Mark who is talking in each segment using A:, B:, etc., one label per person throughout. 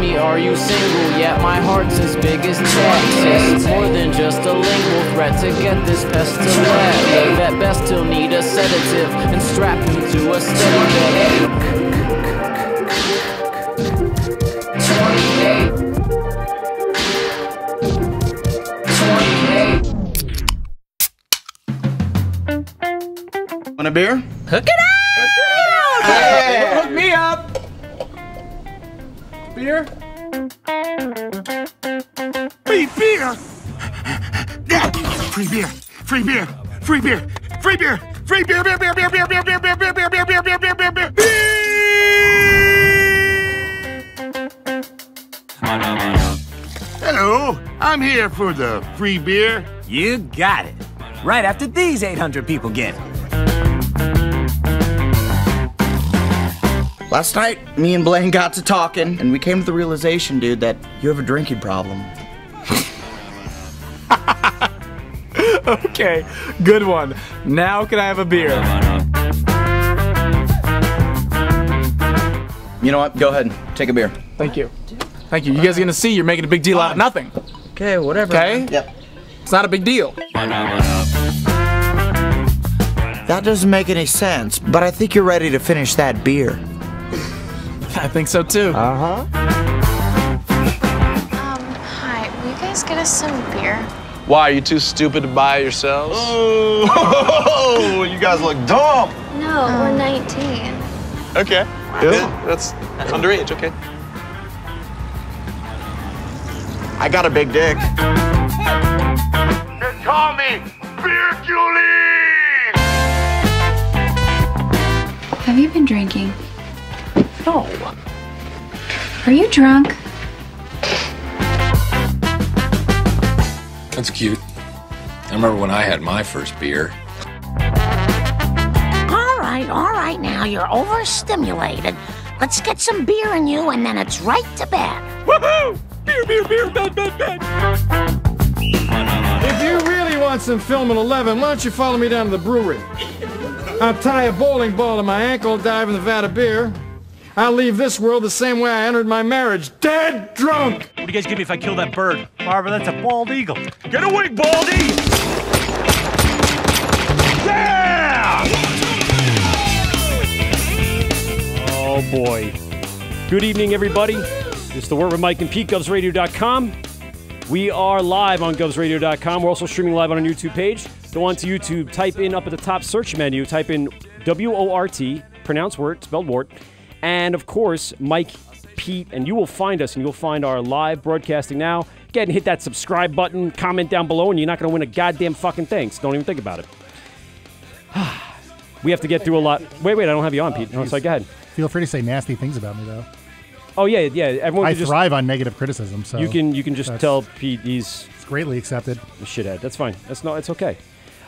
A: me, are you single? Yet my heart's as big as Texas. More than just a lingual threat to get this pest to let. Live at best, he'll need a sedative and strap him to a steady bed.
B: 28. Want a beer?
C: Hook it up!
B: Hey.
D: Hook me up! Beer?
E: Free beer! Yeah! Free beer! Free beer! Free beer! Free beer! Free beer! Beer! Beer! Beer! Beer! Beer! Beer! Beer! Beer! Beer! Beer! Beer! Beer! Beer! Beer! Beer! Hello, I'm here for the free beer.
C: You got it. Right after these 800 people get it.
B: Last night, me and Blaine got to talking, and we came to the realization, dude, that you have a drinking problem.
D: Okay, good one. Now can I have a beer?
B: You know what? Go ahead. Take a beer.
D: Thank you. Thank you. You guys are gonna see you're making a big deal out of nothing.
B: Okay, whatever.
D: Okay?
B: Yep.
D: It's not a big deal.
B: That doesn't make any sense, but I think you're ready to finish that beer.
D: I think so too.
B: Uh-huh.
F: Hi, will you guys get us some beer?
G: Why, are you too stupid to buy it yourselves?
H: Oh, you guys look dumb.
F: No, we're 19.
G: Okay. Yeah, that's underage, okay.
B: I got a big dick.
E: They call me Beer Julie!
I: Have you been drinking?
G: No.
I: Are you drunk?
J: That's cute. I remember when I had my first beer.
K: All right, now you're overstimulated. Let's get some beer in you, and then it's right to bed.
E: Woohoo! Beer, beer, beer, bed, bed, bed.
L: If you really want some film at 11, why don't you follow me down to the brewery? I'll tie a bowling ball to my ankle, dive in the vat of beer. I'll leave this world the same way I entered my marriage, dead drunk!
M: What do you guys give me if I kill that bird? Barbara, that's a bald eagle.
E: Get away, Baldy! Yeah!
M: Oh boy. Good evening, everybody. It's the Wort with Mike and Pete, GovsRadio.com. We are live on GovsRadio.com. We're also streaming live on our YouTube page. Go on to YouTube, type in up at the top search menu, type in W-O-R-T, pronounce Wort, spelled Wort, and of course, Mike, Pete, and you will find us, and you'll find our live broadcasting now. Go ahead and hit that subscribe button, comment down below, and you're not going to win a goddamn fucking thing, so don't even think about it. We have to get through a lot. Wait, I don't have you on, Pete. No, sorry, go ahead.
N: Feel free to say nasty things about me, though.
M: Oh, yeah. Everyone
N: I thrive on negative criticism, so...
M: You can just tell Pete he's...
N: It's greatly accepted.
M: A shithead. That's fine. It's okay.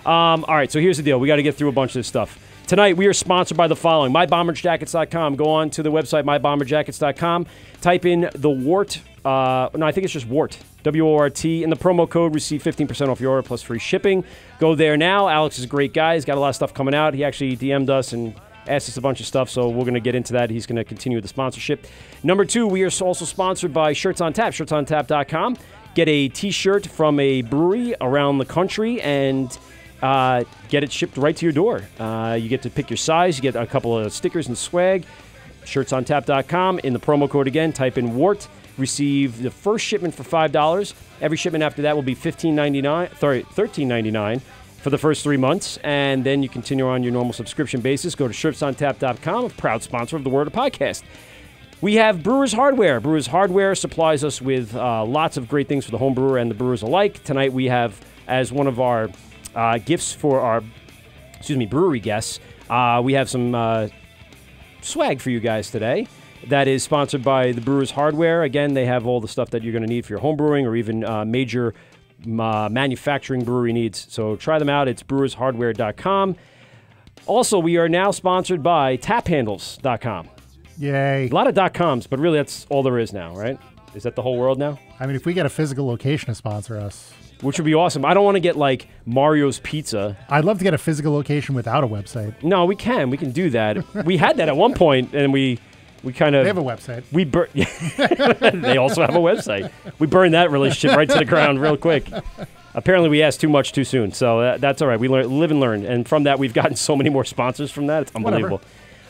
M: All right, so here's the deal. We got to get through a bunch of this stuff. Tonight, we are sponsored by the following. MyBomberJackets.com. Go on to the website, MyBomberJackets.com. Type in the Wort. No, I think it's just Wort. W-O-R-T. And the promo code, receive 15% off your order plus free shipping. Go there now. Alex is a great guy. He's got a lot of stuff coming out. He actually DM'd us and asked us a bunch of stuff, so we're going to get into that. He's going to continue with the sponsorship. Number two, we are also sponsored by Shirts on Tap, shirtsontap.com. Get a T-shirt from a brewery around the country and get it shipped right to your door. You get to pick your size. You get a couple of stickers and swag. Shirtsontap.com. In the promo code again, type in Wort. Receive the first shipment for $5. Every shipment after that will be $13.99 for the first 3 months, and then you continue on your normal subscription basis. Go to shirtsontap.com, a proud sponsor of the Word of Podcast. We have Brewers Hardware. Brewers Hardware supplies us with lots of great things for the home brewer and the brewers alike. Tonight we have, as one of our gifts for our, brewery guests, we have some swag for you guys today. That is sponsored by the Brewers Hardware. Again, they have all the stuff that you're going to need for your home brewing or even major manufacturing brewery needs. So try them out. It's brewershardware.com. Also, we are now sponsored by taphandles.com.
N: Yay.
M: A lot of .coms, but really that's all there is now, right? Is that the whole world now?
N: I mean, if we get a physical location to sponsor us.
M: Which would be awesome. I don't want to get like Mario's Pizza.
N: I'd love to get a physical location without a website.
M: No, we can. We can do that. We had that at one point, and we We kind of
N: They have a website.
M: They also have a website. We burned that relationship right to the ground real quick. Apparently, we asked too much too soon, so that's all right. We live and learn, and from that, we've gotten so many more sponsors from that. It's unbelievable.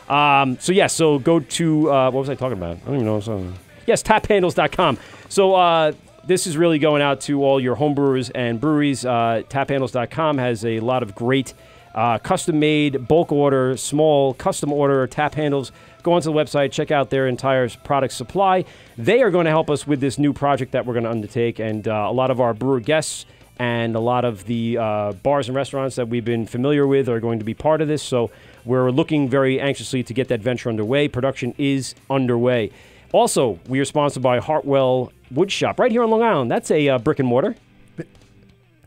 M: So go to what was I talking about? I don't even know. Yes, taphandles.com. So this is really going out to all your home brewers and breweries. Taphandles.com has a lot of great custom-made, bulk order, small, custom order tap handles. Go onto the website, check out their entire product supply. They are going to help us with this new project that we're going to undertake, and a lot of our brewer guests and a lot of the bars and restaurants that we've been familiar with are going to be part of this. So we're looking very anxiously to get that venture underway. Production is underway. Also, we are sponsored by Hartwell Wood Shop right here on Long Island. That's a brick and mortar.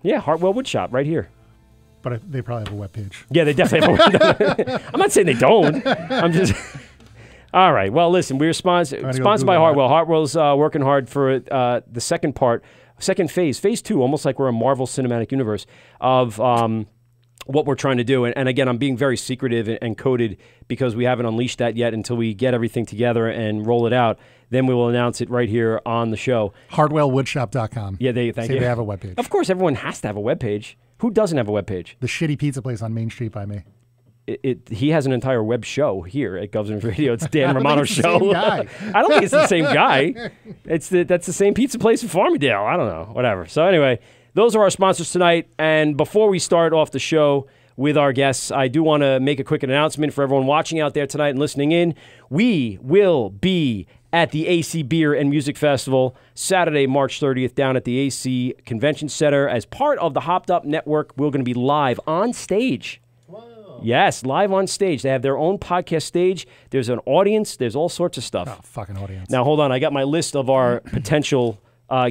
M: Yeah, Hartwell Wood Shop right here.
N: But they probably have a webpage.
M: Yeah, they definitely have a webpage. I'm not saying they don't. I'm just... All right. Well, listen, we're sponsored by Hartwell. Hartwell's working hard for the second phase, phase 2, almost like we're a Marvel Cinematic Universe of what we're trying to do. And again, I'm being very secretive and coded because we haven't unleashed that yet until we get everything together and roll it out. Then we will announce it right here on the show.
N: HardwellWoodshop.com.
M: Yeah, thank you.
N: They have a webpage.
M: Of course, everyone has to have a webpage. Who doesn't have a webpage?
N: The shitty pizza place on Main Street by me.
M: He has an entire web show here at Governors Radio. It's Dan Romano's show.
N: Same guy.
M: I don't think it's the same guy. That's the same pizza place in Farmingdale. I don't know. Whatever. So anyway, those are our sponsors tonight. And before we start off the show with our guests, I do want to make a quick announcement for everyone watching out there tonight and listening in. We will be at the AC Beer and Music Festival Saturday, March 30th, down at the AC Convention Center. As part of the Hopped Up Network, we're going to be live on stage. Yes, live on stage. They have their own podcast stage. There's an audience. There's all sorts of stuff.
N: Oh, fucking audience.
M: Now, hold on. I got my list of our potential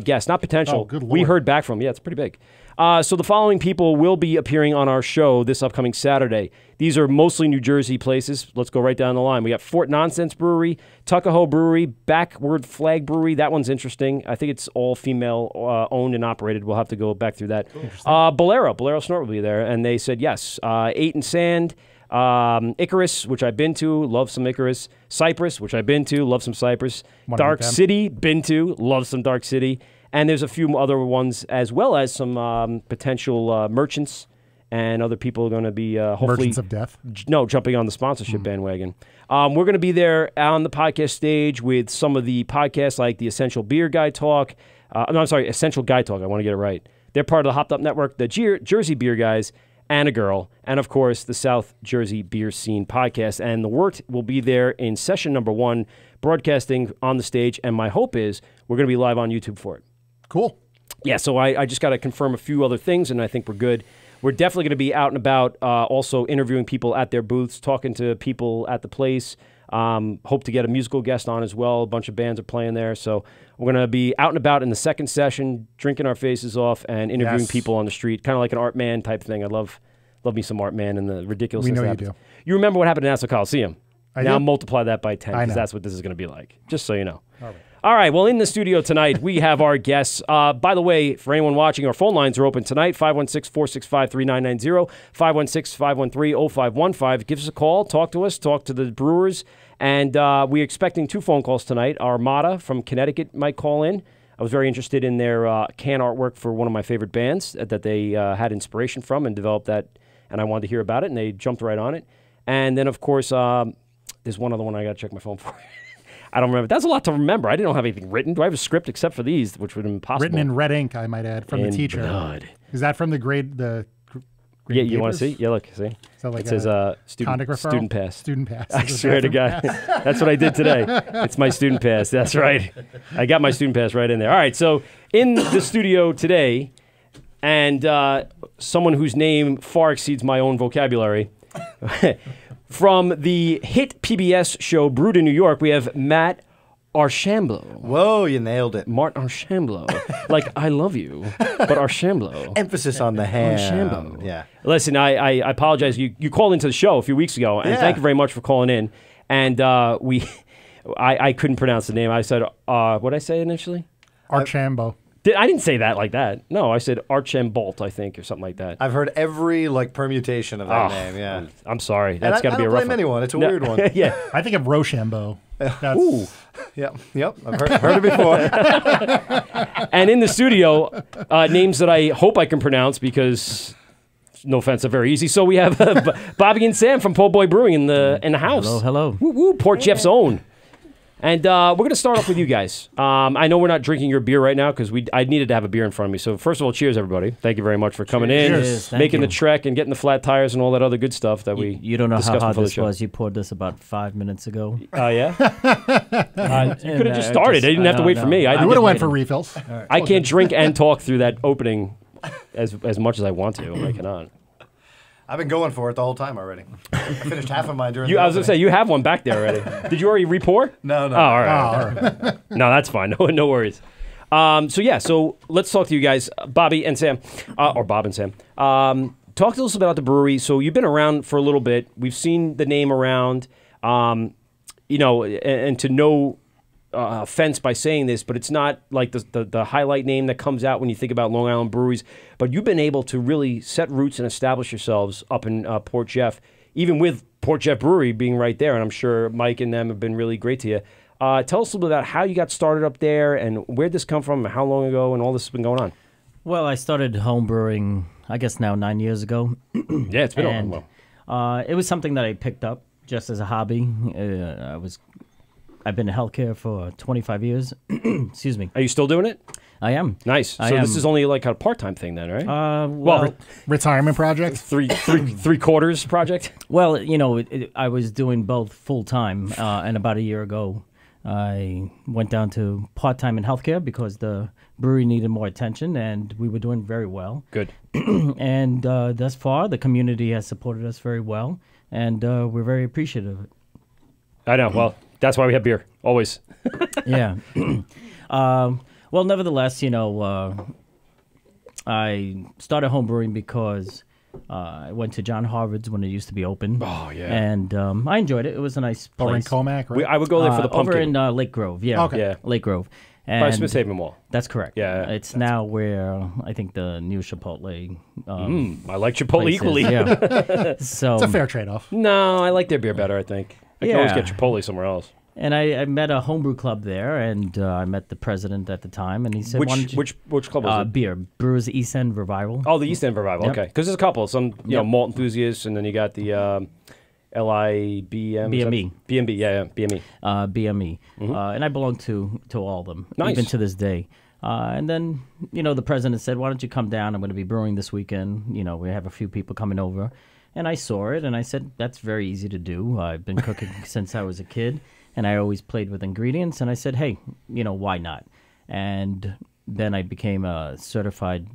M: guests. Not potential.
N: Oh, good Lord.
M: We heard back from them. Yeah, it's pretty big. So the following people will be appearing on our show this upcoming Saturday. These are mostly New Jersey places. Let's go right down the line. We got Fort Nonsense Brewery, Tuckahoe Brewery, Backward Flag Brewery. That one's interesting. I think it's all female owned and operated. We'll have to go back through that. Bolero Snort will be there, and they said yes. 8 and Sand, Icarus, which I've been to, love some Icarus. Cypress, which I've been to, love some Cypress. Dark City, been to, love some Dark City. And there's a few other ones, as well as some potential merchants and other people are going to be hopefully...
N: Merchants of Death?
M: Jumping on the sponsorship bandwagon. We're going to be there on the podcast stage with some of the podcasts like the Essential Beer Guy Talk. Essential Guy Talk. I want to get it right. They're part of the Hopped Up Network, the Jersey Beer Guys, and a girl, and of course, the South Jersey Beer Scene podcast. And the Wort will be there in session number 1, broadcasting on the stage. And my hope is we're going to be live on YouTube for it.
N: Cool.
M: Yeah, so I just got to confirm a few other things, and I think we're good. We're definitely going to be out and about, also interviewing people at their booths, talking to people at the place. Hope to get a musical guest on as well. A bunch of bands are playing there. So we're going to be out and about in the second session, drinking our faces off and interviewing people on the street, kind of like an Art Man type thing. I love me some Art Man and the ridiculousness.
N: We know you do.
M: You remember what happened at Nassau Coliseum. Now multiply that by 10, because
N: know.
M: that's what this is going to be like, just so you know. All right, well, in the studio tonight, we have our guests. By the way, for anyone watching, our phone lines are open tonight, 516-465-3990, 516-513-0515. Give us a call, talk to us, talk to the brewers. And we're expecting 2 phone calls tonight. Armada from Connecticut might call in. I was very interested in their can artwork for one of my favorite bands that they had inspiration from and developed that, and I wanted to hear about it, and they jumped right on it. And then, of course, there's one other one I got to check my phone for. I don't remember. That's a lot to remember. I didn't have anything written. Do I have a script except for these, which would have been possible?
N: Written in red ink, I might add, from the teacher.
M: Blood.
N: Is that from the grade?
M: Yeah, you want to see? Yeah, look, see?
N: So like
M: it says student pass.
N: Student pass.
M: I swear to God. That's what I did today. It's my student pass. That's right. I got my student pass right in there. All right, so in the studio today, and someone whose name far exceeds my own vocabulary, from the hit PBS show Brewed in New York, we have Matt Archambault.
O: Whoa, you nailed it.
M: Mart Archambault. Like, I love you, but Archambault.
O: Emphasis on the ham.
M: Archambault.
O: Yeah.
M: Listen, I apologize. You called into the show a few weeks ago, and thank you very much for calling in. And I couldn't pronounce the name. I said, what did I say initially?
N: Archambault.
M: I didn't say that like that. No, I said Archambault, I think, or something like that.
O: I've heard every permutation of that name. Yeah.
M: I'm sorry. That's got to be a rough one.
O: I don't blame anyone. It's a weird one.
M: Yeah.
N: I think of Rochambeau.
M: Ooh.
O: Yep. I've heard it before.
M: And in the studio, names that I hope I can pronounce because, no offense, they're very easy. So we have Bobby and Sam from PoBoy Brewing in the house.
P: Hello.
M: Woo woo, Port Jeff's own. And we're going to start off with you guys. I know we're not drinking your beer right now because I needed to have a beer in front of me. So first of all, cheers, everybody. Thank you very much for coming in, making the trek, and getting the flat tires and all that other good stuff that we
P: You don't know how hard this
M: show.
P: was. You poured this about 5 minutes ago.
M: Oh, yeah? You could have just started. They didn't have to wait for me.
N: I would have went for refills.
M: I can't drink and talk through that opening as much as I want to. I cannot.
O: I've been going for it the whole time already. I finished half of mine during
M: I was going to say, you have one back there already. Did you already re-pour?
O: No.
M: Oh, all right. No, that's fine. No worries. So let's talk to you guys, Bobby and Sam, or Bob and Sam. Talk to us about the brewery. So you've been around for a little bit. We've seen the name around, and to no offense by saying this, but it's not like the highlight name that comes out when you think about Long Island breweries. But you've been able to really set roots and establish yourselves up in Port Jeff, even with Port Jeff Brewery being right there. And I'm sure Mike and them have been really great to you. Tell us a little bit about how you got started up there and where'd this come from and how long ago and all this has been going on.
P: Well, I started home brewing, I guess now 9 years ago.
M: Yeah, it's been a while.
P: It was something that I picked up just as a hobby. I've been in healthcare for 25 years. Excuse me.
M: Are you still doing it?
P: I am.
M: Nice. So this is only like a part-time thing then, right?
P: Well,
N: retirement project?
M: Three quarters project?
P: Well, I was doing both full-time, and about a year ago, I went down to part-time in healthcare because the brewery needed more attention, and we were doing very well.
M: Good.
P: And thus far, the community has supported us very well, and we're very appreciative of it.
M: I know. Well, that's why we have beer, always.
P: Yeah. Well, nevertheless, I started home brewing because I went to John Harvard's when it used to be open.
M: Oh, yeah.
P: And I enjoyed it. It was a nice place.
N: Over in Comac, right?
M: I would go there for the pumpkin.
P: Over in Lake Grove, yeah.
N: Okay.
M: Yeah.
P: Lake Grove.
M: By Smith Haven Mall.
P: That's correct.
M: Yeah.
P: It's now where I think the new Chipotle.
M: I like Chipotle equally.
P: Yeah. So
N: it's a fair trade-off.
M: No, I like their beer better, I think. I can always get Chipotle somewhere else.
P: And I met a homebrew club there, and I met the president at the time, and he said,
M: which club was it?
P: Beer. Brewers East End Revival.
M: Oh, the East End Revival,
P: Yep.
M: okay. Because there's a couple. Some malt enthusiasts, and then you got the LIBM.
P: BME.
M: BME, yeah, BME.
P: BME. And I belong to all of them,
M: Nice.
P: even to this day. And then, the president said, why don't you come down? I'm going to be brewing this weekend. We have a few people coming over. And I saw it, and I said, that's very easy to do. I've been cooking since I was a kid, and I always played with ingredients. And I said, hey, why not? And then I became a certified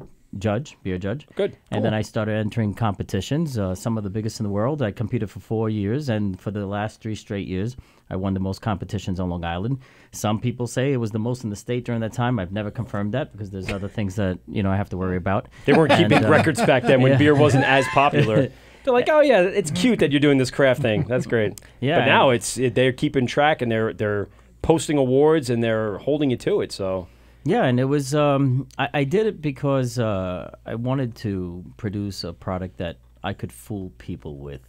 P: beer judge.
M: Good.
P: And then I started entering competitions, some of the biggest in the world. I competed for 4 years, and for the last 3 straight years, I won the most competitions on Long Island. Some people say it was the most in the state during that time. I've never confirmed that because there's other things that, I have to worry about.
M: They weren't keeping records back then when beer wasn't as popular. They're like, oh yeah, it's cute that you're doing this craft thing. That's great.
P: Yeah.
M: But now they're keeping track and they're posting awards and they're holding you to it. So.
P: Yeah, and it was I did it because I wanted to produce a product that I could fool people with.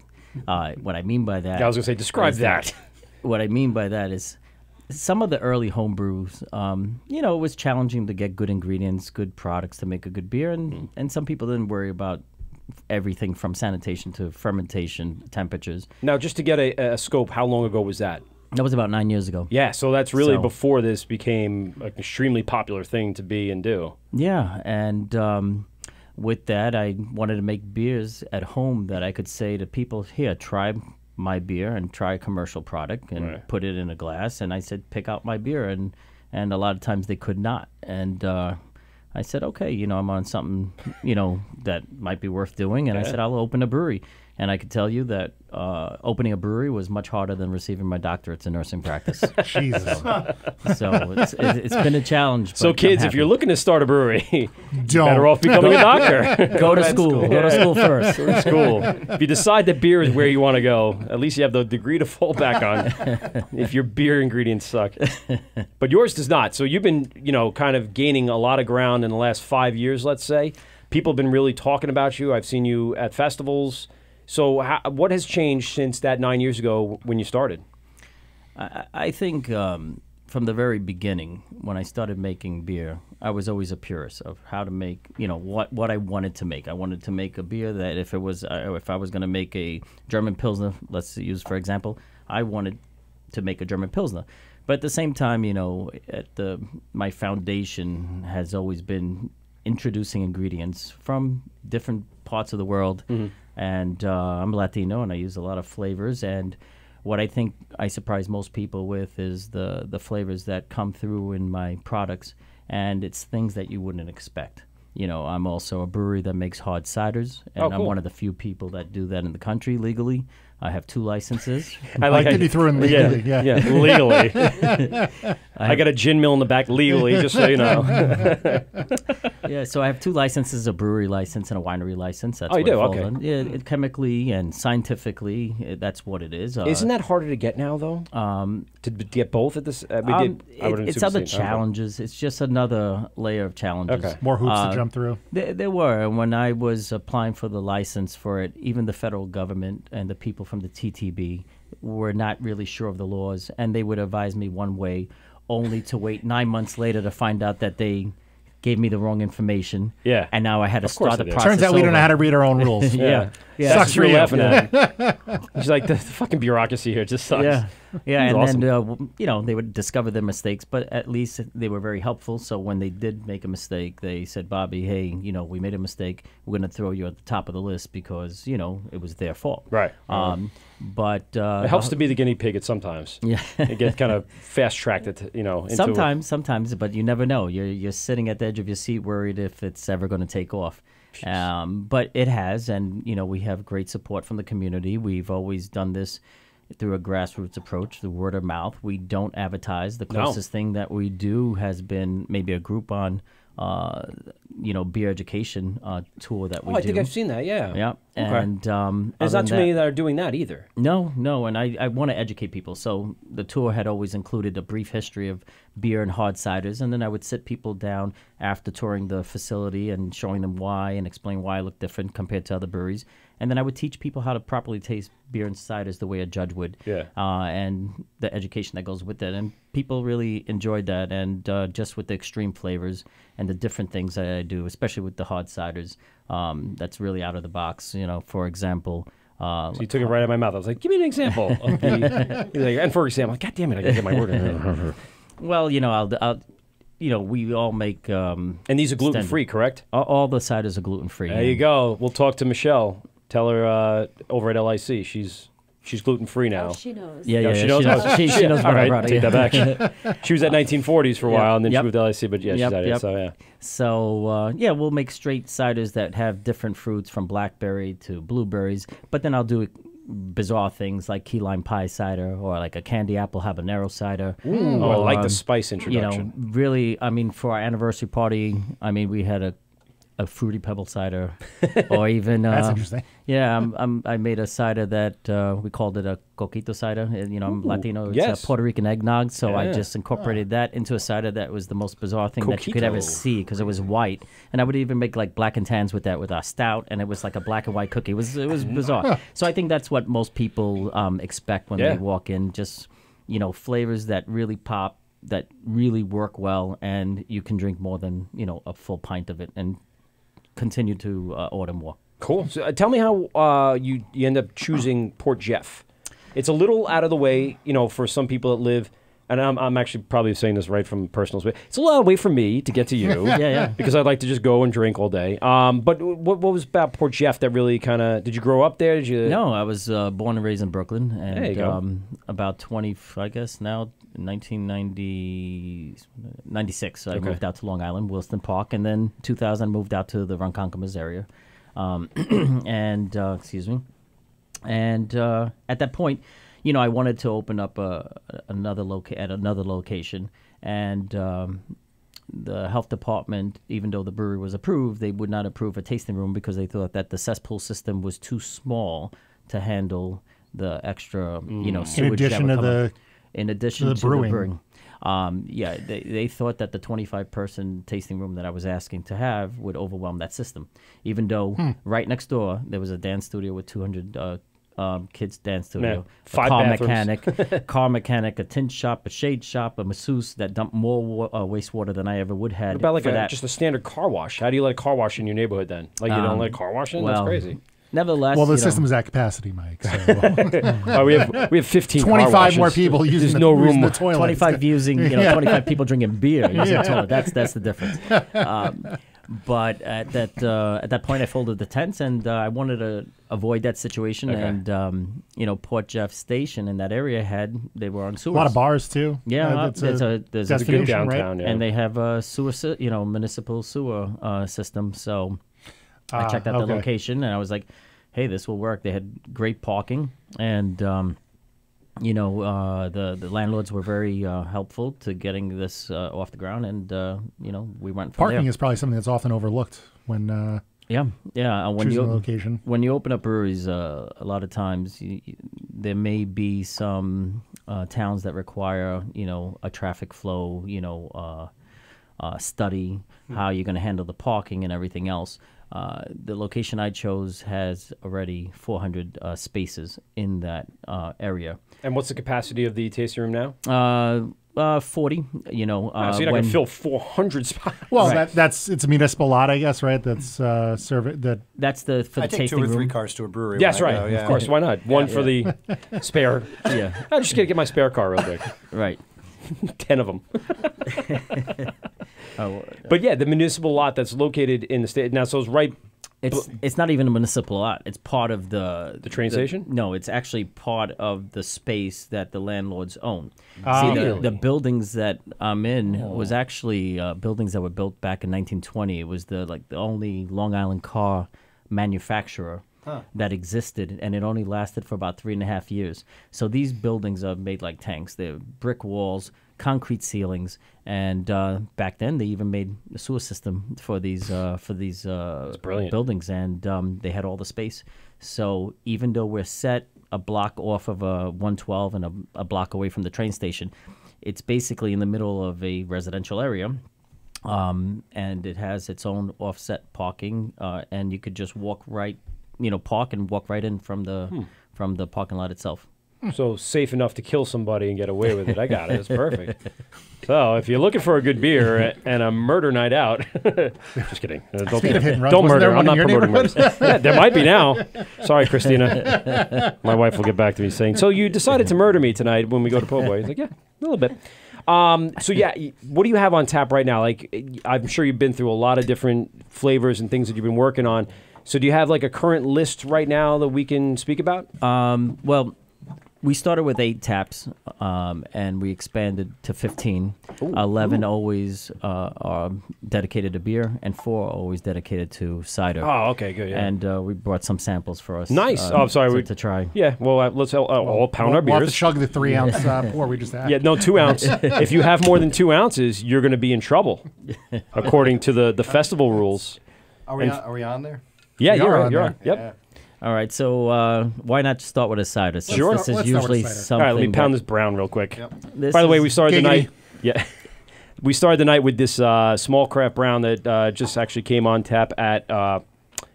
P: What I mean by that,
M: I was gonna say, describe that.
P: What I mean by that is some of the early home brews. It was challenging to get good ingredients, good products to make a good beer, and some people didn't worry about everything from sanitation to fermentation temperatures.
M: Now, just to get a scope, how long ago was that?
P: That was about 9 years ago.
M: Yeah, so that's really before this became an extremely popular thing to be and do.
P: Yeah, and with that, I wanted to make beers at home that I could say to people, here, try my beer and try a commercial product and put it in a glass. And I said, pick out my beer. And a lot of times they could not. And I said, okay, I'm on something, that might be worth doing. And I said, I'll open a brewery. And I could tell you that opening a brewery was much harder than receiving my doctorates in nursing practice.
N: Jesus.
P: So it's been a challenge.
M: So kids, if you're looking to start a brewery,
N: Don't.
M: better off becoming a doctor.
P: Go to school. Go to school first.
M: Go to school. If you decide that beer is where you want to go, at least you have the degree to fall back on if your beer ingredients suck. But yours does not. So you've been, kind of gaining a lot of ground in the last 5 years, let's say. People have been really talking about you. I've seen you at festivals. So what has changed since that 9 years ago when you started?
P: I think from the very beginning, when I started making beer, I was always a purist of how to make, what I wanted to make. I wanted to make a beer that if I was going to make a German Pilsner, let's use for example, I wanted to make a German Pilsner. But at the same time, my foundation has always been introducing ingredients from different parts of the world.
M: Mm-hmm.
P: And I'm Latino, and I use a lot of flavors. And what I think I surprise most people with is the flavors that come through in my products, and it's things that you wouldn't expect. I'm also a brewery that makes hard ciders, and
M: cool.
P: I'm one of the few people that do that in the country legally. I have 2 licenses.
N: I like that he threw in legally. Yeah,
M: legally. I got a gin mill in the back legally, just so you know.
P: Yeah, so I have 2 licenses, a brewery license and a winery license. That's
M: you
P: what
M: do?
P: it falls
M: Okay.
P: on. Yeah, chemically and scientifically, that's what it is.
M: Isn't that harder to get now, though? To get both at this?
P: It's other challenges. It's just another layer of challenges.
M: Okay.
N: More hoops to jump through.
P: There were. And when I was applying for the license for it, even the federal government and the people from the TTB were not really sure of the laws, and they would advise me one way, only to wait 9 months later to find out that they gave me the wrong information.
M: Yeah.
P: And now I had to start the process.
N: Turns out we don't know
P: over.
N: how to read our own rules.
P: Yeah.
M: That's what you're laughing at. She's like, the fucking bureaucracy here just sucks.
P: Yeah. Yeah,
M: This is
P: and
M: awesome.
P: then, they would discover their mistakes, but at least they were very helpful. So when they did make a mistake, they said, Bobby, hey, we made a mistake. We're going to throw you at the top of the list because, it was their fault.
M: Right.
P: But
M: it helps to be the guinea pig at sometimes.
P: Yeah.
M: It gets kind of fast-tracked, into
P: Sometimes, but you never know. You're sitting at the edge of your seat worried if it's ever going to take off. But it has, and, we have great support from the community. We've always done this through a grassroots approach, the word of mouth. We don't advertise. The closest thing that we do has been maybe a Groupon, beer education tour that we do.
M: I think I've seen that, yeah.
P: Yeah.
M: Okay.
P: And
M: there's not too many that are doing that either.
P: No, and I want to educate people. So the tour had always included a brief history of beer and hard ciders, and then I would sit people down after touring the facility and showing them why and explain why I look different compared to other breweries. And then I would teach people how to properly taste beer and ciders the way a judge would.
M: Yeah.
P: And the education that goes with that. And people really enjoyed that. And just with the extreme flavors and the different things that I do, especially with the hard ciders, that's really out of the box. For example...
M: so you took it right out of my mouth. I was like, give me an example. Of the, and for example, God damn it, I got to get my word in.
P: Well, I'll we all make...
M: and these are gluten-free, correct?
P: All the ciders are gluten-free.
M: There you go. We'll talk to Michelle. Tell her over at LIC. She's gluten-free now.
Q: She knows.
P: Yeah,
M: she knows.
P: She knows
M: All right,
P: about it.
M: take that back. She was at 1940s for a while, and then she moved to LIC, but she's at it, so yeah.
P: So, we'll make straight ciders that have different fruits from blackberry to blueberries, but then I'll do bizarre things like key lime pie cider or like a candy apple habanero cider.
M: Ooh, I like the spice introduction.
P: Really, for our anniversary party, we had a fruity pebble cider, or even
N: that's interesting.
P: Yeah, I made a cider that we called it a coquito cider. I'm Latino. It's a Puerto Rican eggnog, so I just incorporated that into a cider that was the most bizarre thing that you could ever see because it was white, and I would even make like black and tans with that with our stout, and it was like a black and white cookie. It was bizarre. So I think that's what most people expect when they walk in. Just flavors that really pop, that really work well, and you can drink more than a full pint of it and continue to order more.
M: Cool. So, tell me how you end up choosing Port Jeff. It's a little out of the way, for some people that live, and I'm actually probably saying this right from personal space. It's a lot away from me to get to you.
P: Yeah.
M: Because I'd like to just go and drink all day. But what was about Port Jeff that really kind of, did you grow up there? Did you?
P: No, I was born and raised in Brooklyn. And
M: there you go.
P: About 20, I guess now, 1996, I moved out to Long Island, Williston Park, and then 2000 moved out to the Ronkonkoma area. Excuse me. And at that point, I wanted to open up another location, and the health department, even though the brewery was approved, they would not approve a tasting room because they thought that the cesspool system was too small to handle the extra, sewage in addition to the brewing. They thought that the 25-person tasting room that I was asking to have would overwhelm that system, even though right next door there was a dance studio with 200 kids dance studio,
M: Man, 5
P: car
M: bathrooms.
P: car mechanic, a tint shop, a shade shop, a masseuse that dumped more wastewater than I ever would had.
M: What about like
P: for
M: just a standard car wash? How do you let a car wash in your neighborhood then? Like you don't let a car wash in? That's
P: well,
M: crazy.
P: Nevertheless,
N: Well, the system is at capacity, Mike. So.
M: Oh, we have 15 car
N: 25
M: washes.
N: more people using
M: There's no room.
N: the toilet.
P: 25 using, 25 people drinking beer using
N: Yeah.
P: the toilet. That's the difference. But at that point, I folded the tents, and I wanted to avoid that situation.
M: Okay.
P: And Port Jeff Station in that area they were on sewers.
N: A lot of bars too.
P: Yeah,
N: there's a
P: there's
N: destination,
M: downtown,
N: right?
M: yeah.
P: and they have a sewer, municipal sewer system. So I checked out the
N: okay.
P: location, and I was like, "Hey, this will work." They had great parking, and the landlords were very helpful to getting this off the ground, and we went from
N: Parking
P: there.
N: is probably something that's often overlooked when
P: Yeah. When
N: choosing
P: you
N: a location.
P: when you open up breweries, a lot of times there may be some towns that require a traffic flow, study how you're going to handle the parking and everything else. The location I chose has already 400 spaces in that area.
M: And what's the capacity of the tasting room now?
P: 40.
M: So you're not going to fill 400 spots.
N: Well,
P: Right.
N: it's a municipal lot, I guess, right? That's for the
O: I take
P: tasting
O: 2 or 3
P: room.
O: cars to a brewery.
M: Yes,
O: when I
M: right.
O: go, yeah.
M: Of course. Why not? One for the spare.
P: Yeah.
M: I'm just going to get my spare car real quick.
P: Right.
M: 10 of them. But yeah, the municipal lot that's located in the state. Now, so it's right.
P: It's not even a municipal lot. It's part of the
M: train station?
P: No, it's actually part of the space that the landlords own.
N: Ah.
P: See,
M: Really?
P: the buildings that I'm in was actually buildings that were built back in 1920. It was the only Long Island car manufacturer that existed, and it only lasted for about 3.5 years. So these buildings are made like tanks. They're brick walls, concrete ceilings, and back then they even made a sewer system for these
M: brilliant.
P: buildings, and they had all the space. So even though we're set a block off of a 112 and a block away from the train station, it's basically in the middle of a residential area. And it has its own offset parking, and you could just walk right, park and walk right in from the parking lot itself.
M: So safe enough to kill somebody and get away with it. I got it. It's perfect. So if you're looking for a good beer and a murder night out, just kidding.
N: Speaking of hit and runs,
M: Don't
N: wasn't there
M: murder. I'm
N: one
M: not
N: in your
M: promoting
N: neighborhood?
M: murders. Yeah, there might be now. Sorry, Christina. My wife will get back to me saying, so you decided to murder me tonight when we go to PoBoy. He's like, yeah, a little bit. So yeah, what do you have on tap right now? Like, I'm sure you've been through a lot of different flavors and things that you've been working on. So do you have like a current list right now that we can speak about?
P: Well, we started with 8 taps, and we expanded to 15. 11 always are dedicated to beer, and 4 are always dedicated to cider.
M: Oh, okay, good. Yeah.
P: And we brought some samples for us.
M: Nice. I'm sorry.
P: to try.
M: Yeah, well, let's all pound our
N: We'll have
M: beers.
N: to chug the 3-ounce pour we just had.
M: Yeah, no, 2 ounce. If you have more than 2 ounces, you're going to be in trouble, according to the festival rules.
O: Are we on there?
M: Yeah,
N: We
M: you're
N: are
M: on.
N: on
M: You're
N: there.
M: on. Yep.
O: Yeah.
P: All right, so why not start with a cider? Since
M: Sure.
P: This is
N: Let's start with
P: usually
N: cider.
P: something.
M: All right, let me pound
P: that-
M: this brown real quick.
P: this
M: By the way,
P: is-
M: we started the
N: Giggity.
M: night. Yeah, we started the night with this small craft brown that just actually came on tap at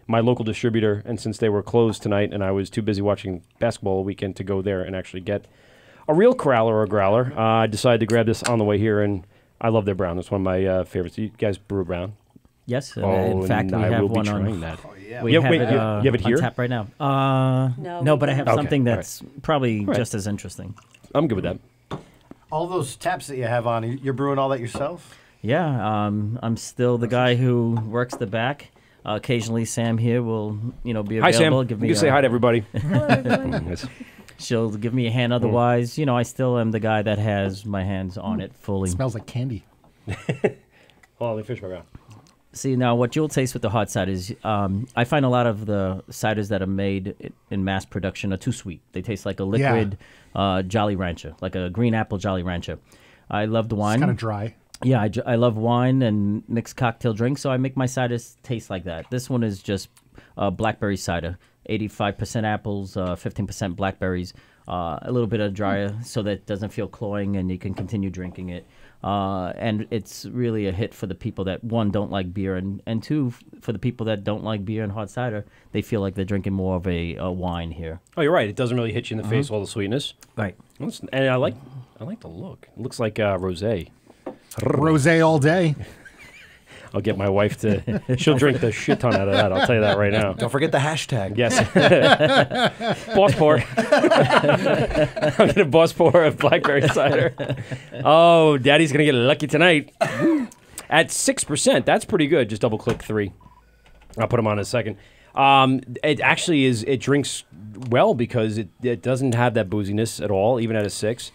M: my local distributor. And since they were closed tonight, and I was too busy watching basketball all weekend to go there and actually get a real crowler or a growler, I decided to grab this on the way here, and I love their brown. It's one of my favorites. You guys brew brown?
P: Yes,
M: Oh,
P: in fact,
M: and
P: we
M: I
P: have
M: will be
P: one
M: trying
P: on.
M: that.
P: We
M: Yeah,
P: have
M: wait,
P: it,
M: you have it
P: on
M: here?
P: tap right now.
F: No,
P: No, but I have
M: Okay,
P: something
M: all right.
P: that's probably
M: Right.
P: just as interesting.
M: I'm good with that.
O: All those taps that you have on, you're brewing all that yourself?
P: Yeah, I'm still the guy who works the back. Occasionally, Sam here will, be available.
M: Hi, Sam.
P: Give
M: You
P: me
M: can say hi to everybody.
P: She'll give me a hand. Otherwise, I still am the guy that has my hands on it fully.
N: Smells like candy.
M: Oh, let me fish my brown.
P: See, now what you'll taste with the hot cider is, I find a lot of the ciders that are made in mass production are too sweet. They taste like a liquid Jolly Rancher, like a green apple Jolly Rancher. I love the wine.
N: It's kind of dry.
P: Yeah, I love wine and mixed cocktail drinks, so I make my ciders taste like that. This one is just blackberry cider, 85% apples, 15% blackberries, a little bit of drier so that it doesn't feel cloying and you can continue drinking it. And it's really a hit for the people that, one, don't like beer, and two, for the people that don't like beer and hard cider, they feel like they're drinking more of a wine here.
M: Oh, you're right. It doesn't really hit you in the face, all the sweetness.
P: Right.
M: And I like the look. It looks like rosé.
N: Rosé all day.
M: I'll get my wife to. She'll drink the shit ton out of that. I'll tell you that right now.
O: Don't forget the hashtag.
M: Yes. Boss pour. I'm gonna boss pour of blackberry cider. Oh, Daddy's gonna get lucky tonight. At 6%, that's pretty good. Just double click 3. I'll put them on in a second. It actually is. It drinks well because it doesn't have that booziness at all, even at a 6.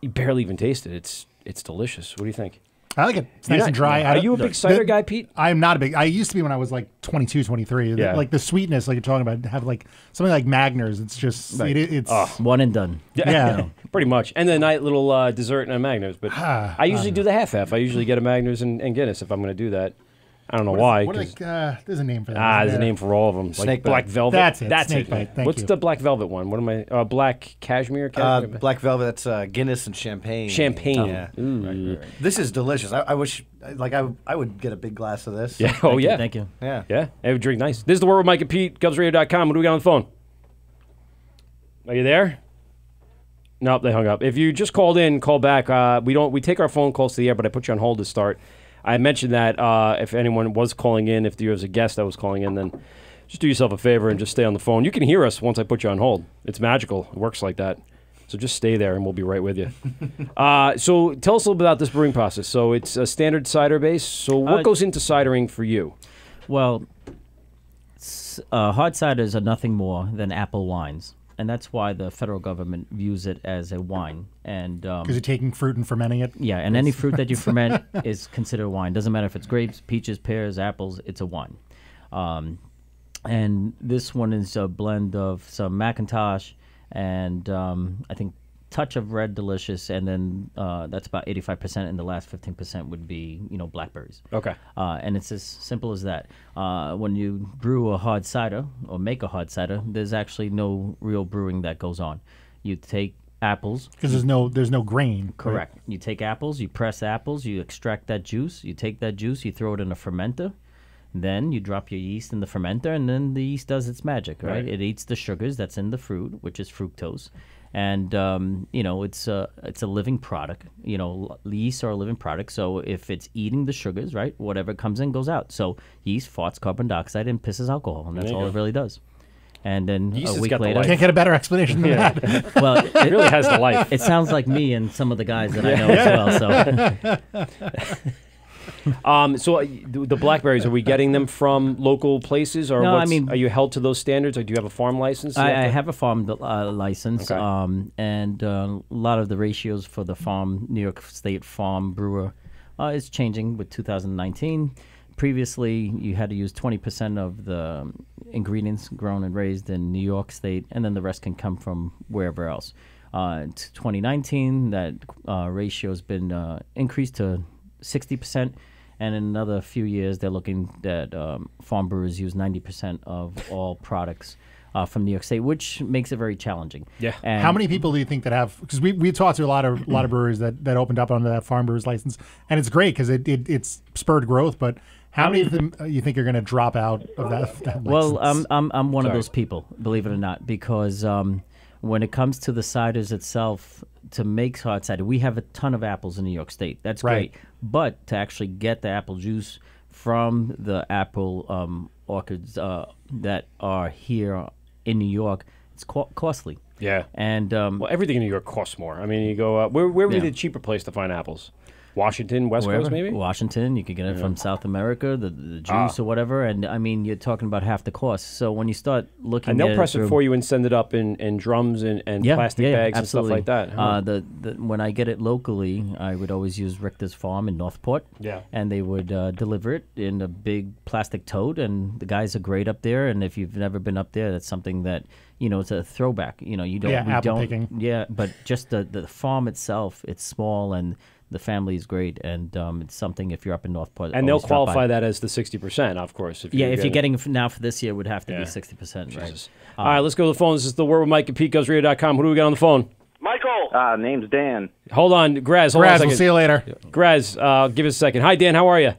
M: You barely even taste it. It's delicious. What do you think?
N: I like it. It's nice and dry.
M: Are you a big cider guy, Pete?
N: I'm not a big. I used to be when I was like 22, 23.
M: Yeah.
N: Like the sweetness, like you're talking about, have like something like Magners. It's just it's
P: one and done.
N: Yeah,
M: pretty much. And the night little dessert and a Magners. But I usually do the half-half. I usually get a Magners and Guinness if I'm going to do that. I don't know why.
N: There's a name for that.
M: There's a name for all of them.
O: Snake
M: like Black
O: bite.
M: Velvet.
N: That's it.
M: That's
N: Snake
M: it.
N: bite. Thank
M: What's
N: you.
M: the Black Velvet one? What am I? Black Cashmere?
O: Black Velvet, that's Guinness and champagne.
M: Champagne.
O: Yeah.
M: Ooh.
O: This is delicious. I wish, like, I would get a big glass of this.
M: Yeah. Oh, yeah.
P: Thank you.
O: Yeah.
M: Yeah. It would drink nice. This is The Word with Mike and Pete, GubsRadio.com. What do we got on the phone? Are you there? Nope, they hung up. If you just called in, call back. We take our phone calls to the air, but I put you on hold to start. I mentioned that if anyone was calling in, if there was a guest that was calling in, then just do yourself a favor and just stay on the phone. You can hear us once I put you on hold. It's magical. It works like that. So just stay there and we'll be right with you. So tell us a little bit about this brewing process. So it's a standard cider base. So what goes into cidering for you?
P: Well, hard ciders are nothing more than apple wines. And that's why the federal government views it as a wine. And
N: because you're taking fruit and fermenting it.
P: Yeah, and any fruit that you ferment is considered a wine. Doesn't matter if it's grapes, peaches, pears, apples. It's a wine. And this one is a blend of some Macintosh and I think touch of Red Delicious, and then that's about 85%, and the last 15% would be blackberries.
M: Okay.
P: And it's as simple as that. When you brew a hard cider or make a hard cider, there's actually no real brewing that goes on. You take apples
N: because there's no grain.
P: Correct. Right? You take apples, you press apples, you extract that juice. You take that juice, you throw it in a fermenter. Then you drop your yeast in the fermenter, and then the yeast does its magic, right? It eats the sugars that's in the fruit, which is fructose. And it's a living product. Yeast are a living product. So if it's eating the sugars, right, whatever comes in goes out. So yeast farts carbon dioxide and pisses alcohol, and that's all it really does. And then
M: yeast
P: a week later,
N: can't get a better explanation than that.
P: Well,
M: it really has the life.
P: It sounds like me and some of the guys that I know as well.
M: So the blackberries, are we getting them from local places, or
P: no?
M: are you held to those standards, or do you have a farm license?
P: I have a farm license,
M: okay.
P: And a lot of the ratios for the farm, New York State farm brewer, is changing with 2019. Previously, you had to use 20% of the ingredients grown and raised in New York State, and then the rest can come from wherever else. 2019, that ratio has been increased to 60%, and in another few years, they're looking that farm brewers use 90% of all products from New York State, which makes it very challenging.
M: Yeah.
P: And
N: how many people do you think that have? Because we talked to a lot of brewers that opened up under that farm brewer's license, and it's great because it's spurred growth. But how many of them you think are going to drop out of that
P: well,
N: license?
P: I'm one of those people, believe it or not, because when it comes to the ciders itself, to make hard cider, we have a ton of apples in New York State. That's great. But to actually get the apple juice from the apple orchards that are here in New York, it's costly.
M: Yeah.
P: And
M: well, everything in New York costs more. I mean, you go where would be the cheaper place to find apples? Washington, West Coast, maybe?
P: Washington, you could get it from South America, the juice or whatever, and I mean, you're talking about half the cost. So when you start looking,
M: and they'll press it for you and send it up in drums and plastic bags and stuff like that. Huh?
P: When I get it locally, I would always use Richter's Farm in Northport.
M: Yeah,
P: and they would deliver it in a big plastic tote, and the guys are great up there. And if you've never been up there, that's something that it's a throwback. You don't,
N: apple picking.
P: Yeah, but just the farm itself, it's small and the family is great, and it's something if you're up in Northport.
M: And they'll qualify that as the 60%, of course.
P: If you're getting it now for this year, it would have to be 60%. Right.
M: All right, let's go to the phone. This is The Word with Mike at PeteGubsRadio.com. Who do we got on the phone?
Q: Michael. Name's Dan.
M: Hold on, Graz. Hold on a
N: Graz,
M: second.
N: we'll see you later.
M: Graz, give us a second. Hi, Dan. How are you?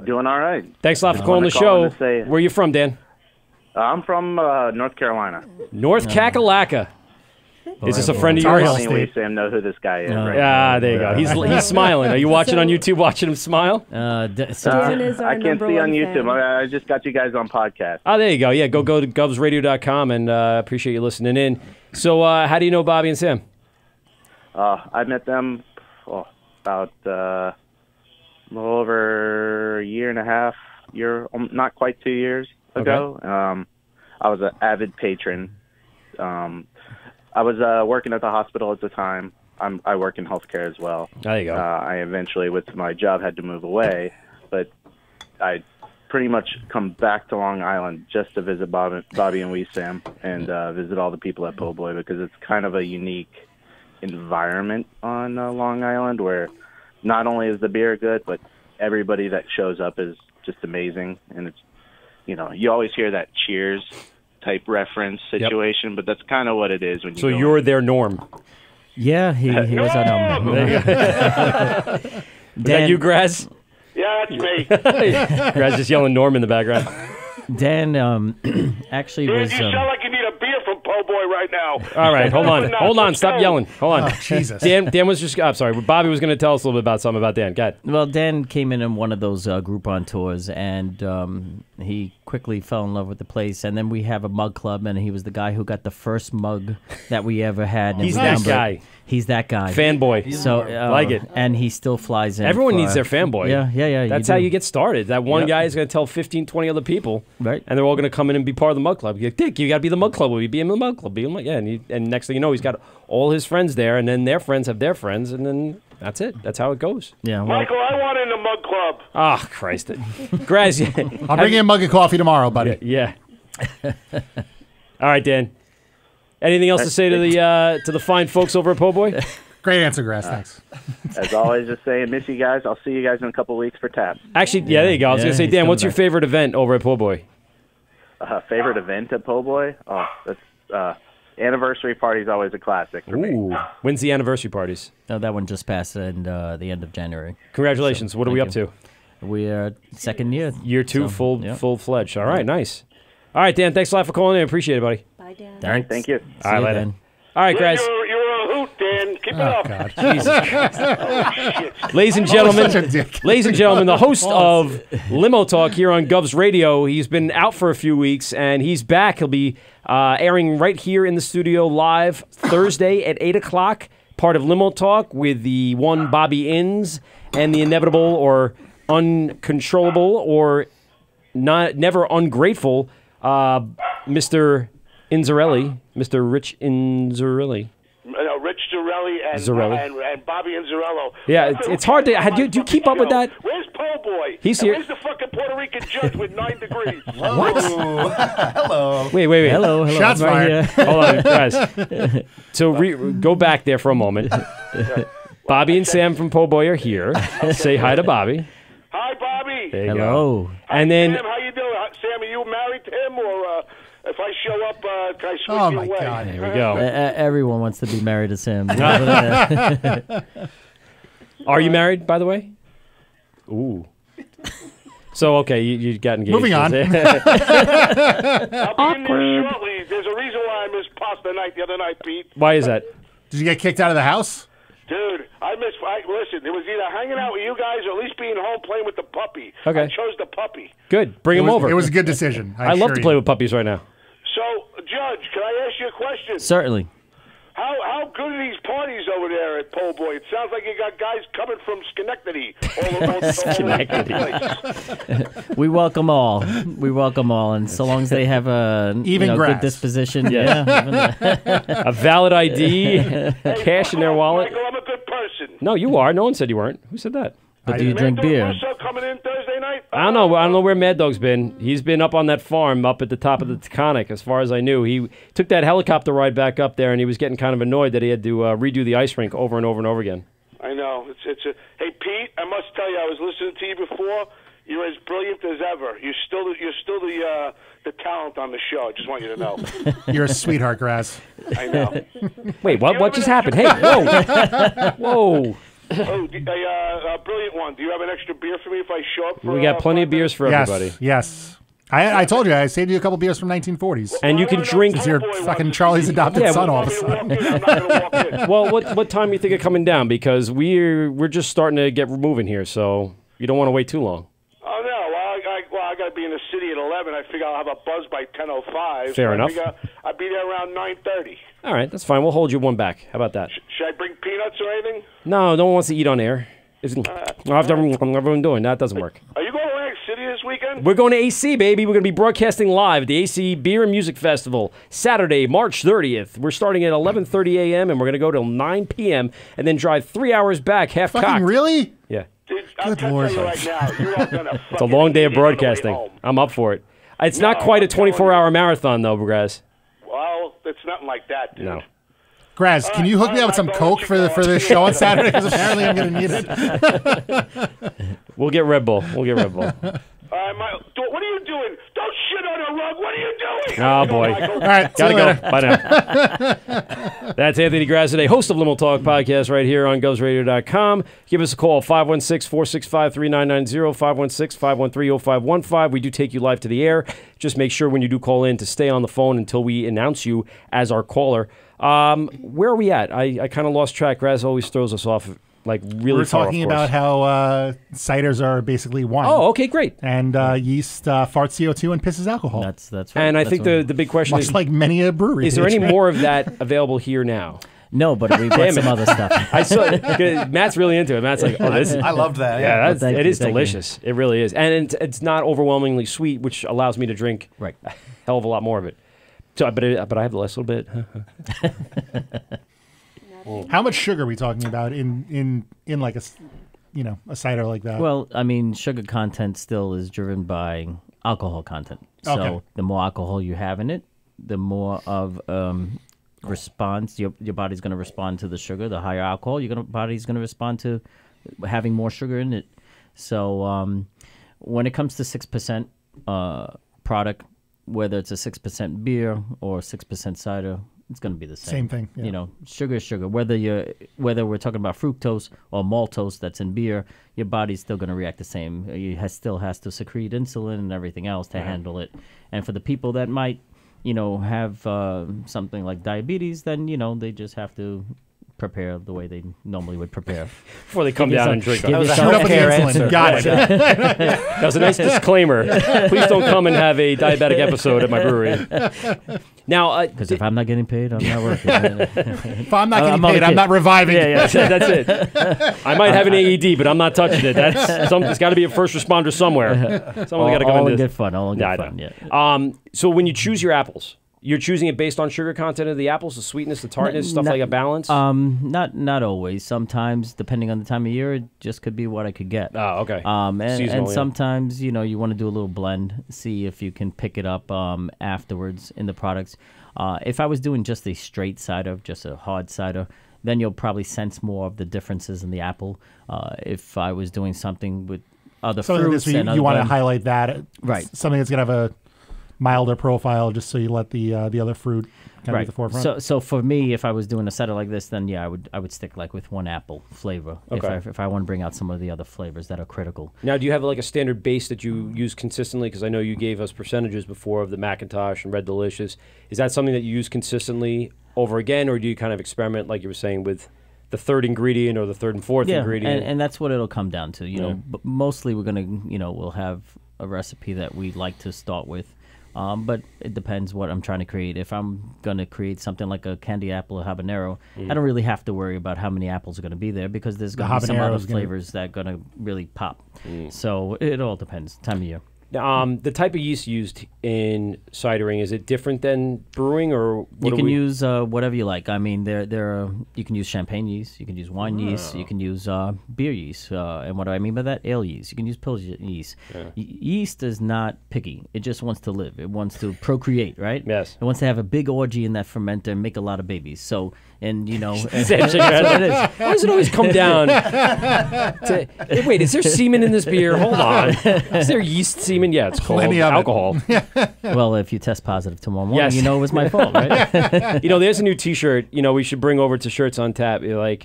Q: Doing all right.
M: Thanks a lot for calling the show. Where are you from, Dan?
Q: I'm from North Carolina.
M: North Kakalaka. Is this a friend of yours?
Q: Anyway, Sam, know who this guy is. Right
M: Ah, there you go. He's smiling. Are you watching on YouTube? Watching him smile?
Q: I can't see on YouTube. I just got you guys on podcast.
M: Oh, there you go. Yeah, go to govsradio.com and appreciate you listening in. So, how do you know Bobby and Sam?
Q: I met them about a little over a year and a half, not quite 2 years ago.
M: Okay.
Q: I was an avid patron. I was working at the hospital at the time. I work in healthcare as well.
M: There you go.
Q: I eventually, with my job, had to move away, but I pretty much come back to Long Island just to visit Bobby and Wee Sam and visit all the people at PoBoy, because it's kind of a unique environment on Long Island where not only is the beer good, but everybody that shows up is just amazing. And it's, you always hear that Cheers type reference situation, but that's kind of what it is when you
M: So
Q: go
M: you're their Norm.
P: Yeah, he was on
M: There you go. Is that you, Graz?
R: Yeah, that's me.
M: Graz just yelling Norm in the background.
P: Dan actually
R: Dude,
P: was.
R: you sound like you need a beer from PoBoy right now.
M: All right, hold on, stop yelling. Hold on.
N: Oh, Jesus.
M: Dan was just, I'm sorry, Bobby was going to tell us a little bit about something about Dan. Go ahead.
P: Well, Dan came in one of those Groupon tours, and he quickly fell in love with the place. And then we have a mug club, and he was the guy who got the first mug that we ever had. And
M: He's
P: we
M: that
P: numbered-
M: guy.
P: He's that guy.
M: Fanboy.
P: So
M: like it.
P: And he still flies in.
M: Everyone
P: for-
M: needs their fanboy.
P: Yeah.
M: That's how you get started. That one guy is going to tell 15, 20 other people.
P: Right.
M: And they're all going to come in and be part of the mug club. You're like, Dick, you got to be the mug club. Will you be in the mug club? Yeah. And next thing you know, he's got all his friends there, and then their friends have their friends, and then that's it. That's how it goes.
P: Yeah.
R: Michael, I want in the mug club.
M: Oh, Christ. Graz,
N: I'll bring you a mug of coffee tomorrow, buddy.
M: Yeah. All right, Dan. Anything else to say to the fine folks over at PoBoy?
N: Great answer, Grass. Thanks.
Q: As always, just saying, miss you guys. I'll see you guys in a couple of weeks for Tap.
M: Actually, yeah, there you go. I was going to say, Dan, what's your favorite event over at PoBoy?
Q: Favorite event at PoBoy? Oh, that's anniversary party is always a classic for me.
M: When's the anniversary parties?
P: No, that one just passed in the end of January.
M: Congratulations. What are we up to?
P: We are second year.
M: Year two, full-fledged. All right, nice. All right, Dan, thanks a lot for calling in. Appreciate it, buddy.
F: Bye, Dan.
P: Thanks.
Q: Thank you.
M: All right, later. All right, guys.
R: You're a hoot, Dan. Keep it up.
N: God.
M: Jesus Christ.
R: Oh, shit.
M: Ladies and gentlemen, the host of Limo Talk here on Govs Radio, he's been out for a few weeks, and he's back. He'll be airing right here in the studio live Thursday at 8 o'clock, part of Limo Talk with the one Bobby Inns and the inevitable or uncontrollable or never ungrateful Mr. Inzarelli, Mr. Rich Inzarelli.
R: Rich Zarelli and Bobby Inzarello.
M: Yeah, it's hard to. Do you keep up with that?
R: Where's PoBoy?
M: He's
R: And
M: here.
R: Where's the fucking Puerto Rican judge with 9 degrees?
M: What?
O: Hello.
M: Wait.
P: Hello.
N: Shots
P: right
N: fired.
M: Hold on, guys. So go back there for a moment. Bobby and Sam from PoBoy are here. Say hi to Bobby.
R: Hi, Bobby.
M: There you
P: Hello.
M: go. And then
R: Sam, how you doing? Sam, are you married to him, or if I show up, can I squeeze
N: Oh,
R: you
N: my
R: away?
N: God.
M: there we go.
P: Everyone wants to be married to Sam.
M: Are you married, by the way? Ooh. So okay, you got engaged.
N: Moving on.
R: I'll be in there shortly. There's a reason why I missed pasta night the other night, Pete.
M: Why is that?
N: Did you get kicked out of the house?
R: Dude, listen, it was either hanging out with you guys or at least being home playing with the puppy.
M: Okay.
R: I chose the puppy.
M: Good. Bring him over.
N: It was a good decision.
M: I love to play with puppies right now.
R: So, Judge, can I ask you a question?
P: Certainly.
R: How good are these parties over there at PoBoy? It sounds like you got guys coming from Schenectady.
M: Schenectady.
P: We welcome all. And so long as they have a good disposition, a
M: valid ID, cash in their wallet.
R: Michael, I'm a good person.
M: No, you are. No one said you weren't. Who said that?
P: But do you drink beer?
R: Russo coming in Thursday night?
M: I don't know. I don't know where Mad Dog's been. He's been up on that farm up at the top of the Taconic, as far as I knew. He took that helicopter ride back up there, and he was getting kind of annoyed that he had to redo the ice rink over and over and over again.
R: I know. Hey, Pete, I must tell you, I was listening to you before. You're as brilliant as ever. You're still the talent on the show. I just want you to know.
N: You're a sweetheart, Graz.
R: I know.
M: Wait, what just happened? Hey, whoa. Whoa.
R: Oh, brilliant one. Do you have an extra beer for me if I show up? For,
M: We got plenty of beers for everybody.
N: Yes. I told you, I saved you a couple beers from 1940s.
M: And you can drink.
N: Because you're fucking Charlie's adopted son all of a sudden.
M: Well, what time you think of coming down? Because we're just starting to get moving here, so you don't want to wait too long.
R: Oh, no. Well, I got to be in the city at 11. I figure I'll have a buzz by 10:05.
M: Fair enough.
R: I'll be there around 9:30.
M: All right, that's fine. We'll hold you one back. How about that?
R: Should I bring peanuts or anything?
M: No one wants to eat on air. Everyone doing that doesn't work.
R: Are you going to Atlantic City this weekend?
M: We're going to AC, baby. We're going to be broadcasting live at the AC Beer and Music Festival, Saturday, March 30th. We're starting at 11:30 a.m., and we're going to go till 9 p.m., and then drive 3 hours back, half-cocked.
N: Fucking really?
M: Yeah.
R: Dude, I'll tell you right now, you're all gonna
M: It's a long day of broadcasting. I'm up for it. It's not quite a 24-hour marathon, though, Graz.
R: Well, it's nothing like that, dude.
M: No.
N: Graz, can you hook me up with some Coke for this show on Saturday? Because apparently I'm going to need it.
M: We'll get Red Bull. We'll get Red Bull.
R: What are you doing? Don't shit on a rug. What are you doing?
M: Oh, boy.
N: All right,
M: gotta
N: see you
M: go.
N: later.
M: Bye now. That's Anthony Graz today, host of Limo Talk Podcast right here on GovsRadio.com. Give us a call, 516-465-3990, 516-513-0515. We do take you live to the air. Just make sure when you do call in to stay on the phone until we announce you as our caller. Where are we at? I kind of lost track. Graz always throws us off like really
N: We're
M: far
N: talking
M: off course.
N: about how ciders are basically wine.
M: Oh, okay, great.
N: And yeast farts CO2 and pisses alcohol.
P: That's right.
M: And I think the big question
N: much
M: is,
N: like many a brewery.
M: is there any more of that available here now?
P: No, but we've got some other stuff.
M: I saw Matt's really into it. Matt's like, oh, this is...
O: I loved that.
M: Yeah,
P: Well,
M: it is
P: thank you.
M: delicious. It really is. And it's not overwhelmingly sweet, which allows me to drink a hell of a lot more of it. So, but I have the last little bit.
N: How much sugar are we talking about in like a cider like that?
P: Well, I mean, sugar content still is driven by alcohol content. So
N: Okay.
P: the more alcohol you have in it, the more of response your body's going to respond to the sugar. The higher alcohol, body's going to respond to having more sugar in it. So when it comes to 6% product, whether it's a 6% beer or 6% cider, it's going to be the same.
N: Same thing, yeah.
P: You know, sugar is sugar. Whether we're talking about fructose or maltose that's in beer, your body's still going to react the same. It still has to secrete insulin and everything else to handle it. And for the people that might, have something like diabetes, then they just have to prepare the way they normally would prepare
M: Before they come down and drink.
P: Give
M: That was
P: yourself
M: a
P: a fair answer.
N: Got it.
M: That was a nice disclaimer. Please don't come and have a diabetic episode at my brewery. Now,
P: because if I'm not getting paid, I'm not working.
N: If I'm not getting paid, I'm not reviving.
M: Yeah, that's it. I might have an AED, but I'm not touching it. It's got to be a first responder somewhere. Someone's got to go
P: all
M: in
P: in
M: this.
P: good fun. All in good fun. Yeah.
M: So when you choose your apples, you're choosing it based on sugar content of the apples, the sweetness, the tartness, stuff like a balance?
P: Not always. Sometimes, depending on the time of year, it just could be what I could get.
M: Oh, okay.
P: And sometimes, you want to do a little blend, see if you can pick it up afterwards in the products. If I was doing just a straight cider, just a hard cider, then you'll probably sense more of the differences in the apple. If I was doing something with other fruits,
N: you want to highlight that,
P: right?
N: Something that's going to have a milder profile, just so you let the other fruit kind of at the forefront.
P: So for me, if I was doing a cider like this, then I would stick like with one apple flavor.
M: Okay.
P: If I want to bring out some of the other flavors that are critical.
M: Now, do you have like a standard base that you use consistently? Because I know you gave us percentages before of the Macintosh and Red Delicious. Is that something that you use consistently over again, or do you kind of experiment, like you were saying, with the third ingredient or the third and fourth ingredient?
P: And that's what it'll come down to. But mostly we're gonna, we'll have a recipe that we like to start with. But it depends what I'm trying to create. If I'm going to create something like a candy apple or habanero, I don't really have to worry about how many apples are going to be there, because there's going to be some other flavors that are going to really pop. So it all depends. Time of year.
M: The type of yeast used in cidering, is it different than brewing, or
P: you can use whatever you like. I mean, you can use champagne yeast, you can use wine yeast, you can use beer yeast, and what do I mean by that? Ale yeast. You can use Pilsner yeast. Yeast is not picky. It just wants to live. It wants to procreate, right?
M: Yes.
P: It wants to have a big orgy in that fermenter and make a lot of babies. So, and you know,
M: Why does it always come down to, hey, wait, is there semen in this beer? Hold on. Is there yeast semen? Yeah, it's called alcohol.
P: Well, if you test positive tomorrow morning, you know it was my fault, right?
M: You know, there's a new T-shirt, you know, we should bring over to Shirts on Tap. You're like,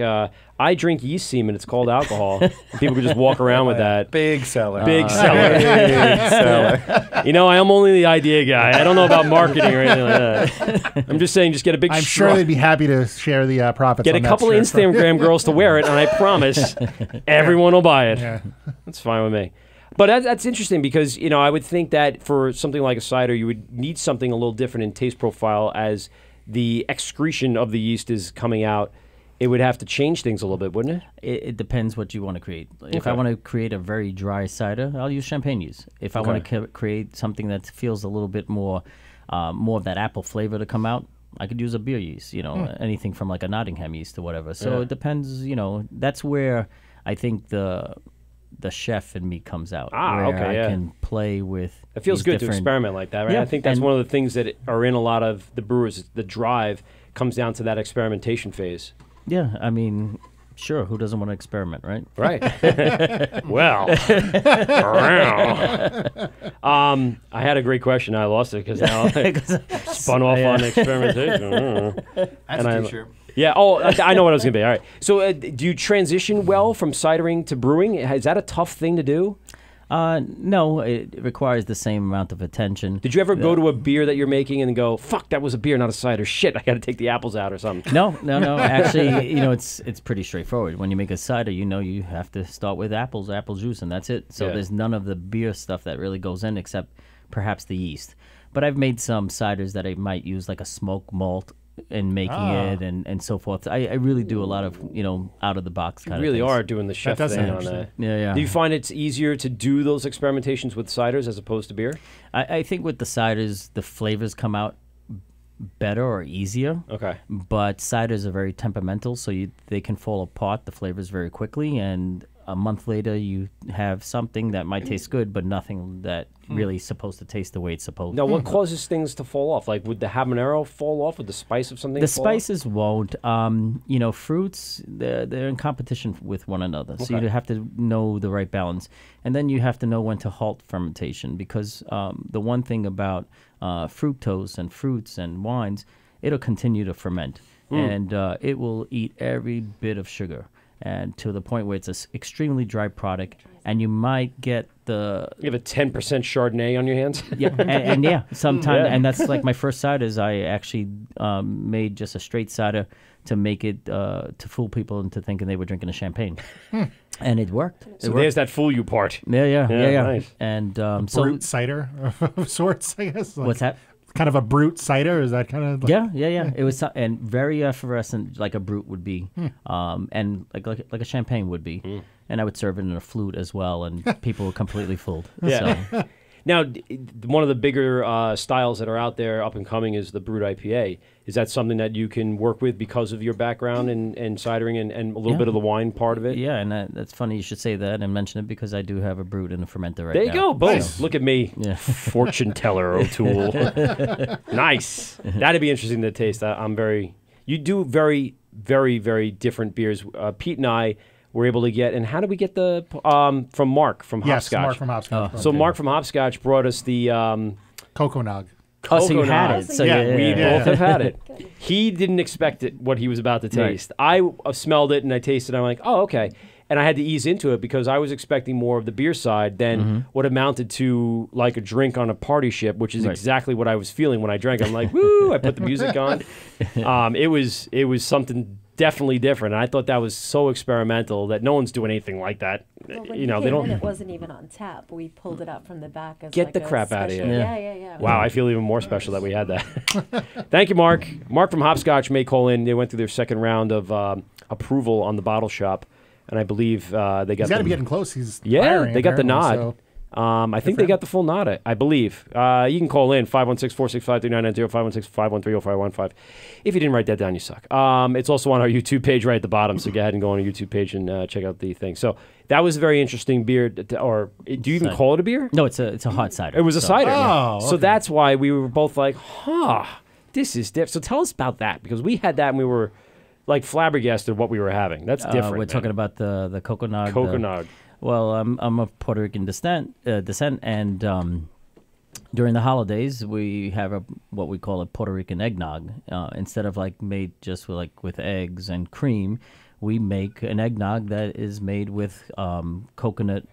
M: I drink yeast semen, it's called alcohol. People could just walk around with that.
O: Big seller.
M: Big seller. Big seller. You know, I am only the idea guy. I don't know about marketing or anything like that. I'm just saying, just get a big
N: I'm sure they'd be happy to share the profits.
M: Get a couple of Instagram girls to wear it, and I promise everyone will buy it.
N: Yeah.
M: That's fine with me. But that's interesting because, you know, I would think that for something like a cider, you would need something a little different in taste profile as the excretion of the yeast is coming out. It would have to change things a little bit, wouldn't it?
P: It depends what you want to create. If I want to create a very dry cider, I'll use champagne yeast. If I want to create something that feels a little bit more of that apple flavor to come out, I could use a beer yeast, you know, anything from like a Nottingham yeast or whatever. So it depends, you know, that's where I think the chef in me comes out. Where I can play with.
M: It feels good to experiment like that, right?
P: Yeah.
M: I think that's one of the things that are in a lot of the brewers. The drive comes down to that experimentation phase.
P: Yeah, I mean, sure, who doesn't want to experiment, right?
M: Right. Well, I had a great question. I lost it because now I spun off on experimentation.
O: That's a T-shirt.
M: Yeah. Oh, I know what I was going to be. All right. So, do you transition well from cidering to brewing? Is that a tough thing to do?
P: No, it requires the same amount of attention.
M: Did you ever go to a beer that you're making and go, "Fuck, that was a beer, not a cider. Shit, I got to take the apples out or something."
P: No. Actually, you know, it's pretty straightforward. When you make a cider, you know, you have to start with apple juice, and that's it. So there's none of the beer stuff that really goes in except perhaps the yeast. But I've made some ciders that I might use like a smoked malt in making it and so forth. I really do a lot of, you know, out of the box kind of things.
M: You really are doing the chef thing on that.
P: Yeah.
M: Do you find it's easier to do those experimentations with ciders as opposed to beer?
P: I think with the ciders, the flavors come out better or easier.
M: Okay.
P: But ciders are very temperamental, so they can fall apart, the flavors, very quickly, and a month later you have something that might taste good, but nothing that really is supposed to taste the way it's supposed to.
M: Now, what causes things to fall off? Like, would the habanero fall off? Would the spice of something
P: The
M: fall off?
P: spices won't. You know, fruits, they're in competition with one another. So you have to know the right balance. And then you have to know when to halt fermentation, because the one thing about fructose and fruits and wines, it'll continue to ferment. And it will eat every bit of sugar, and to the point where it's an extremely dry product, and you might get the...
M: You have a 10% Chardonnay on your hands?
P: Yeah, and sometimes, and that's like my first ciders. I actually made just a straight cider to make it, to fool people into thinking they were drinking a champagne. And it worked.
M: So there's that fool you part.
P: Yeah.
M: Nice.
P: And
N: brute cider of sorts, I guess.
P: What's that?
N: Kind of a brute cider? Is that kind of...
P: Yeah. It was and very effervescent, like a brute would be, and like a champagne would be. And I would serve it in a flute as well, and people were completely fooled.
M: Yeah.
P: So.
M: Now, one of the bigger styles that are out there up and coming is the Brewed IPA. Is that something that you can work with because of your background in cidering and a little bit of the wine part of it?
P: Yeah, and that's funny you should say that and mention it, because I do have a Brewed and a fermenter right now.
M: There you go. Boom.
P: Nice.
M: Look at me.
P: Yeah.
M: Fortune teller, O'Toole. Nice. That'd be interesting to taste. You do very, very, very different beers. Pete and I were able to get, and how did we get the, from Mark from Hopscotch?
N: Yes, Mark from Hopscotch.
M: So Mark from Hopscotch brought us the...
N: Cocoa Nog.
P: Oh, so you had it. So
M: we both have had it. He didn't expect it, what he was about to taste. Right. I smelled it and I tasted it. I'm like, oh, okay. And I had to ease into it because I was expecting more of the beer side than what amounted to like a drink on a party ship, which is exactly what I was feeling when I drank. I'm like, woo! I put the music on. It was something definitely different. And I thought that was so experimental that no one's doing anything like that.
S: Well, when they don't. It wasn't even on tap. We pulled it up from the back. As
M: Get
S: like
M: the crap out of here!
S: Yeah.
M: Wow, I feel even more special that we had that. Thank you, Mark. Mark from Hopscotch may call in. They went through their second round of approval on the bottle shop, and I believe they got.
N: He's got to be getting close. He's
M: they got the nod. I think they got the full nod, I believe. You can call in 516-465-3990, 516-513-0515. If you didn't write that down, you suck. It's also on our YouTube page right at the bottom, so go ahead and go on our YouTube page and check out the thing. So that was a very interesting beer. Or do you even call it a beer?
P: No, it's a hot cider.
M: It was a cider.
N: Oh,
M: So
N: okay.
M: that's why we were both like, this is different. So tell us about that, because we had that and we were like flabbergasted what we were having. That's different.
P: We're talking about the coconut.
M: Coconut.
P: Well, I'm of Puerto Rican descent, and during the holidays we have what we call a Puerto Rican eggnog. Instead of like made just with eggs and cream, we make an eggnog that is made with coconut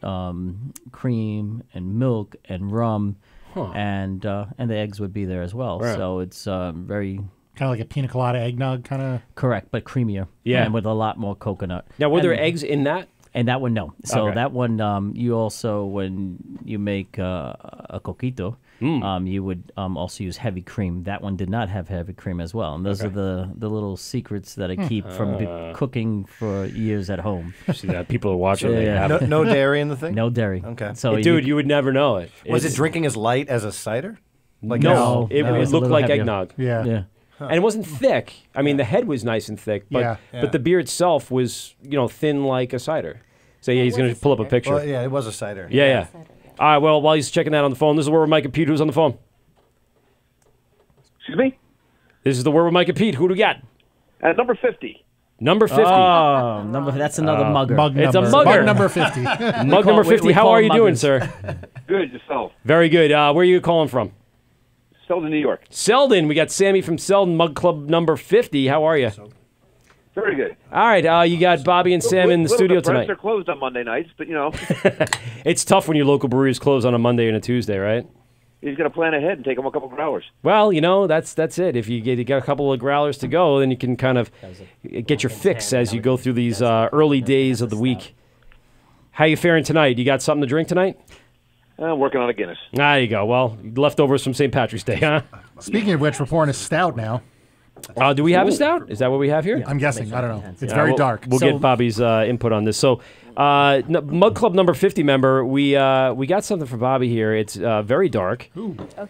P: cream and milk and rum, and the eggs would be there as well.
N: Right.
P: So it's very
N: kind of like a pina colada eggnog, kind of.
P: correct, but creamier.
M: Yeah.
P: and with a lot more coconut.
M: Now, were there
P: And-
M: eggs in that?
P: And that one, no. So
M: Okay.
P: that one, you also, when you make a coquito, you would also use heavy cream. That one did not have heavy cream as well. And those are the little secrets that I keep from cooking for years at home.
M: See that? People are watching.
P: Yeah,
M: They
P: yeah.
M: have it.
O: No dairy in the thing?
P: No dairy.
O: Okay.
P: So
M: Dude, you would never know it.
O: Was it
M: It's-
O: drinking as light as a cider?
M: No, it
P: it's a
M: looked
P: little
M: like
P: heavier.
M: eggnog.
N: Yeah.
P: Yeah.
M: And it wasn't thick. I mean, the head was nice and thick, but
N: Yeah.
M: but the beer itself was, thin like a cider. So yeah, he's going to pull up a picture.
O: Well, yeah, it was a cider.
M: Yeah. All right, well, while he's checking that on the phone, this is the Word with Mike and Pete. Who's on the phone?
R: Excuse me?
M: This is the Word with Mike and Pete. Who do we got?
R: At number 50.
M: Number 50.
P: Oh, that's another mugger.
M: It's a
N: number.
M: mugger.
N: Mug number 50.
M: Mug number 50.
P: we
M: How
P: call
M: are you doing,
P: muggers.
M: sir?
R: Good, yourself.
M: Very good. Where are you calling from?
R: Selden, New York.
M: Selden. We got Sammy from Selden, Mug Club number 50. How are you?
R: Very good.
M: All right, you got Bobby and Sam in the studio tonight.
R: They're closed on Monday nights, but
M: It's tough when your local breweries close on a Monday and a Tuesday, right?
R: he's got to plan ahead and take them a couple of hours.
M: Well, that's it. If you got a couple of growlers to go, then you can kind of get your fix as you go through these early days of the week. How you faring tonight? You got something to drink tonight?
R: I'm working on a Guinness.
M: There you go. Well, leftovers from St. Patrick's Day, huh?
N: Speaking of which, we're pouring a stout now.
M: Do we have a stout? Is that what we have here?
N: I'm guessing. I don't know. It's very dark.
M: We'll get Bobby's input on this. So, Mug Club number 50 member, we got something for Bobby here. It's very dark,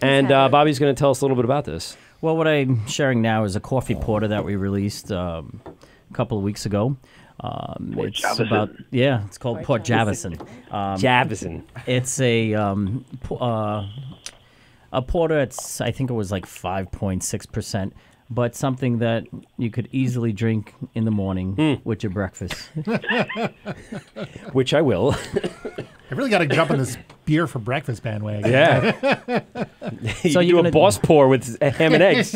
M: and Bobby's going to tell us a little bit about this.
P: Well, what I'm sharing now is a coffee porter that we released a couple of weeks ago. It's it's called Port Javison.
M: Javison.
P: It's a porter. I think it was like 5.6%, but something that you could easily drink in the morning with your breakfast.
M: Which I will.
N: I really got to jump on this beer for breakfast bandwagon.
M: Yeah.
P: So
M: So you do a boss pour with ham and eggs.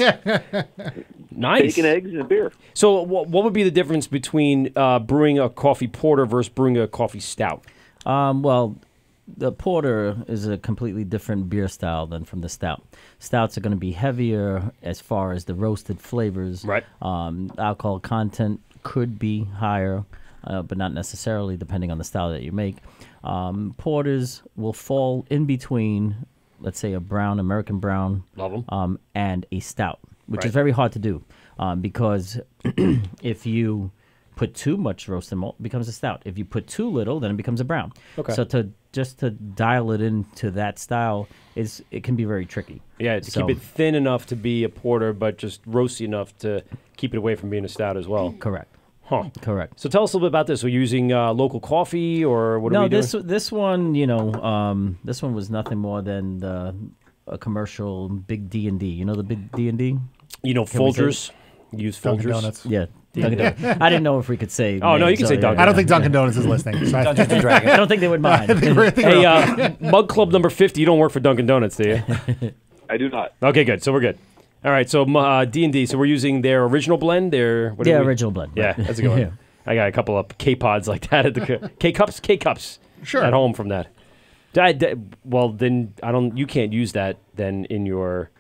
M: Nice.
R: Bacon, eggs, and beer.
M: So what would be the difference between brewing a coffee porter versus brewing a coffee stout?
P: Well, the porter is a completely different beer style than from the stout. Stouts are going to be heavier as far as the roasted flavors.
M: Right.
P: Alcohol content could be higher, but not necessarily, depending on the style that you make. Porters will fall in between, let's say, a brown, American brown,
M: Love 'em.
P: and a stout, which
M: Right.
P: is very hard to do because if you put too much roasted malt, it becomes a stout. If you put too little, then it becomes a brown.
M: Okay.
P: So to dial it into that style it can be very tricky.
M: Yeah, to keep it thin enough to be a porter, but just roasty enough to keep it away from being a stout as well.
P: Correct.
M: Huh.
P: Correct.
M: So tell us a little bit about this. Are you using local coffee, or what are we doing?
P: No, this one, this one was nothing more than a commercial big D&D. You know the big D&D?
M: Folgers? Use
N: Dunkin'
M: Folgers?
N: Donuts.
P: Yeah. Dunkin' Donuts. I didn't know if we could say.
M: Oh, no, you
P: names,
M: can
P: so
M: say Dunkin'.
N: I don't think Dunkin' Donuts is listening. So
O: Dungeons and Dragons.
P: I don't think they would mind.
M: Hey, Mug Club number 50, you don't work for Dunkin' Donuts, do you?
R: I do not.
M: Okay, good. So we're good. All right, so D&D. So we're using their original blend.
P: Original blend.
M: Yeah, that's a good one.
P: Yeah.
M: I got a couple of K-pods like that at the K-cups.
N: Sure.
M: At home from that. Well, then you can't use that then in your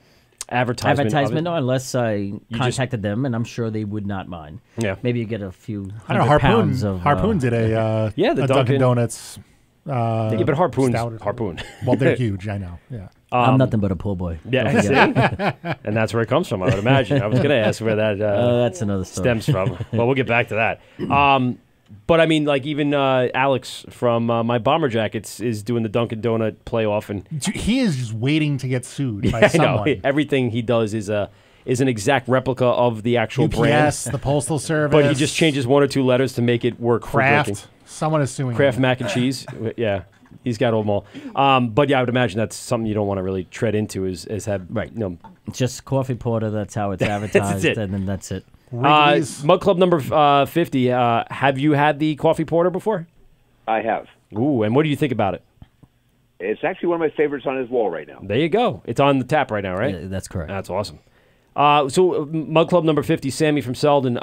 M: advertisement.
P: No, unless I contacted them, and I'm sure they would not mind.
M: Yeah.
P: Maybe you get a few
N: I don't know.
P: hundred pounds of.
N: Harpoon did a
M: the
N: a Dunkin'
M: Dunkin'
N: Donuts.
M: Yeah, but Harpoon's
N: stout or something.
M: Harpoon.
N: Well, they're huge. I know. Yeah.
P: I'm nothing but a poor boy.
M: Yeah, see? And that's where it comes from, I would imagine. I was going to ask where that
P: that's another story.
M: stems from. Well, we'll get back to that. But I mean, like even Alex from my Bomber Jackets is doing the Dunkin' Donut playoff, and
N: he is just waiting to get sued by
M: I
N: someone.
M: know. Everything he does is an exact replica of the actual
N: UPS,
M: brand.
N: the Postal Service.
M: But he just changes 1 or 2 letters to make it work for drinking.
N: Kraft. Someone is suing
M: Kraft
N: him.
M: mac and cheese. Yeah. He's got them all. But yeah, I would imagine that's something you don't want to really tread into is have, you know.
P: It's just coffee porter. That's how it's
M: That's
P: advertised,
M: it.
P: and then that's it.
M: Mug Club number 50. Have you had the coffee porter before?
T: I have.
M: Ooh, and what do you think about it?
T: It's actually one of my favorites on his wall right now.
M: There you go. It's on the tap right now, right?
P: Yeah, that's correct.
M: That's awesome. So Mug Club number 50, Sammy from Selden.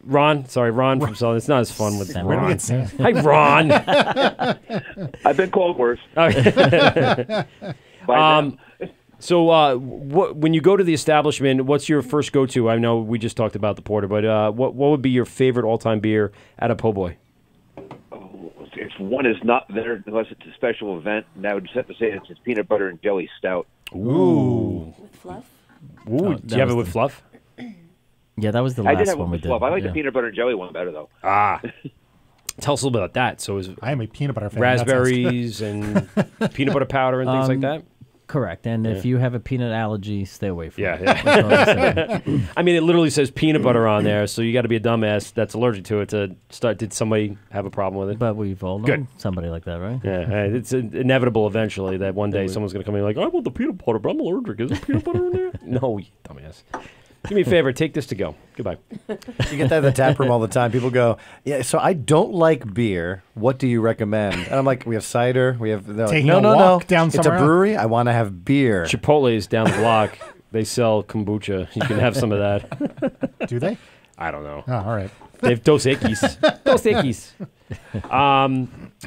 M: Ron from Selden. It's not as fun with
N: Where
M: Ron.
N: did we get Sam?
M: Hi, Ron.
T: I've been called worse.
M: So when you go to the establishment, what's your first go-to? I know we just talked about the porter, but what would be your favorite all-time beer at a po' boy?
T: If one is not there unless it's a special event, and I would just have to say it's his peanut butter and jelly stout.
M: Ooh.
S: With fluff?
M: Ooh, do you have it with fluff?
P: Yeah, that was the
T: I
P: last
T: did have
P: one we
T: with
P: did.
T: fluff. I like
P: yeah.
T: the peanut butter and jelly one better though.
M: Ah. Tell us a little bit about that. So is
N: I am a peanut butter fan.
M: raspberries and peanut butter powder and things like that?
P: Correct. And if you have a peanut allergy, stay away from it.
M: Yeah.
P: That's all I'm saying.
M: I mean, it literally says peanut butter on there, so you got to be a dumbass that's allergic to it to start. Did somebody have a problem with it?
P: But we've all known somebody like that, right?
M: Yeah, it's inevitable eventually that one day someone's going to come in like, I want the peanut butter, but I'm allergic. Is there peanut butter in there? No, you dumbass. Do me a favor, take this to go. Goodbye.
O: You get that in the tap room all the time. People go, yeah, so I don't like beer. What do you recommend? And I'm like, we have cider. We have
N: Taking a walk down
O: It's a
N: somewhere else.
O: brewery. I want to have beer.
M: Chipotle's down the block. They sell kombucha. You can have some of that.
N: Do they?
M: I don't know.
N: Oh, all right.
M: They have Dos Equis. Dos Equis.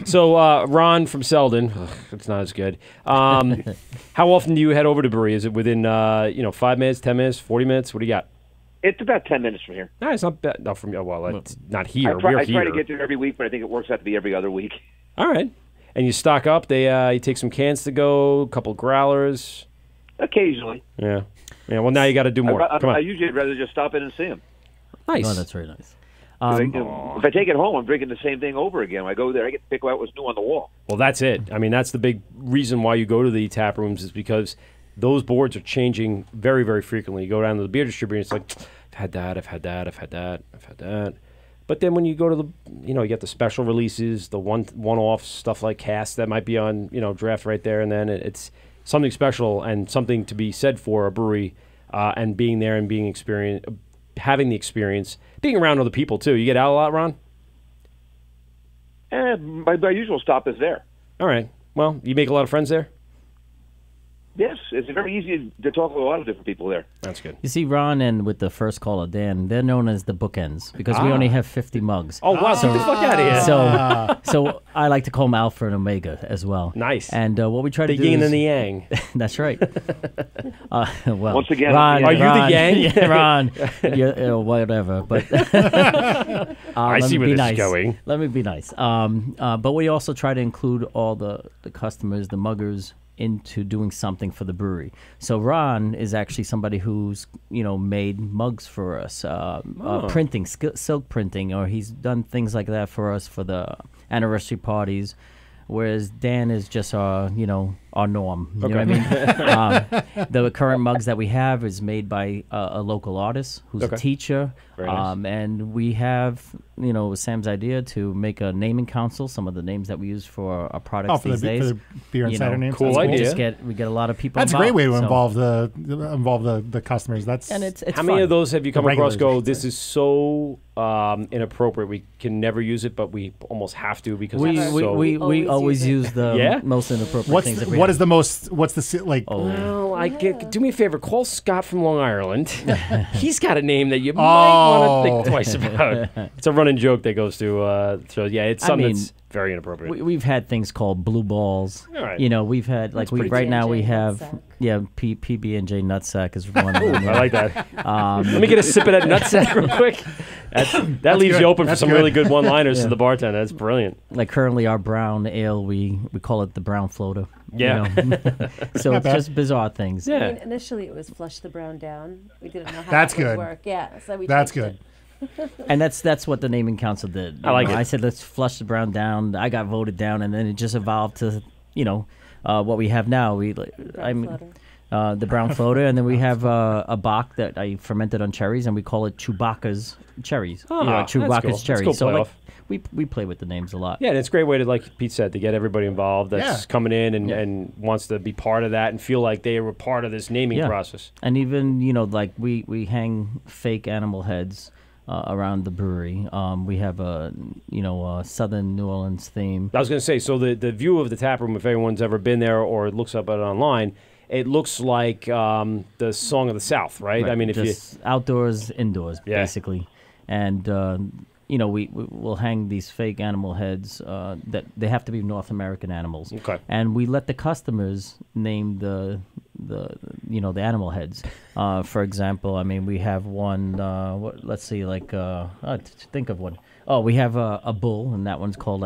M: So Ron from Selden, it's not as good. How often do you head over to Brewery? Is it within 5 minutes, 10 minutes, 40 minutes? What do you got?
T: It's about 10 minutes from here.
M: No, it's not bad. Not from well, it's not here.
T: I try
M: We're here.
T: to get there every week, but I think it works out to be every other week.
M: All right. And you stock up. You take some cans to go, a couple growlers.
T: Occasionally.
M: Yeah. Yeah. Well, now you got to do more. Come on.
T: I usually rather just stop in and see him.
M: Nice.
P: Oh, that's very nice.
T: If I take it home, I'm drinking the same thing over again. When I go there, I get to pick out what's new on the wall.
M: Well, that's it. I mean, that's the big reason why you go to the tap rooms is because those boards are changing very, very frequently. You go down to the beer distributor, and it's like, I've had that, I've had that, I've had that, I've had that. But then when you go to the, you get the special releases, the one-off stuff like Cask that might be on, draft right there, and then it's something special and something to be said for a brewery and being there and having the experience, being around other people too. You get out a lot, Ron?
T: My usual stop is there.
M: All right. Well, you make a lot of friends there?
T: Yes, it's very easy to talk with a lot of different people there.
M: That's good.
P: You see, Ron and with the first caller, Dan, they're known as the bookends because we only have 50 mugs.
M: Oh, wow. Get the fuck out of here.
P: So I like to call them Alpha and Omega as well.
M: Nice.
P: And what we try to do
M: The yin
P: is,
M: and the yang.
P: That's right. Well,
T: Once again,
P: Ron,
M: are you the yang?
P: Yeah, Ron. Whatever. But
M: I see where this is going.
P: Let me be nice. But we also try to include all the customers, the muggers, into doing something for the brewery. So Ron is actually somebody who's made mugs for us, printing, silk printing, or he's done things like that for us for the anniversary parties. Whereas Dan is just our norm. You know what I mean? The current mugs that we have is made by a local artist who's a teacher.
M: Very nice.
P: And we have, Sam's idea to make a naming council, some of the names that we use for our products these days.
N: For the beer and cider names.
M: Cool idea.
P: We get a lot of people
N: That's
P: involved.
N: a great way to involve the customers.
P: And it's
M: How many of those have you come across this is so inappropriate, we can never use it, but we almost have to because
P: we always use the most inappropriate things that we have.
N: What's the most,
M: Well, do me a favor, call Scott from Long Island. He's got a name that you might want to think twice about. It's a running joke that goes to shows. Yeah, it's something that's very inappropriate.
P: We've had things called blue balls.
M: All right.
P: We've had right now we have PB&J Nutsack is one.
M: Ooh, I like that. Let me get a sip of that Nutsack real quick. That leaves you open for some really good one-liners to the bartender. That's brilliant.
P: Like currently our brown ale, we call it the brown floater.
M: Yeah.
P: So it's just bizarre things.
S: Yeah. I mean, initially it was flush the brown down. We didn't know how
N: That's
S: that would
N: good.
S: work. Yeah. So we
N: That's
S: changed
N: good.
S: it.
P: And that's what the naming council did.
M: I like
P: it.
M: it.
P: I said let's flush the brown down. I got voted down, and then it just evolved to what we have now. The brown floater, and then we have a Bach that I fermented on cherries, and we call it Chewbacca's cherries.
M: Oh, that's cool.
P: Chewbacca's
M: That's
P: cherries.
M: cool
P: So
M: playoff.
P: we play with the names a lot.
M: Yeah, and it's a great way to, like Pete said, to get everybody involved that's
P: Yeah.
M: coming in and wants to be part of that and feel like they were part of this naming process.
P: And even we hang fake animal heads around the brewery. We have a Southern New Orleans theme.
M: I was going to say, so the view of the tap room, if everyone's ever been there or looks up at it online, it looks like the Song of the South, right? I mean, if
P: just outdoors, indoors, basically, and we'll hang these fake animal heads that they have to be North American animals.
M: Okay.
P: And we let the customers name the animal heads. For example, I mean, we have one. Let's see, think of one. Oh, we have a bull, and that one's called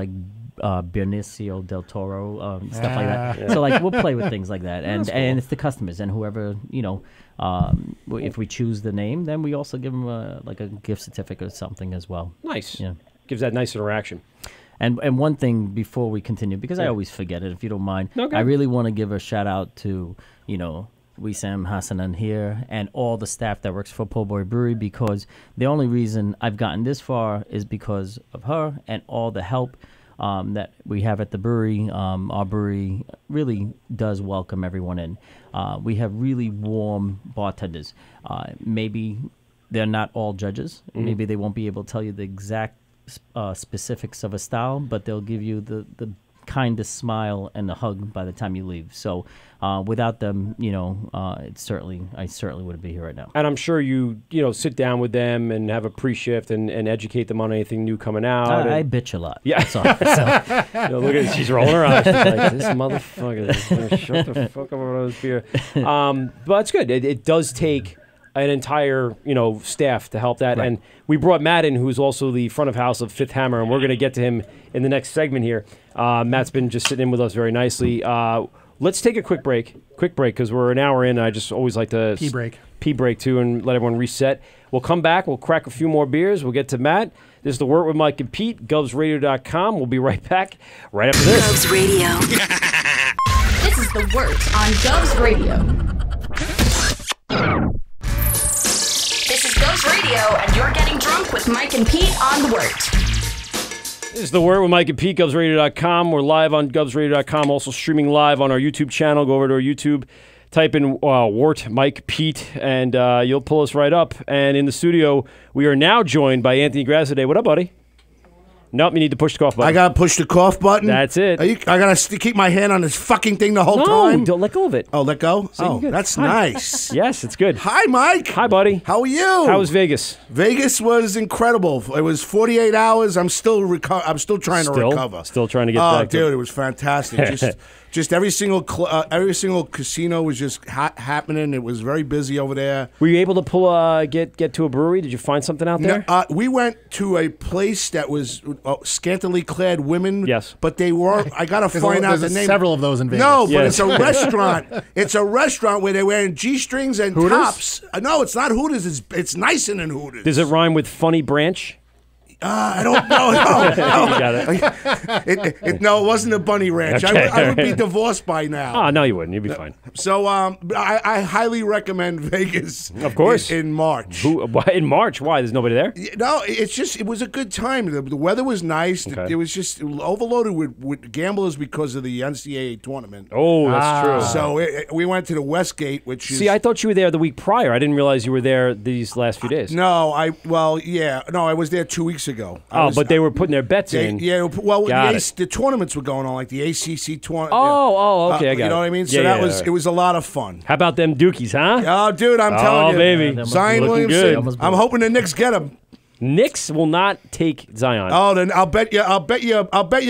P: Benicio del Toro, stuff like that.
M: Yeah.
P: So we'll play with things like that, and it's the customers and whoever if we choose the name, then we also give them a gift certificate or something as well.
M: Nice.
P: Yeah.
M: Gives that nice interaction.
P: And one thing before we continue, because I always forget it, if you don't mind,
M: Okay.
P: I really want to give a shout out to Wissam Hassanan here and all the staff that works for PoBoy Brewery, because the only reason I've gotten this far is because of her and all the help that we have at the brewery. Our brewery really does welcome everyone in. We have really warm bartenders. Maybe they're not all judges.
M: Mhm.
P: Maybe they won't be able to tell you the exact specifics of a style, but they'll give you the kindest smile and a hug by the time you leave. So without them, I certainly wouldn't be here right now.
M: And I'm sure you sit down with them and have a pre-shift and educate them on anything new coming out.
P: I
M: and-
P: bitch a lot.
M: Yeah.
P: So, so.
M: Look at her, she's rolling her eyes. She's like, this motherfucker is gonna shut the fuck up about this beer. But it's good. It does take an entire staff to help that.
P: Right.
M: And we brought Matt in, who's also the front of house of Fifth Hammer, and we're going to get to him in the next segment here. Matt's been just sitting in with us very nicely. Let's take a quick break because we're an hour in. And I just always like to pee break too and let everyone reset. We'll come back. We'll crack a few more beers. We'll get to Matt. This is the Wort with Mike and Pete, GovsRadio.com. We'll be right back right after this.
U: Govs Radio. This is the Wort on Govs Radio. This is Govs Radio, and you're getting drunk with Mike and Pete on the Wort.
M: This is the Wort with Mike and Pete, GovsRadio.com. We're live on GovsRadio.com, also streaming live on our YouTube channel. Go over to our YouTube, type in Wort, Mike, Pete, and you'll pull us right up. And in the studio, we are now joined by Anthony Grassaday. What up, buddy? Nope, you need to push the cough button.
E: I gotta push the cough button.
M: That's it.
E: I gotta keep my hand on this fucking thing the whole
M: No,
E: time.
M: don't let go of it.
E: Oh, let go.
M: So you're
E: Oh,
M: good.
E: that's
M: Hi.
E: nice.
M: Yes, it's good.
E: Hi, Mike.
M: Hi, buddy.
E: How are you?
M: How was Vegas?
E: Vegas was incredible. It was 48 hours. I'm still trying to recover.
M: Still trying to get
E: Oh,
M: back to
E: dude, it was fantastic. Just every single casino was just happening. It was very busy over there.
M: Were you able to pull get to a brewery? Did you find something out there?
E: No, we went to a place that was scantily clad women.
M: Yes,
E: but they were. I gotta find out the
N: There's
E: name.
N: several of those in Vegas.
E: No, but
N: Yes.
E: it's a restaurant. It's a restaurant where they're wearing G-strings and
M: Hooters?
E: tops. No, it's not Hooters. It's Nyson and Hooters.
M: Does it rhyme with Funny Branch?
E: I don't know. No,
M: You got
E: it. No, it wasn't a bunny ranch.
M: Okay,
E: I would be
M: alright.
E: divorced by now.
M: Oh, no, you wouldn't. You'd be fine.
E: So I highly recommend Vegas.
M: Of course.
E: In March.
M: Why in March? Why? There's nobody there?
E: No, it was a good time. The weather was nice.
M: Okay.
E: It was just overloaded with gamblers because of the NCAA tournament.
M: Oh, that's true.
E: So we went to the Westgate, which is...
M: See, I thought you were there the week prior. I didn't realize you were there these last few days.
E: No, I was there 2 weeks ago.
M: But they were putting their bets in.
E: Yeah, well,
M: Got
E: the tournaments were going on, like the ACC tournament.
M: Okay, I got it.
E: You know what I mean? So
M: Yeah,
E: it was a lot of fun.
M: How about them Dookies, huh?
E: Oh, dude, I'm telling you.
M: Baby.
E: Zion
M: Looking
E: Williamson.
M: good.
E: I'm hoping the Knicks get him.
M: Knicks will not take Zion.
E: Oh, then I'll bet you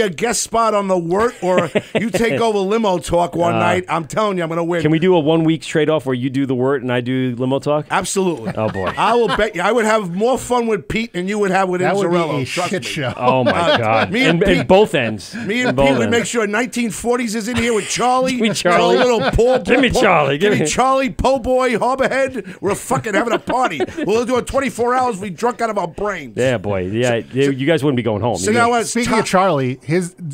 E: a guest spot on the Wort, or you take over limo talk one night. I'm telling you, I'm gonna win.
M: Can we do a 1 week trade off where you do the Wort and I do limo talk?
E: Absolutely.
M: Oh boy.
E: I will bet you. I would have more fun with Pete than you would have with
N: That would be
E: Inzarello.
N: a
E: Trust
N: shit
E: me.
N: show.
M: Oh my God.
E: Me and
M: in
E: Pete-
M: both ends.
E: Me
M: In
E: and
M: both
E: Pete would
M: ends.
E: make sure 1940s is in here with Charlie.
M: Give me Charlie.
E: A little Paul.
M: Give me Charlie.
E: Give
M: Give
E: me
M: me-
E: Charlie, Po' Boy, Harborhead. We're fucking having a party. We'll do it 24 hours. We drunk out of our brains.
M: Yeah, boy. Yeah, you guys wouldn't be going home.
E: So now
N: Speaking of Charlie,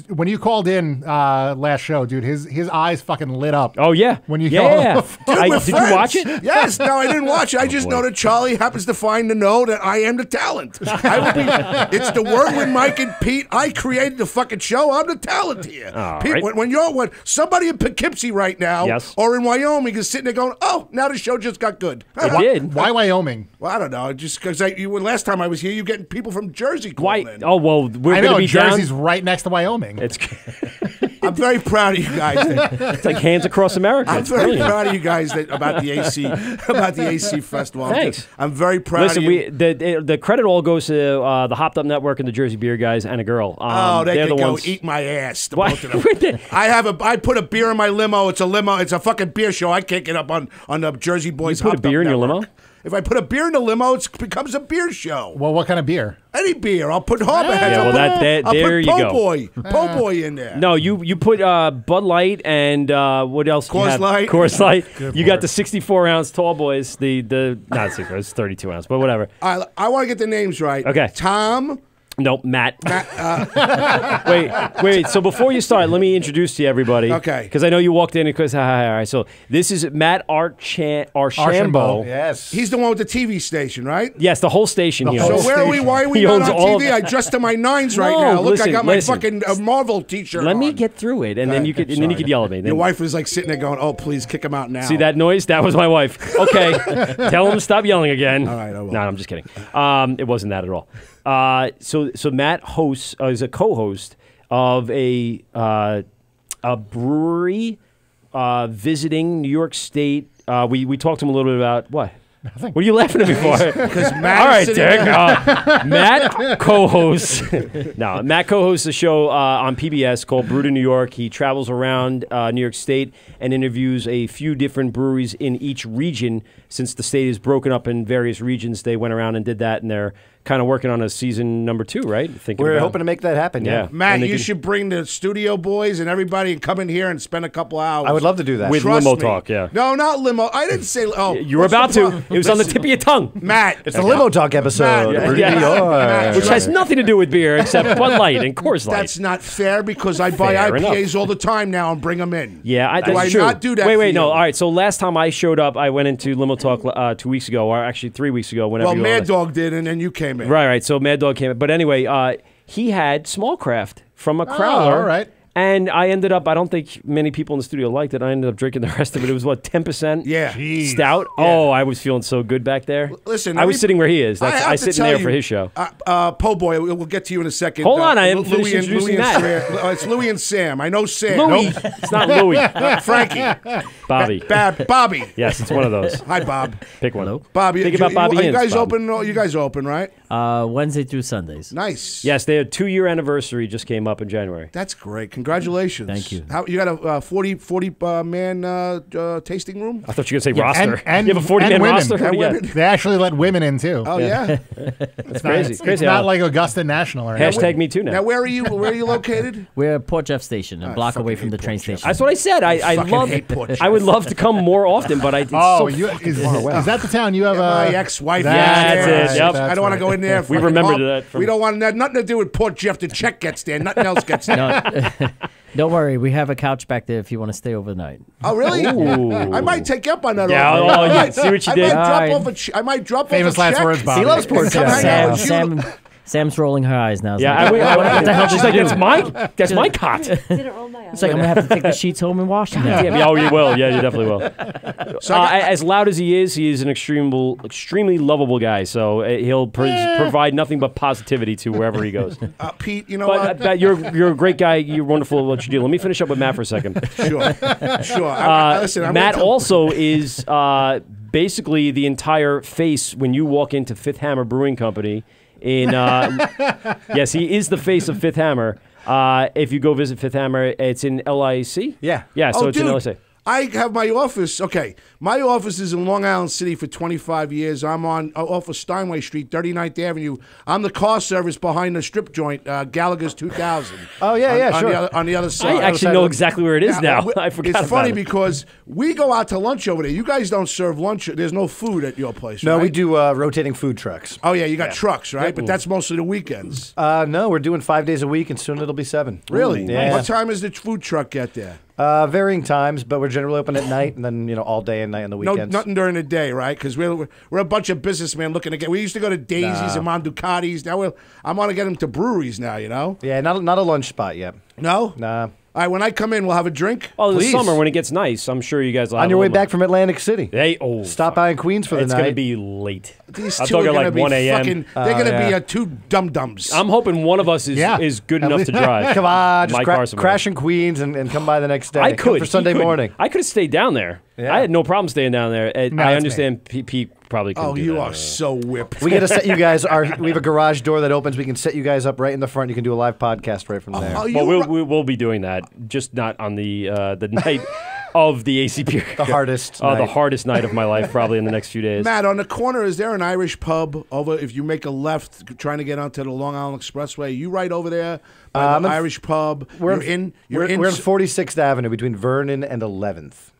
N: when you called in last show, dude, his eyes fucking lit up.
M: Oh yeah,
N: when you
E: Dude, we're
M: did you
E: friends.
M: watch it?
E: Yes. No, I didn't watch it. I just know that Charlie happens to find the know that I am the talent. It's the word with Mike and Pete. I created the fucking show. I'm the talent here. Pete,
M: right.
E: when somebody in Poughkeepsie right now or in Wyoming is sitting there going, "Oh, now the show just got good."
M: It did.
N: Why Wyoming?
E: Well, I don't know. Just because last time I was here, you getting people from Jersey calling in.
M: Oh well, we're
N: I
M: going
N: know
M: to be
N: Jersey's
M: down.
N: right next to Wyoming.
E: I'm very proud of you guys.
M: It's like hands across America.
E: I'm
M: It's
E: very
M: brilliant.
E: proud of you guys about the AC festival.
M: Thanks.
E: I'm very proud
M: Listen,
E: of you.
M: the credit all goes to the Hopped Up Network and the Jersey Beer Guys and a girl.
E: They
M: they're
E: can
M: the
E: go
M: ones.
E: eat my ass. The
M: Why?
E: both of them. I put a beer in my limo. It's a limo. It's a fucking beer show. I can't get up on the Jersey Boys.
M: You put a beer in your limo?
E: If I put a beer in the limo, it becomes a beer show.
N: Well, what kind of beer?
E: Any beer. I'll put Harbor Heads.
M: Yeah, well,
E: I'll
M: there
E: put
M: you go.
E: PoBoy in there.
M: No, you put Bud Light and what else?
E: Coors
M: you have?
E: Light.
M: Coors Light.
E: Good
M: You got
E: word.
M: the 64-ounce tall boys. Not 64. It's 32-ounce, but whatever.
E: I want to get the names right.
M: Okay.
E: Tom.
M: Nope, Matt. Wait. So before you start, let me introduce to you everybody.
E: Okay.
M: Because I know you walked in and goes, hi. All right. So this is Matt Archambault.
E: Yes. He's the one with the TV station, right?
M: Yes, the whole station. He
E: So
M: owns.
E: why are we
M: He
E: not
M: owns
E: on
M: all
E: TV?
M: of-
E: I dressed to my nines right
M: No,
E: now. Look,
M: listen,
E: I got my
M: listen.
E: fucking Marvel T-shirt
M: Let me
E: on.
M: get through it, and then you could you could yell at me.
E: Your
M: Then-
E: wife was like sitting there going, "Oh, please kick him out now."
M: See that noise? That was my wife. Okay, tell him to stop yelling again.
E: All right, I will.
M: No, I'm just kidding. It wasn't that at all. So Matt hosts is a co-host of a brewery visiting New York State. We talked to him a little bit about what.
N: Nothing.
M: What are you laughing at me for?
E: Because Matt.
M: All right,
E: is
M: Dick.
E: sitting there-
M: Matt co-hosts. Matt co-hosts a show on PBS called Brewed in New York. He travels around New York State and interviews a few different breweries in each region. Since the state is broken up in various regions, they went around and did that, and they're kind of working on a season number 2, right?
O: We're hoping to make that happen. Yeah,
E: Matt, you should bring the studio boys and everybody and come in here and spend a couple hours.
O: I would love to do that.
M: With
E: Trust
M: limo
E: me.
M: talk, yeah.
E: No, not limo. I didn't say. Oh,
M: You were
E: what's the
M: about to.
E: problem?
M: It was on the tip of your tongue.
E: Matt.
O: It's the limo talk episode.
M: Yeah.
O: Brewed
M: Yeah.
O: in New York.
M: Which has nothing to do with beer except Bud Light and Coors Light.
E: That's not fair because I buy
M: Fair
E: IPAs all the time now and bring them in.
M: Yeah,
E: Do
M: that's
E: I
M: true.
E: not do that?
M: Wait,
E: for
M: no.
E: you?
M: All right. So last time I showed up, I went into Limo Talk 2 weeks ago, or actually 3 weeks ago. Whenever
E: Well,
M: you were
E: Mad
M: on.
E: Dog did, and then you came in.
M: Right. So Mad Dog came in. But anyway, he had small craft from a crowler.
N: all right.
M: And I ended up, I don't think many people in the studio liked it. I ended up drinking the rest of it. It was, what, 10%
E: Yeah.
M: stout?
E: Yeah.
M: Oh, I was feeling so good back there.
E: Listen,
M: I was sitting where he is.
E: I have
M: I
E: to
M: sitting
E: tell
M: there
E: you,
M: for his show.
E: PoBoy, we'll get to you in a second.
M: Hold on, I haven't
E: Louis
M: finished introducing
E: and
M: Matt.
E: It's Louis and Sam. I know Sam.
M: Louis.
E: Nope.
M: It's not Louis.
E: Frankie.
M: Bobby.
E: Bobby.
M: Yes, it's one of those.
E: Hi, Bob.
M: Pick one.
E: Bobby.
M: Think about Bobby
E: You
M: Inns,
E: guys
M: Bob.
E: open? You guys open, right?
P: Wednesday through Sundays.
E: Nice.
M: Yes, their 2-year anniversary just came up in January.
E: That's great. Congratulations.
P: Thank you.
E: You got a 40 man tasting room?
M: I thought you were going to say roster.
N: And,
M: you have a 40-man
N: women.
M: roster?
E: And
M: Yeah.
E: women.
N: They actually let women in too.
E: Oh yeah.
N: It's
M: crazy.
N: It's
M: Crazy
N: not
M: how-
N: like Augusta National or anything.
M: Hashtag me too
E: Now
M: now.
E: where are you? Where are you located?
P: We're at Port Jeff Station, a block away from the train station.
M: That's what I said. I
E: fucking
M: love.
E: hate Port
M: I would love to come more often, but it's
N: Oh,
M: so
N: you,
M: fucking
N: is
M: far away.
N: that the town you have?
E: My ex-wife.
M: That's it, yep.
E: I don't want to go in there.
M: We
E: fucking
M: remembered
E: hop.
M: that from-
E: We don't want nothing to do with Port Jeff. The check gets there. Nothing else gets there.
P: No, don't worry, we have a couch back there if you want to stay overnight.
E: Oh really?
M: Ooh.
E: I might take you up on that.
M: Yeah,
E: offer.
M: oh,
E: I
M: yeah,
E: might-
M: see what you
E: I
M: did?
E: Might drop
P: All right.
E: off I might drop
N: Famous
E: off a
N: last
E: check.
N: words, Bobby.
O: He loves Port
E: Come
O: Jeff.
E: hang out with you.
P: Sam's rolling her eyes now.
M: Yeah,
P: What the hell
M: she's
P: did
M: like,
P: you
M: that's my cot.
S: Didn't roll my eyes.
P: It's like I'm gonna have to take the sheets home and wash them now.
M: Yeah, oh, you will. Yeah, you definitely will. As loud as he is an extremely lovable guy. So he'll provide nothing but positivity to wherever he goes.
E: Pete, you know
M: But
E: what?
M: you're a great guy. You're wonderful at what you do. Let me finish up with Matt for a second.
E: Sure. Listen,
M: Matt also is basically the entire face when you walk into Fifth Hammer Brewing Company. Yes, he is the face of Fifth Hammer. If you go visit Fifth Hammer, it's in LIC.
O: Yeah.
M: Yeah, so
E: Oh,
M: it's
E: dude.
M: in LIC.
E: I have my office. Okay, my office is in Long Island City for 25 years. I'm on off of Steinway Street, 39th Avenue. I'm the car service behind the strip joint, Gallagher's 2000.
O: Oh yeah, sure.
E: On the other side.
M: I actually know exactly where it is now. I forgot
E: It's
M: about
E: funny
M: it.
E: because we go out to lunch over there. You guys don't serve lunch. There's no food at your place,
O: No,
E: right?
O: we do rotating food trucks.
E: Oh yeah, you got trucks, right? But that's mostly the weekends.
O: No, we're doing 5 days a week, and soon it'll be 7.
E: Really?
O: Yeah.
E: What time does the food truck get there?
O: Varying times, but we're generally open at night, and then all day and night on the weekends.
E: No, nothing during the day, right? Because we're a bunch of businessmen looking to get. We used to go to Daisy's and Monducati's. Now I'm on to get them to breweries now.
O: Yeah, not a lunch spot yet.
E: No.
O: Nah.
E: All right, when I come in, we'll have a drink.
M: Oh, this
O: Please.
M: summer when it gets nice, I'm sure you guys will
O: On
M: have
O: your
M: a
O: way
M: little-
O: back from Atlantic City.
M: Stop
O: by in Queens for the
M: It's
O: night.
M: going to be late.
E: These
M: I'm
E: two are
M: talking
E: gonna
M: like
E: be
M: 1 a.m.
E: fucking- they're going to be two dum-dums.
M: I'm hoping one of us is good enough to drive.
O: Come on,
M: My
O: just
M: car somewhere.
O: crash in Queens and come by the next day.
M: I
O: Come
M: could
O: for Sunday
M: He could.
O: morning.
M: I could have stayed down there.
O: Yeah.
M: I had no problem staying down there.
O: No,
M: I
O: it's
M: understand Pete probably couldn't
E: Oh,
M: do
E: you
M: that.
E: are so whipped.
O: We got to set you guys. We have a garage door that opens. We can set you guys up right in the front. You can do a live podcast right from there.
M: Well, we'll be doing that, just not on the night of the AC Beeriest.
O: The hardest
M: the
O: night.
M: hardest night of my life, probably in the next few days.
E: Matt, on the corner, is there an Irish pub over? If you make a left, trying to get onto the Long Island Expressway, you right over there by the Irish pub.
O: We're
E: in.
O: We're in 46th Avenue between Vernon and 11th.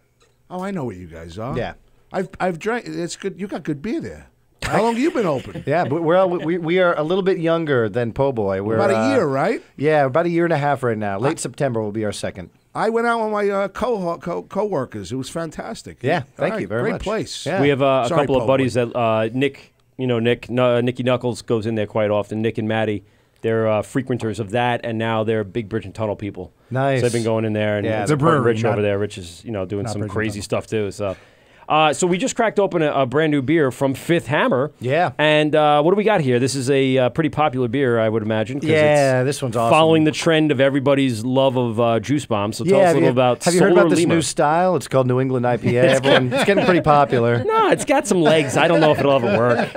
E: Oh, I know where you guys are.
O: Yeah.
E: I've drank. It's good. You got good beer there. How long have you been open?
O: Yeah, but we are a little bit younger than PoBoy. We're
E: About a year, right?
O: Yeah, about a year and a half right now. Late September will be our second.
E: I went out with my co-workers. It was fantastic.
O: Yeah, thank
E: All
O: you very
E: great
O: much.
E: place.
O: Yeah.
M: We have a
E: Sorry,
M: couple of
E: PoBoy.
M: buddies that Nick, Nicky Knuckles goes in there quite often. Nick and Maddie, they're frequenters of that, and now they're big Bridge and Tunnel people.
O: Nice.
M: So they've been going in there, and
O: Yeah,
N: it's a
M: supporting
N: brewery,
M: Rich
N: not-
M: over there. Rich is doing
N: not
M: some
N: Bridge and
M: crazy
N: Tunnel.
M: stuff too. So we just cracked open a brand new beer from Fifth Hammer.
O: Yeah.
M: And what do we got here? This is a pretty popular beer, I would imagine. 'cause
O: Yeah,
M: it's
O: this one's awesome.
M: following the trend of everybody's love of juice bombs. So tell us a little about
O: Have you heard about
M: Solar
O: this
M: Lima.
O: new style? It's called New England IPA. It's getting pretty popular.
M: No, it's got some legs. I don't know if it'll ever work.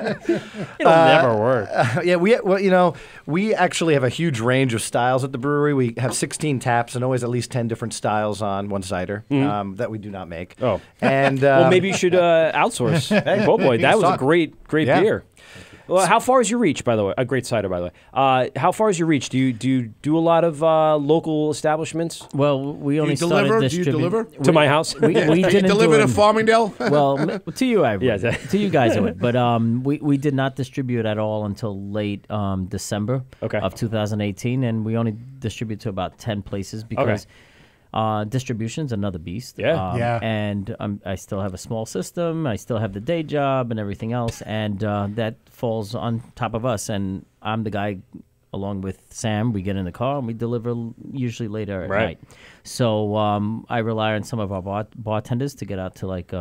M: It'll never work.
O: Yeah, we actually have a huge range of styles at the brewery. We have 16 taps and always at least 10 different styles on one cider that we do not make.
M: Oh,
O: and
M: well, maybe you should outsource. Hey, boy, that was a great
O: Yeah.
M: beer. Well, how far is your reach, by the way? A great cider, by the way. How far is your reach? Do you do a lot of local establishments?
P: Well, we only
E: Do you
P: started
E: deliver?
P: distributing
M: To my house?
P: We didn't
E: deliver
P: do
E: to
P: it.
E: Farmingdale?
P: Well, to you I would.
M: Yeah,
P: to you guys I would. But we did not distribute at all until late December of 2018, and we only distribute to about 10 places because distribution's another beast.
M: Yeah.
P: And I still have a small system. I still have the day job and everything else, and that falls on top of us. And I'm the guy, along with Sam. We get in the car and we deliver usually later at night. So I rely on some of our bartenders to get out to like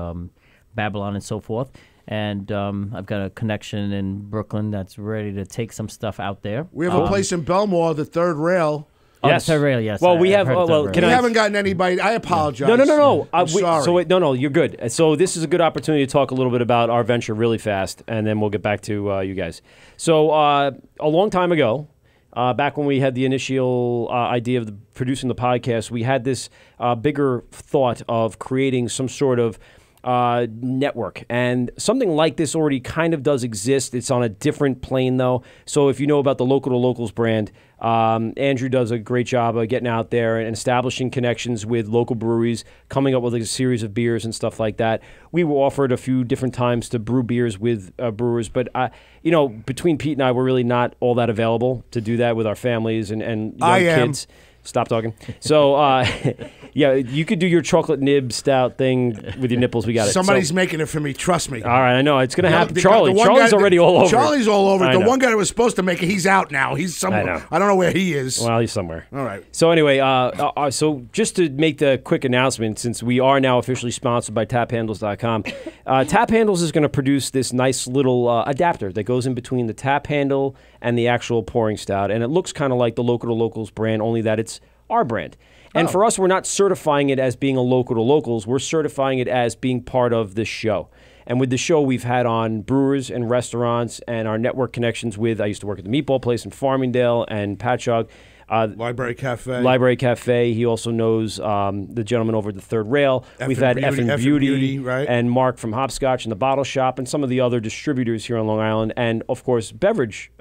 P: Babylon and so forth. And I've got a connection in Brooklyn that's ready to take some stuff out there.
E: We have a place in Belmore, the Third Rail.
P: Oh, the Third Rail, yes.
M: Well, we
P: I've
M: have.
P: heard of
M: Well,
P: Third
M: can
P: Rail.
E: We
M: I?
E: haven't gotten anybody. I apologize.
M: No.
E: I'm sorry.
M: So wait, no, you're good. So this is a good opportunity to talk a little bit about our venture really fast, and then we'll get back to you guys. So a long time ago, back when we had the initial idea of producing the podcast, we had this bigger thought of creating some sort of network, and something like this already kind of does exist. It's on a different plane, though. So if you know about the Local to Locals brand, Andrew does a great job of getting out there and establishing connections with local breweries, coming up with a series of beers and stuff like that. We were offered a few different times to brew beers with brewers, but between Pete and I, we're really not all that available to do that with our families and young kids. Stop talking. So, yeah, you could do your chocolate nib stout thing with your nipples. We got it.
E: Somebody's making it for me. Trust me.
M: All right, I know. It's going to happen.
E: The
M: Charlie's
E: guy-
M: already all over it.
E: Charlie's all over it.
M: I
E: The
M: know.
E: one guy that was supposed to make it, he's out now. He's somewhere. I don't know where he is.
M: Well, he's somewhere.
E: All right.
M: So anyway, so just to make the quick announcement, since we are now officially sponsored by taphandles.com, Tap Handles is going to produce this nice little adapter that goes in between the tap handle and the actual pouring stout, and it looks kind of like the Local to Locals brand, only that it's our brand. And for us, we're not certifying it as being a Local to Locals. We're certifying it as being part of this show. And with the show, we've had on brewers and restaurants and our network connections with, I used to work at the Meatball Place in Farmingdale and Patchogue.
E: Library Cafe.
M: Library Cafe. He also knows the gentleman over at the Third Rail. We've had Effin' Beauty,
E: right?
M: And Mark from Hopscotch and the Bottle Shop and some of the other distributors here on Long Island. And, of course, beverage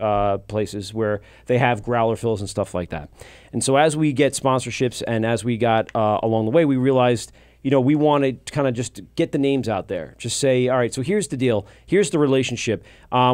M: places where they have growler fills and stuff like that. And so as we get sponsorships and as we got along the way, we realized, we want to kind of just get the names out there. Just say, all right, so here's the deal. Here's the relationship.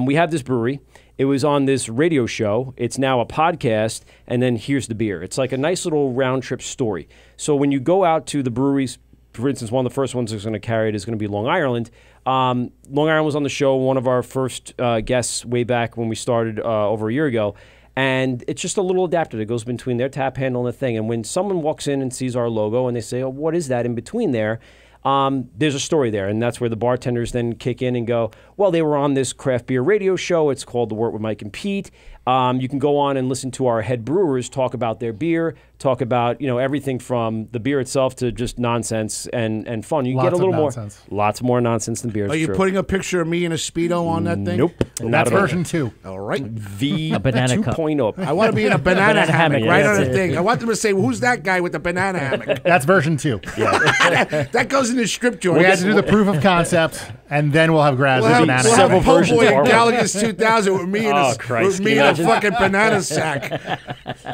M: We have this brewery. It was on this radio show. It's now a podcast, and then here's the beer. It's like a nice little round-trip story. So when you go out to the breweries, for instance, one of the first ones that's going to carry it is going to be Long Ireland. Long Ireland was on the show, one of our first guests way back when we started over a year ago. And it's just a little adapter that goes between their tap handle and the thing. And when someone walks in and sees our logo and they say, oh, what is that in between there? There's a story there, and that's where the bartenders then kick in and go, well, they were on this craft beer radio show. It's called The Wort with Mike and Pete. You can go on and listen to our head brewers talk about their beer, talk about everything from the beer itself to just nonsense and fun. You can get a little lots more nonsense than beer.
E: Are you putting a picture of me in a Speedo on that thing?
M: Nope.
N: That's version 2.
E: All right.
M: The
P: a banana
M: 2.0.
E: I want to be in a banana hammock right on the thing. I want them to say, well, who's that guy with the banana hammock?
N: That's version 2.
E: That goes in the strip joint.
N: We had to do the proof of concept, and then we'll have Graz and banana.
E: We'll have
M: versions
E: PoBoy
M: of our
E: and Gallagher's 2000 with me in a fucking banana sack.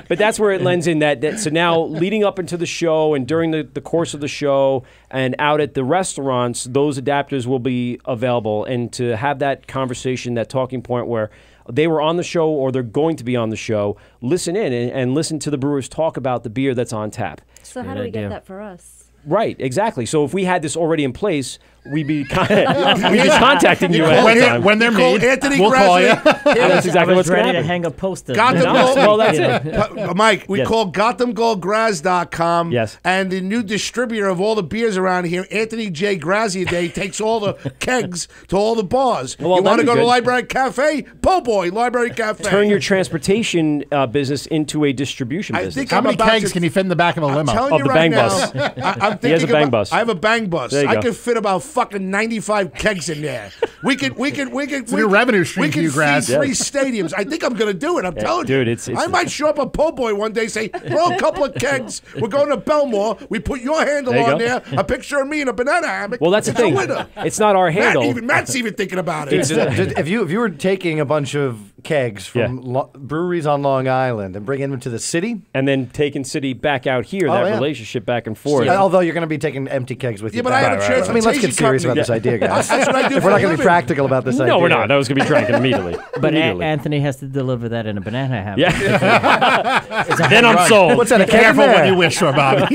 M: But that's where it lends in that. So now leading up into the show and during the course of the show and out at the restaurants, those adapters will be available. And to have that conversation, that talking point where they were on the show or they're going to be on the show, listen in and listen to the brewers talk about the beer that's on tap.
S: So how do we get that for us?
M: Right, exactly. So if we had this already in place, we'd be contacting you ahead of time.
N: When they're made,
E: Anthony
N: we'll call you.
M: That's exactly what's
P: ready
M: going
P: to
M: to
P: hang a poster.
M: Well, that's it.
E: Mike, we call GothamGoldGraz.com.
M: Yes.
E: And the new distributor of all the beers around here, Anthony J. Grazia Day, takes all the kegs to all the bars.
M: Well,
E: you want to go to
M: good.
E: Library Cafe? PoBoy, Library Cafe.
M: Turn your transportation business into a distribution business.
N: How many kegs can you fit in the back of a limo?
E: I'm telling you
M: the
E: right
M: bang
E: now,
M: bus. He has a bang bus.
E: I have a bang bus.
M: There you
E: I
M: go.
E: could fit about fucking 95 kegs in there. We could.
N: It's a new revenue stream
E: We
N: for
E: can
N: you, Graz.
E: feed 3 stadiums. I think I'm going to do it. I'm telling
M: dude,
E: you.
M: it's
E: I might show up at PoBoy one day, say, throw a couple of kegs. We're going to Belmore. We put your handle
M: There you
E: on
M: go.
E: there, a picture of me in a banana hammock.
M: Well, that's the
E: It's
M: thing.
E: a winner.
M: It's not our handle.
E: Matt's even thinking about it.
O: If you were taking a bunch of kegs from breweries on Long Island and bringing them to the city,
M: and then taking city back out here, that relationship back and forth.
O: Although you're going to be taking empty kegs with you.
E: but I have a transportation
O: I mean, let's get serious about this idea, guys.
E: That's what I do
O: If
E: for
O: we're not
E: a
O: going to be
E: living.
O: practical about this idea.
M: No, we're not. That was going to be drank immediately.
P: But Anthony has to deliver that in a banana hammock.
M: Yeah. Then I'm sold.
O: What's that? A
N: Careful
O: keg
N: what you wish for, Bobby.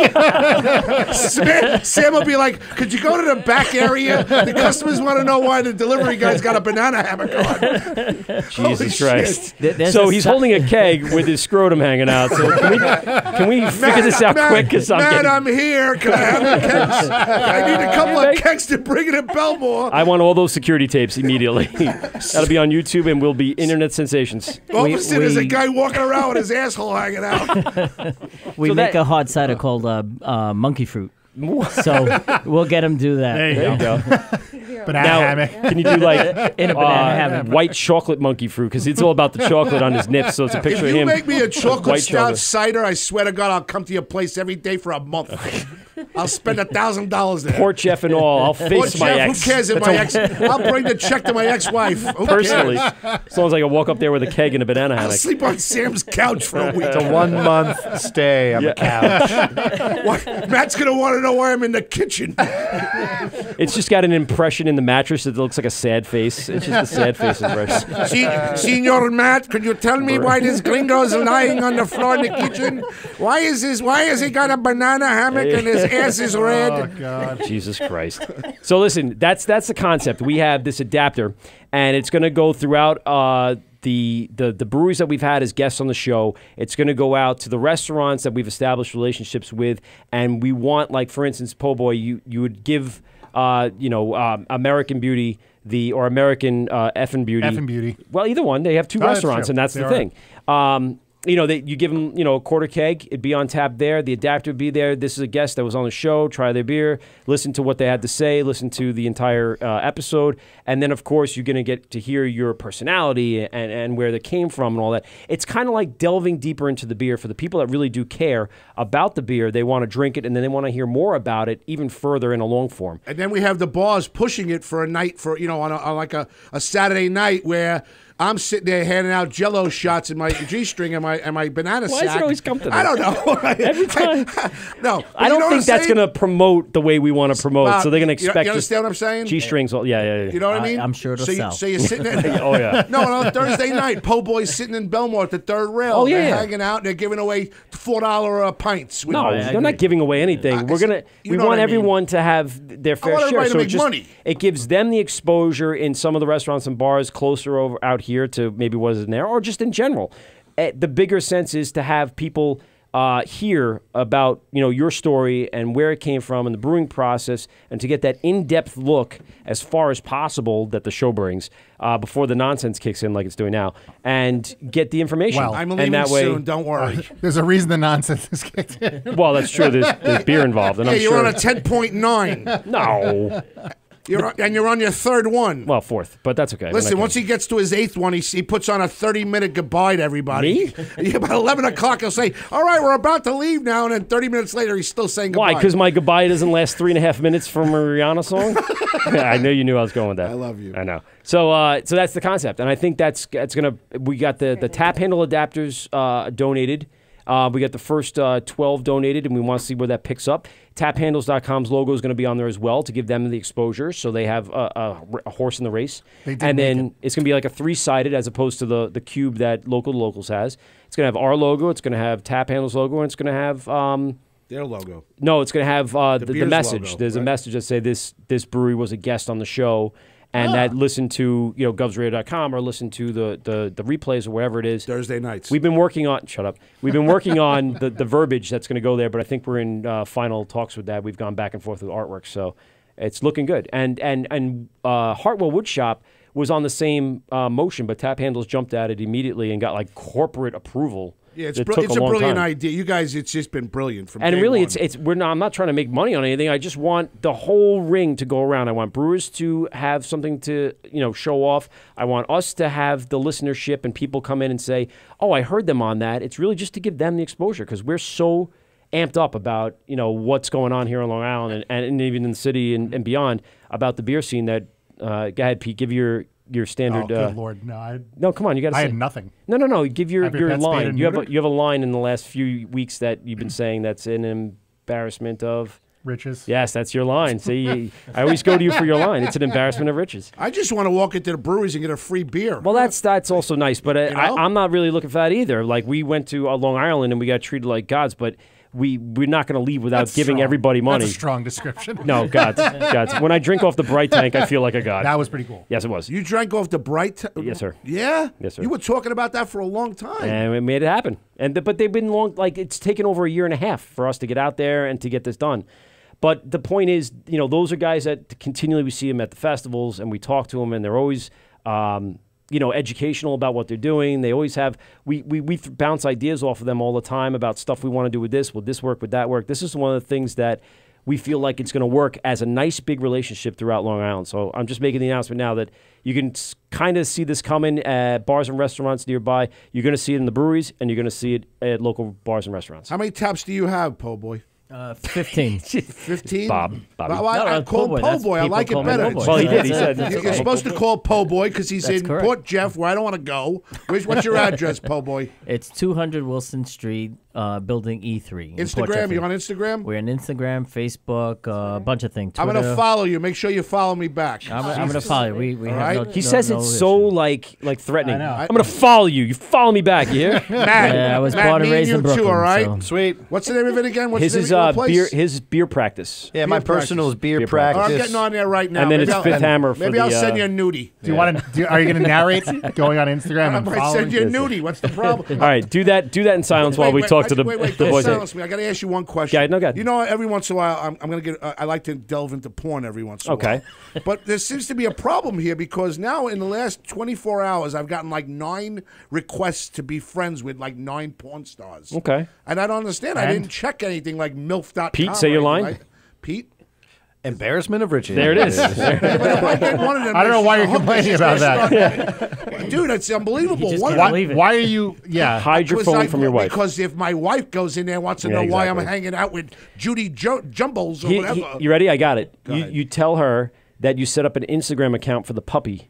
E: Sam will be like, could you go to the back area? The customers want to know why the delivery guy's got a banana hammock on.
M: Jesus Christ.
P: There's
M: So
P: a
M: he's
P: si-
M: holding a keg with his scrotum hanging out. So can we figure this out quick? Because
E: I'm here. Can I have the kegs? I need a couple of kegs to bring it in Belmore.
M: I want all those security tapes immediately. That'll be on YouTube and will be internet sensations.
E: All of a sudden, there's a guy walking around with his asshole hanging out.
P: We
M: So
P: make
M: that-
P: a hard cider called monkey fruit. So we'll get him to do that.
M: There you go.
N: Banana
M: Now,
N: hammock.
M: can you do like
P: In a banana hammock.
M: white chocolate monkey fruit? Because it's all about the chocolate on his nips. So it's a
E: If
M: picture of
E: you
M: him.
E: make me a chocolate
M: white
E: stout
M: chocolate.
E: cider, I swear to God, I'll come to your place every day for a month. I'll spend $1,000 there.
M: Poor Jeff and all. I'll
E: Poor
M: face my
E: Jeff,
M: ex.
E: who cares if
M: That's
E: my
M: a-
E: ex? I'll bring the check to my ex-wife. Who
M: Personally,
E: cares?
M: as long as I can walk up there with a keg and a banana
E: I'll
M: hammock.
E: sleep on Sam's couch for a week.
O: It's a 1-month stay on the couch.
E: Why- Matt's going to want to know why I'm in the kitchen.
M: It's just got an impression in the mattress that looks like a sad face. It's just a sad face impression.
E: Senor Matt, could you tell me why this gringo's lying on the floor in the kitchen? Why has he got a banana hammock and his ass is red?
N: Oh, God.
M: Jesus Christ. So listen, that's the concept. We have this adapter, and it's going to go throughout the breweries that we've had as guests on the show. It's going to go out to the restaurants that we've established relationships with, and we want, like, for instance, PoBoy, you would give, American Beauty or American Effin' Beauty.
N: Effin' Beauty.
M: Well, either one. They have 2
N: Oh, that's
M: restaurants,
N: true.
M: and that's
N: They
M: the
N: are.
M: thing. you know, you give them, you know, a quarter keg. It'd be on tap there. The adapter would be there. This is a guest that was on the show. Try their beer. Listen to what they had to say. Listen to the entire episode. And then, of course, you're going to get to hear your personality and where they came from and all that. It's kind of like delving deeper into the beer for the people that really do care about the beer. They want to drink it, and then they want to hear more about it even further in a long form.
E: And then we have the bars pushing it for a night, for, you know, on like a Saturday night where I'm sitting there handing out Jell-O shots in my G-string and my banana sack.
M: Why does it always come to this?
E: I don't know.
M: Every time.
E: No,
M: I don't think that's going to promote the way we want to promote. So they're going to expect.
E: You understand what I'm saying?
M: G-strings. Yeah.
E: You know what I mean?
P: I'm sure it'll sell.
E: So you're sitting there.
M: Oh yeah.
E: No, on a Thursday night, PoBoy's sitting in Belmore at the third rail.
M: Oh, yeah.
E: They're hanging out and they're giving away $4 pints.
M: No, they're not giving away anything. We want everyone to have their fair share. So it gives them the exposure in some of the restaurants and bars closer over out here to maybe what is in there, or just in general. The bigger sense is to have people hear about, you know, your story and where it came from and the brewing process, and to get that in-depth look as far as possible that the show brings before the nonsense kicks in like it's doing now, and get the information.
E: Well, I'm leaving
M: and that way,
E: soon. Don't worry.
N: There's a reason the nonsense is kicked in.
M: Well, that's true. There's beer involved, and
E: Yeah,
M: I'm
E: you're
M: sure
E: on a 10.9.
M: No.
E: You're on your third one.
M: Well, fourth, but that's okay.
E: Listen, once he gets to his eighth one, he puts on a 30-minute goodbye to everybody.
M: Me?
E: About 11 o'clock, he'll say, all right, we're about to leave now, and then 30 minutes later, he's still saying goodbye.
M: Why? Because my goodbye doesn't last 3.5 minutes from a Rihanna song? Yeah, I knew you knew I was going with that. I
E: love you.
M: I know. So that's the concept, and I think that's gonna. We got the tap handle adapters donated. We got the first 12 donated, and we want to see where that picks up. TapHandles.com's logo is going to be on there as well to give them the exposure, so they have a horse in the race. And then it's going to be like a 3-sided as opposed to the cube that Locals has. It's going to have our logo, it's going to have Tap Handles logo, and it's going to have
E: their logo.
M: No, it's going to have the message.
E: Logo,
M: There's a message that say this brewery was a guest on the show. And that listen to, you know, govsradio.com or listen to the replays or wherever it is.
E: Thursday nights.
M: We've been working on, shut up. We've been working on the verbiage that's going to go there, but I think we're in final talks with that. We've gone back and forth with artwork, so it's looking good. And Hartwell Woodshop was on the same motion, but Tap Handles jumped at it immediately and got like corporate approval.
E: Yeah, it's a brilliant idea. You guys, it's just been brilliant from
M: and
E: day
M: really,
E: one.
M: I'm not trying to make money on anything. I just want the whole ring to go around. I want brewers to have something to, you know, show off. I want us to have the listenership and people come in and say, "Oh, I heard them on that." It's really just to give them the exposure because we're so amped up about, you know, what's going on here on Long Island and even in the city and beyond about the beer scene. That go ahead, Pete, give your standard.
N: Oh, good Lord, no!
M: No, come on, you got to say.
N: I had nothing.
M: No. Give your
N: pet
M: line. You have a line in the last few weeks that you've been saying that's an embarrassment of
N: riches.
M: Yes, that's your line. See, I always go to you for your line. It's an embarrassment of riches.
E: I just want to walk into the breweries and get a free beer.
M: Well, that's also nice, but I'm not really looking for that either. Like we went to Long Island and we got treated like gods, but we're not going to leave without giving everybody money.
N: That's a strong description.
M: No, gods. When I drink off the Bright tank, I feel like a god.
N: That was pretty cool.
M: Yes, it was.
E: You drank off the Bright tank?
M: Yes, sir.
E: Yeah?
M: Yes, sir.
E: You were talking about that for a long time.
M: And we made it happen. But they've been long, like it's taken over 1.5 years for us to get out there and to get this done. But the point is, you know, those are guys that continually we see them at the festivals and we talk to them and they're always, you know, educational about what they're doing. They always have, we bounce ideas off of them all the time about stuff we want to do with this. Will this work? Would that work? This is one of the things that we feel like it's going to work as a nice big relationship throughout Long Island. So I'm just making the announcement now that you can kind of see this coming at bars and restaurants nearby. You're going to see it in the breweries and you're going to see it at local bars and restaurants.
E: How many taps do you have, PoBoy?
P: 15.
E: 15?
M: Bobby.
E: Well, I call him PoBoy. I like it better.
M: Well, he did. He said
E: you're supposed to call PoBoy because he's in Port Jeff, where I don't want to go. What's your address, PoBoy?
P: It's 200 Wilson Street, Building E3.
E: Instagram? You on Instagram?
P: We're on Instagram, Facebook, a bunch of things.
E: Twitter. I'm going to follow you. Make sure you follow me back.
P: I'm going to follow you. We have
M: he says it's so like threatening.
N: I know.
M: I'm going to follow you. You follow me back. You hear?
E: Matt,
P: I was born and raised in Brooklyn.
E: Too, all right?
P: So.
E: Sweet. What's the name of it again? What's
M: his
E: the name of your place?
M: His beer practice.
O: Yeah, my personal is beer
E: Oh,
O: practice.
E: I'm getting on there right now.
M: And then it's Fifth Hammer.
E: Maybe I'll send you a nudie.
N: Do you want to? Are you going to narrate going on Instagram
E: I
N: and
E: might
N: following?
E: send you a nudie. What's the problem?
M: All right, do that in silence while we talk talk to the
E: Wait,
M: the
E: don't
M: boys.
E: silence me. I got to ask you one question.
M: Yeah, no, go ahead.
E: You know, every once in a while, I'm going to get. I like to delve into porn every once in a while.
M: Okay.
E: But there seems to be a problem here because now in the last 24 hours, I've gotten like 9 requests to be friends with like 9 porn stars.
M: Okay.
E: And I don't understand. I
N: And?
E: didn't check anything like MILF.com.
M: Pete, say
E: or
M: your
E: anything,
M: line.
E: right? Pete?
O: Embarrassment of riches.
M: There it is.
E: But if I get one of them,
N: I don't know why you're
E: hook,
N: complaining
E: it's
N: about
E: just
N: that.
E: Dude, it's unbelievable.
P: just
E: One-
P: can't believe it.
N: Why are you? Yeah.
M: Hide your
E: Because
M: phone from your wife.
E: Because if my wife goes in there and wants to
M: Yeah,
E: know why I'm
M: exactly.
E: hanging out with Judy Jumbles or whatever.
M: You ready? I got it.
E: Go ahead.
M: You tell her that you set up an Instagram account for the puppy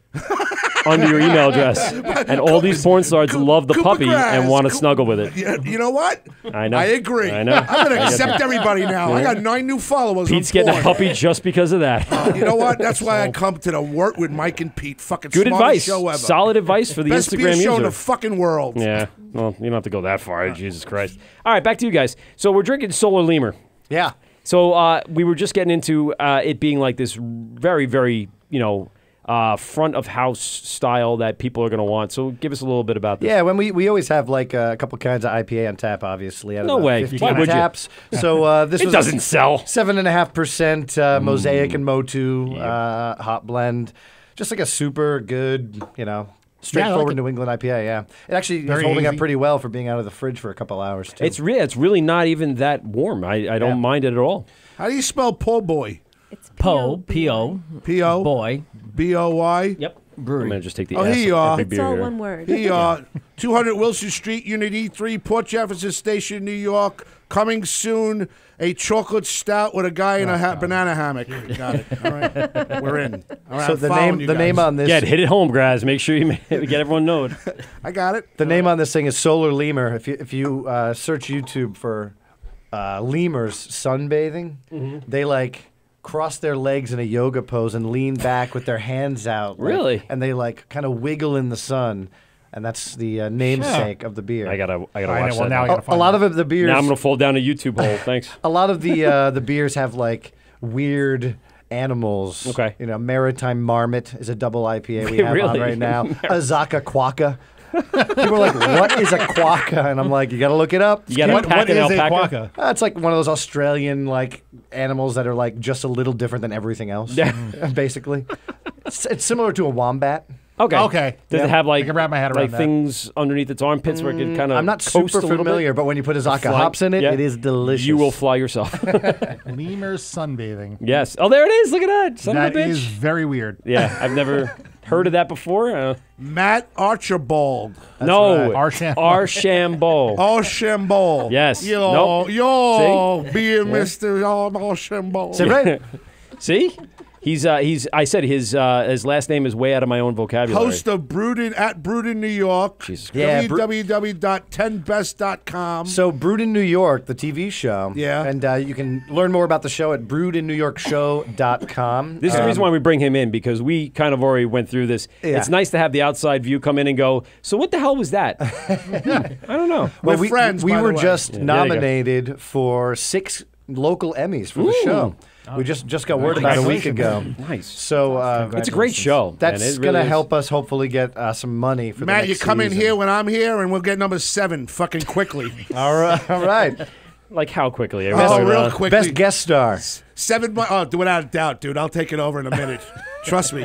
M: under your email address, and all these porn stars love the
E: Cooper
M: puppy
E: Grass,
M: and want to snuggle with it.
E: You know what?
M: I know.
E: I agree.
M: I know.
E: I'm going to
M: I get
E: accept
M: that.
E: everybody now. I got 9 new followers.
M: Pete's
E: on
M: getting a
E: porn.
M: puppy just because of that.
E: You know what? That's why I come to the Wort with Mike and Pete. Fucking
M: Good
E: smartest
M: advice.
E: show ever.
M: Solid advice for the
E: Best
M: Instagram
E: beer show in
M: user.
E: the fucking world.
M: Yeah. Well, you don't have to go that far. Jesus Christ. All right, back to you guys. So we're drinking Solar Lemur.
O: Yeah.
M: So we were just getting into it being like this very, very, front of house style that people are going to want. So give us a little bit about this.
O: Yeah, when we always have like a couple kinds of IPA on tap, obviously. Out of
M: No
O: the
M: way.
O: 15
M: Why would you?
O: taps. So this
M: It
O: was
M: doesn't sell.
O: 7.5% Mosaic and Motu hot blend. Just like a super good, straightforward
N: like it.
O: New England IPA. Yeah, it actually is
N: Very
O: holding up
N: easy.
O: pretty well for being out of the fridge for a couple hours too.
M: It's really not even that warm. I don't mind it at all.
E: How do you spell PoBoy?
S: It's
P: Po, P-O,
E: P-O?
P: boy.
E: B-O-Y?
P: Yep.
M: I'm
P: Brewery.
M: going to just take the
E: Oh,
M: S
E: here you
M: of
E: are.
M: every
S: It's
M: beer
S: all
M: here.
S: one word.
E: He 200 Wilson Street, Unit E3, Port Jefferson Station, New York. Coming soon, a chocolate stout with a guy in a banana hammock. Got it. All right, we're in. All right,
O: So
E: I'm
O: the
E: following
O: name
E: you
O: the
E: guys.
O: name on this
M: Yeah, hit it home, guys. Make sure you get everyone know it.
E: I got it.
O: the name on this thing is Solar Lemur. If you search YouTube for lemurs sunbathing, they like cross their legs in a yoga pose and lean back with their hands out.
M: Really?
O: And they like kind of wiggle in the sun. And that's the namesake of the beer.
M: I gotta
N: know,
M: watch
N: well,
M: that.
N: now I
M: now.
N: gotta find
O: a lot
N: that.
O: of the beers.
M: Now I'm gonna fall down a YouTube hole. Thanks.
O: A lot of the beers have like weird animals.
M: Okay.
O: Maritime Marmot is a double IPA we have on
M: Really?
O: right now. Azaka Quokka. People are like, what is a quokka? And I'm like, you got to look it up.
M: You gotta
N: What
M: pack an
N: is a
M: alpaca.
N: quokka?
O: It's like one of those Australian like animals that are like just a little different than everything else.
M: Yeah.
O: Basically. It's similar to a wombat.
M: Okay.
N: Okay.
M: Does
N: Yeah.
M: it have like
N: I can wrap my head around
M: like
N: that.
M: things underneath its armpits where it can kind of?
O: I'm not super familiar, but when you put Azaka
M: Fly-
O: hops in it,
M: yeah.
O: it is delicious.
M: You will fly yourself.
N: Lemur sunbathing.
M: Yes. Oh, there it is. Look at that. Son
N: That
M: of a bitch.
N: is very weird.
M: Yeah, I've never heard of that before.
E: Matt Archambald.
M: No,
N: Archambault.
M: Archambault.
E: Archambault.
M: Yes.
E: Yo,
M: Nope.
E: yo,
M: See?
E: being Mr. Archambault.
O: Say right.
M: See? He's. I said his last name is way out of my own vocabulary.
E: Host of Brewed at Brewed in New York.
M: Jesus Christ.
O: Yeah,
E: www.10best.com.
O: So Brewed in New York, the TV show.
E: Yeah.
O: And you can learn more about the show at brewedinnewyorkshow.com.
M: This is the reason why we bring him in, because we kind of already went through this.
O: Yeah.
M: It's nice to have the outside view come in and go, so what the hell was that? I don't know.
O: Well,
E: We're friends,
O: we
E: by the
O: were
E: way.
O: just
M: Yeah, there you go.
O: nominated for 6 local Emmys for the show. We just got word about a week ago.
M: Nice.
O: So
M: It's a great show. man.
O: that's
M: It really
O: going to
M: is.
O: help us hopefully get some money for the
E: Matt,
O: next
E: you come in
O: season.
E: here when I'm here, and we'll get number 7 fucking quickly.
O: All right. All right.
M: Like how quickly?
E: Real quickly.
O: Best guest star.
E: 7 months. Oh, without a doubt, dude. I'll take it over in a minute. Trust me.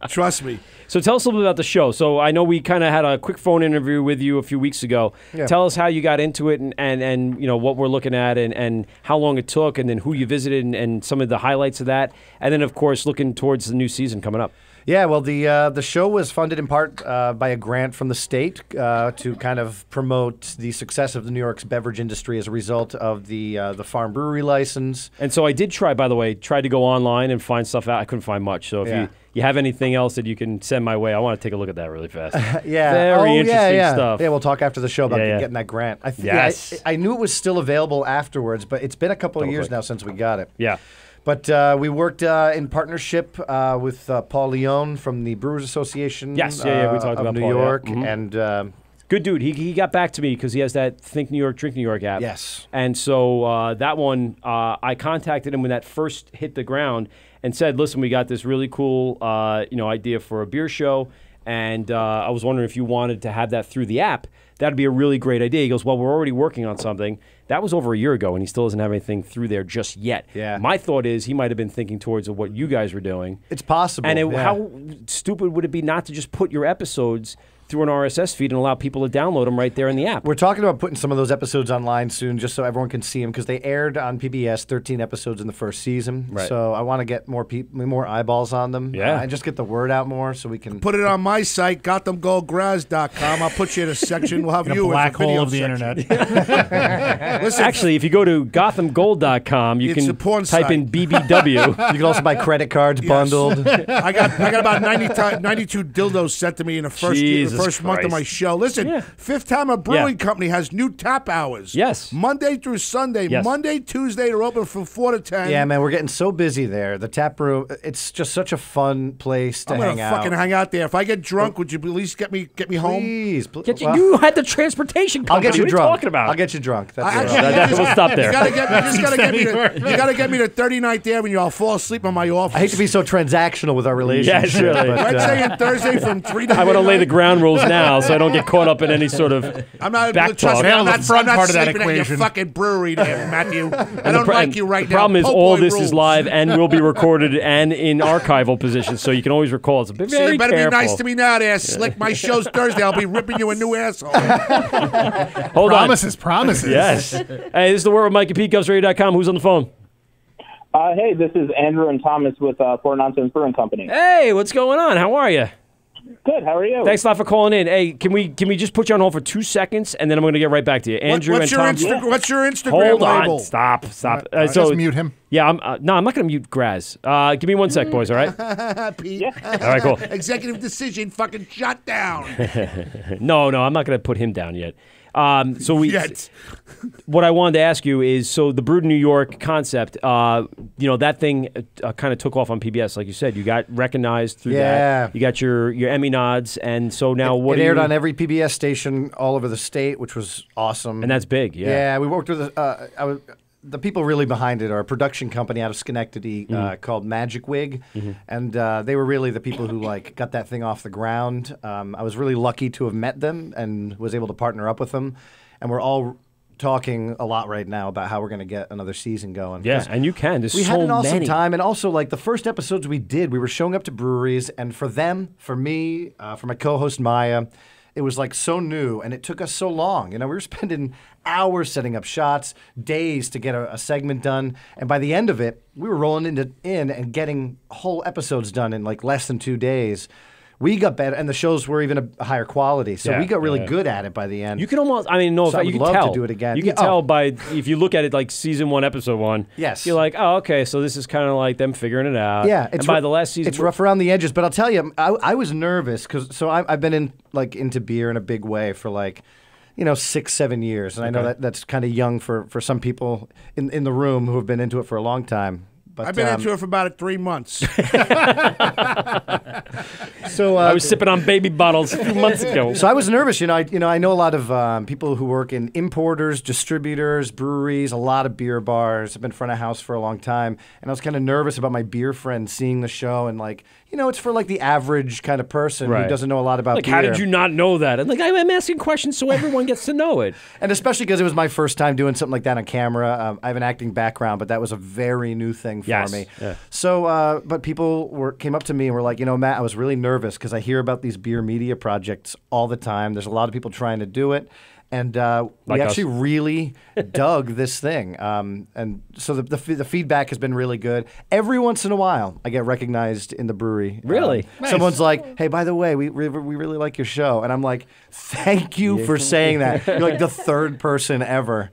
E: Trust me.
M: So tell us a little bit about the show. So I know we kind of had a quick phone interview with you a few weeks ago.
O: Yeah.
M: Tell us how you got into it and what we're looking at and how long it took and then who you visited and some of the highlights of that. And then, of course, looking towards the new season coming up.
O: Yeah, well, the show was funded in part by a grant from the state to kind of promote the success of the New York's beverage industry as a result of the farm brewery license.
M: And so I did try to go online and find stuff out. I couldn't find much. So if you have anything else that you can send my way, I want to take a look at that really fast.
O: Yeah.
M: Very interesting stuff.
O: Yeah, we'll talk after the show about
M: Yeah, yeah.
O: getting that grant.
M: Yes.
O: I knew it was still available afterwards, but it's been a couple of years
M: Double-click.
O: now since we got it.
M: Yeah.
O: But we worked in partnership with Paul Leone from the Brewers Association
M: Yes, yeah, we talked
O: of
M: about
O: New
M: Paul, yeah.
O: York.
M: Mhm.
O: And
M: Good dude. He got back to me because he has that Think New York, Drink New York app.
O: Yes.
M: And so that one, I contacted him when that first hit the ground and said, listen, we got this really cool idea for a beer show. And I was wondering if you wanted to have that through the app that'd be a really great idea. He goes, well, we're already working on something. That was over a year ago, and he still doesn't have anything through there just yet.
O: Yeah.
M: My thought is he might have been thinking towards what you guys were doing.
O: It's possible.
M: And how stupid would it be not to just put your episodes through an RSS feed and allow people to download them right there in the app?
O: We're talking about putting some of those episodes online soon just so everyone can see them because they aired on PBS 13 episodes in the first season.
M: Right.
O: So I want to get more eyeballs on them.
M: Yeah.
O: And just get the word out more so we can
E: Put it on my site, GothamGoldGraz.com. I'll put you in a section. We'll have
N: In a
E: you
N: black
E: as a video
N: hole of the
E: section.
N: internet.
E: Listen,
M: Actually, if you go to GothamGold.com, you
E: It's a
M: can
E: porn
M: type
E: site.
M: in BBW.
O: You can also buy credit cards bundled.
E: I got about 92 dildos sent to me in the first
M: Jesus
E: month of my
M: Christ.
E: show. Listen, Fifth Hammer Brewing Company has new tap hours.
M: Yes.
E: Monday through Sunday.
O: Yes.
E: Monday, Tuesday, they're open from 4 to 10.
O: Yeah, man, we're getting so busy there. The tap room, it's just such a fun place to
E: I'm
O: hang
E: gonna
O: out.
E: fucking hang out there. If I get drunk, would you at least get me home?
O: Please.
M: You had the transportation
O: I'll
M: company.
O: get you
M: What are
O: drunk.
M: you talking about?
O: I'll get you drunk. That's
E: I-
O: it.
M: We'll stop there.
E: You gotta get me to 39th Avenue. I'll fall asleep on my office.
O: I hate to be so transactional with our relationship.
M: Yes, really.
O: but,
E: Wednesday and Thursday from 3 to
M: I want to lay the
E: midnight.
M: ground rules now so I don't get caught up in any sort of
E: I'm not.
M: back
E: Trust
M: talk.
E: me, I'm not,
N: front
E: I'm not
N: part of that
E: sleeping at your
N: equation.
E: fucking brewery there, Matthew. I
M: And
E: don't like you right
M: the
E: now.
M: problem is
E: PoBoy
M: all this
E: rules.
M: is live and will be recorded and in archival position, so you can always recall. It's a bit
E: So
M: very
E: you better
M: careful.
E: be nice to me now, there, Slick. My show's Thursday. I'll be ripping you a new asshole.
M: Hold
N: Promises.
M: on. Yes. Hey, this is the Word with Mike at PeteGovsRadio.com. Who's on the phone?
A: Hey, this is Andrew and Thomas with Four Nonsense Brewing Company.
M: Hey, what's going on? How are you?
A: Good. How are you?
M: Thanks a lot for calling in. Hey, can we just put you on hold for 2 seconds, and then I'm going to get right back to you. Andrew
E: what's
M: and Tom.
E: What's your Instagram
M: Hold
E: label?
M: on. Stop.
N: Just mute him.
M: Yeah, I'm not going to mute Graz. Give me 1 sec, boys, all right?
E: Pete.
M: All right, cool.
E: Executive decision fucking shut down.
M: No, I'm not going to put him down yet.
E: Yet.
M: What I wanted to ask you is, so the Brewed New York concept, that thing kind of took off on PBS, like you said. You got recognized through that. You got your Emmy nods, and so now
O: It aired on every PBS station all over the state, which was awesome.
M: And that's big, yeah.
O: Yeah, we worked with the people really behind it are a production company out of Schenectady called Magic Wig, and they were really the people who got that thing off the ground. I was really lucky to have met them and was able to partner up with them, and we're all talking a lot right now about how we're going to get another season going.
M: Yeah, and you can. There's
O: we
M: so
O: had an awesome
M: many.
O: time, and also the first episodes we did, we were showing up to breweries, and for them, for me, for my co-host Maya, it was so new, and it took us so long. We were spending hours setting up shots, days to get a segment done, and by the end of it, we were rolling in and getting whole episodes done in less than 2 days. We got better, and the shows were even a higher quality, so we got really good at it by the end.
M: You can almost, I mean, no,
O: So I
M: you
O: would
M: can
O: love
M: tell.
O: to do it again.
M: You can
O: Yeah,
M: tell by, if you look at it season 1, episode 1.
O: Yes.
M: You're like, oh, okay, so this is kind of like them figuring it out.
O: Yeah,
M: and by the last season.
O: it's rough around the edges. But I'll tell you, I was nervous because I've been into beer in a big way for 6-7 years, and I know that's kind of young for some people in the room who have been into it for a long time. But
E: I've been into it for about 3 months.
O: So
M: I was sipping on baby bottles a few months ago.
O: So I was nervous. I know a lot of people who work in importers, distributors, breweries, a lot of beer bars. I've been front of house for a long time, and I was kind of nervous about my beer friends seeing the show and it's for the average kind of person who doesn't know a lot about beer.
M: How did you not know that? And I'm asking questions so everyone gets to know it.
O: And especially because it was my first time doing something like that on camera. I have an acting background, but that was a very new thing for me.
M: Yeah.
O: So, but people came up to me and were like, Matt, I was really nervous because I hear about these beer media projects all the time. There's a lot of people trying to do it. And we actually really dug this thing. And so the feedback has been really good. Every once in a while, I get recognized in the brewery.
M: Really?
N: Nice.
O: Someone's like, hey, by the way, we really like your show. And I'm like, thank you for saying that. You're the third person ever.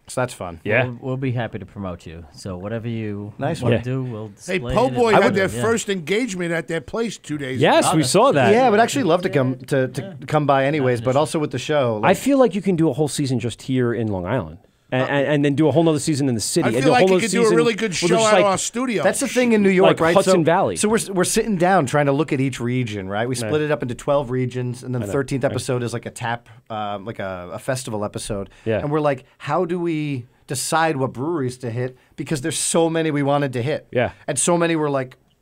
O: So that's fun.
M: Yeah.
P: We'll be happy to promote you. So whatever you
O: Nice
P: want
O: one.
P: to do, we'll display
E: Hey,
P: it.
E: PoBoy
P: and-
E: had their first engagement at their place 2 days
M: Yes,
E: ago.
M: we saw that.
O: Yeah, I would actually love to come to come by anyways, but also with the show.
M: I feel like you can do a whole season just here in Long Island. And then do a whole nother season in the city.
E: I
M: and
E: feel
M: do a
E: like
M: whole
E: you
M: nother
E: could do a
M: season
E: really good
M: where
E: show
M: there's
E: out of our studio.
O: That's the thing in New York, right?
M: Hudson Valley.
O: So we're sitting down trying to look at each region, right? We split it up into 12 regions, and then the 13th episode is like a tap, like a festival episode.
M: Yeah.
O: And we're like, how do we decide what breweries to hit? Because there's so many we wanted to hit.
M: Yeah.
O: And so many were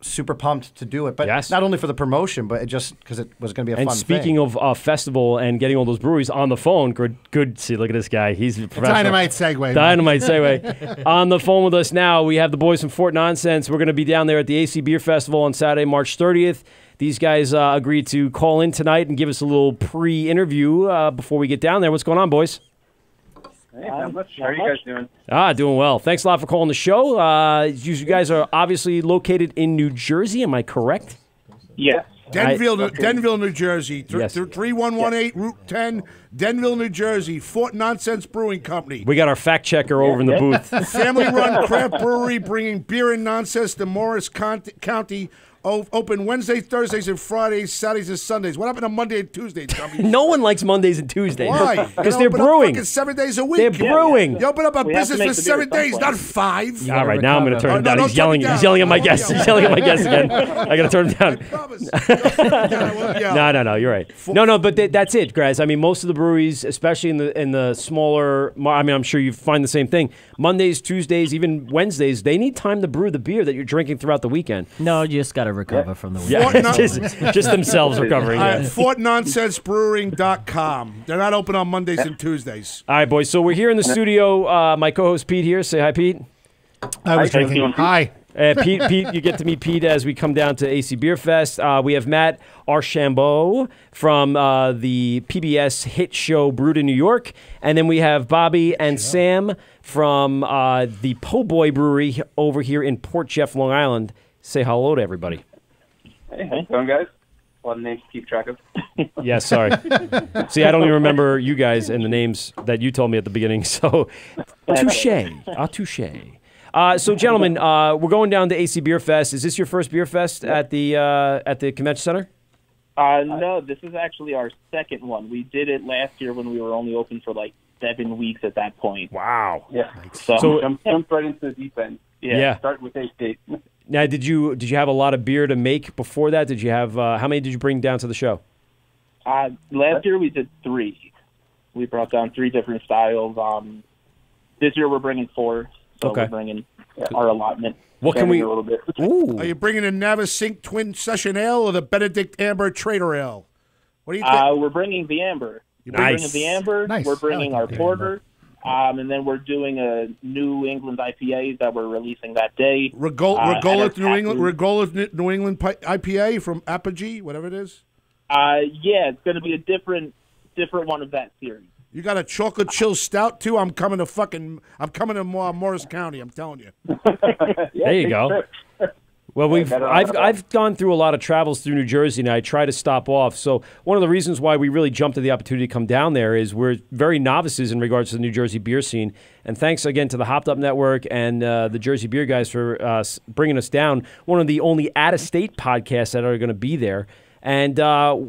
O: super pumped to do it. But
M: Yes.
O: not only for the promotion, but just because it was going to be a
M: And
O: fun
M: speaking
O: thing.
M: of festival and getting all those breweries on the phone, good. See, look at this guy. He's a professional.
N: Dynamite segue.
M: Dynamite segue. On the phone with us now, we have the boys from Fort Nonsense. We're going to be down there at the AC Beer Festival on Saturday, March 30th. These guys agreed to call in tonight and give us a little pre-interview before we get down there. What's going on, boys?
C: Hey, not much. How are you guys doing?
M: Doing well. Thanks a lot for calling the show. You guys are obviously located in New Jersey. Am I correct?
C: Yes.
E: Denville, New Jersey.
M: Yes.
E: 3118 Route 10, Denville, New Jersey. Fort Nonsense Brewing Company.
M: We got our fact checker over in the booth.
E: Family-run craft brewery bringing beer and nonsense to Morris County. Open Wednesday, Thursdays, and Fridays, Saturdays, and Sundays. What happened on Monday and Tuesdays?
M: No one likes Mondays and Tuesdays.
E: Why?
M: Because
E: They
M: they're
E: open up
M: brewing.
E: fucking 7 days a week.
M: They're brewing.
E: You open up a
M: We have to
E: business
M: make
E: for
M: the
E: 7
M: beer at
E: days,
M: some
E: not
M: point.
E: 5.
M: All right, now I'm going to turn him down.
E: No,
M: He's yelling. He's yelling at my guests. He's yelling at my guests again. I got to turn him down. No. You're right. No. But that's it, guys. I mean, most of the breweries, especially in the smaller. I mean, I'm sure you find the same thing. Mondays, Tuesdays, even Wednesdays, they need time to brew the beer that you're drinking throughout the weekend.
P: No, you just got to recover from the weekend.
M: Yeah, just themselves recovering.
E: All right, FortNonsenseBrewing.com. They're not open on Mondays and Tuesdays.
M: All right, boys. So we're here in the studio. My co-host Pete here. Say hi, Pete.
N: I was drinking. Hi.
M: Pete, you get to meet Pete as we come down to AC Beer Fest. We have Matt Archambault from the PBS hit show Brewed in New York. And then we have Bobby and Sam from the PoBoy Brewery over here in Port Jeff, Long Island. Say hello to everybody.
C: Hey, how you doing, guys? A lot of names to keep track of.
M: Yeah, sorry. See, I don't even remember you guys and the names that you told me at the beginning. So, touche. Touche. So, gentlemen, we're going down to AC Beer Fest. Is this your first beer fest at the convention center?
A: No, this is actually our second one. We did it last year when we were only open for like 7 weeks at that point.
M: Wow.
C: Yeah.
A: So
C: Jump right into the deep end.
M: Yeah.
C: Start with AC.
M: Now, did you have a lot of beer to make before that? Did you have how many did you bring down to the show?
A: Last year we did 3. We brought down 3 different styles. This year we're bringing 4. So
M: Okay.
A: we're bringing our allotment.
M: What can we?
A: A little bit.
E: Are you bringing a Navasink Twin Session Ale or the Benedict Amber Trader Ale? What do you think?
A: We're bringing the Amber. We're
E: Nice.
A: bringing the Amber.
E: Nice.
A: We're bringing
E: I
A: our
E: like the
A: Porter. And then we're doing a New England IPA that we're releasing that day.
E: Regolith New England IPA from Apogee, whatever it is.
A: Yeah, it's going to be a different one of that series.
E: You got a chocolate chill stout too. I'm coming to Morris County. I'm telling you.
M: There you go. Well, I've gone through a lot of travels through New Jersey, and I try to stop off. So one of the reasons why we really jumped at the opportunity to come down there is we're very novices in regards to the New Jersey beer scene. And thanks again to the Hopped Up Network and the Jersey Beer guys for bringing us down. One of the only out-of-state podcasts that are going to be there. And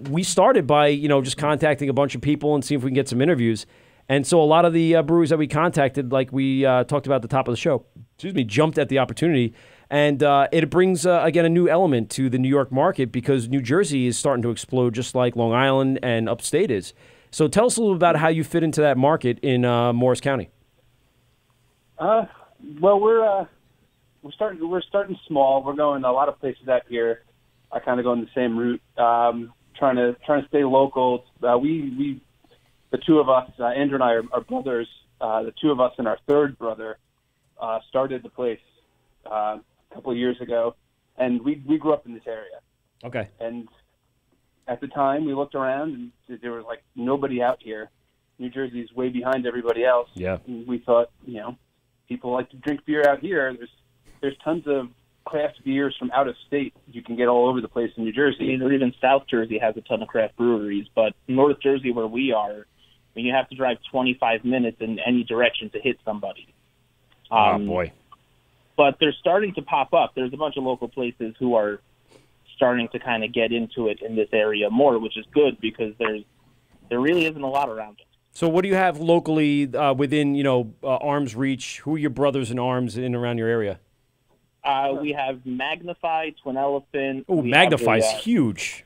M: we started by just contacting a bunch of people and seeing if we can get some interviews. And so a lot of the breweries that we contacted, like we talked about at the top of the show, jumped at the opportunity. And it brings, again, a new element to the New York market because New Jersey is starting to explode just like Long Island and upstate is. So tell us a little about how you fit into that market in Morris County.
C: Well, we're starting small. We're going a lot of places out here. I kind of go in the same route, trying to stay local. We the two of us, Andrew and I are brothers. The two of us and our third brother started the place a couple of years ago, and we grew up in this area.
M: Okay.
C: And at the time, we looked around, and there was like nobody out here. New Jersey's way behind everybody else.
M: Yeah.
C: And we thought, people like to drink beer out here. There's tons of craft beers from out of state you can get all over the place in New Jersey.
A: Or even South Jersey has a ton of craft breweries, but North Jersey, where we are, you have to drive 25 minutes in any direction to hit somebody.
M: Oh, boy.
A: But they're starting to pop up. There's a bunch of local places who are starting to kind of get into it in this area more, which is good because there really isn't a lot around it.
M: So what do you have locally within, arm's reach? Who are your brothers in arms in around your area?
A: We have Magnify, Twin Elephant.
M: Oh, Magnify's huge.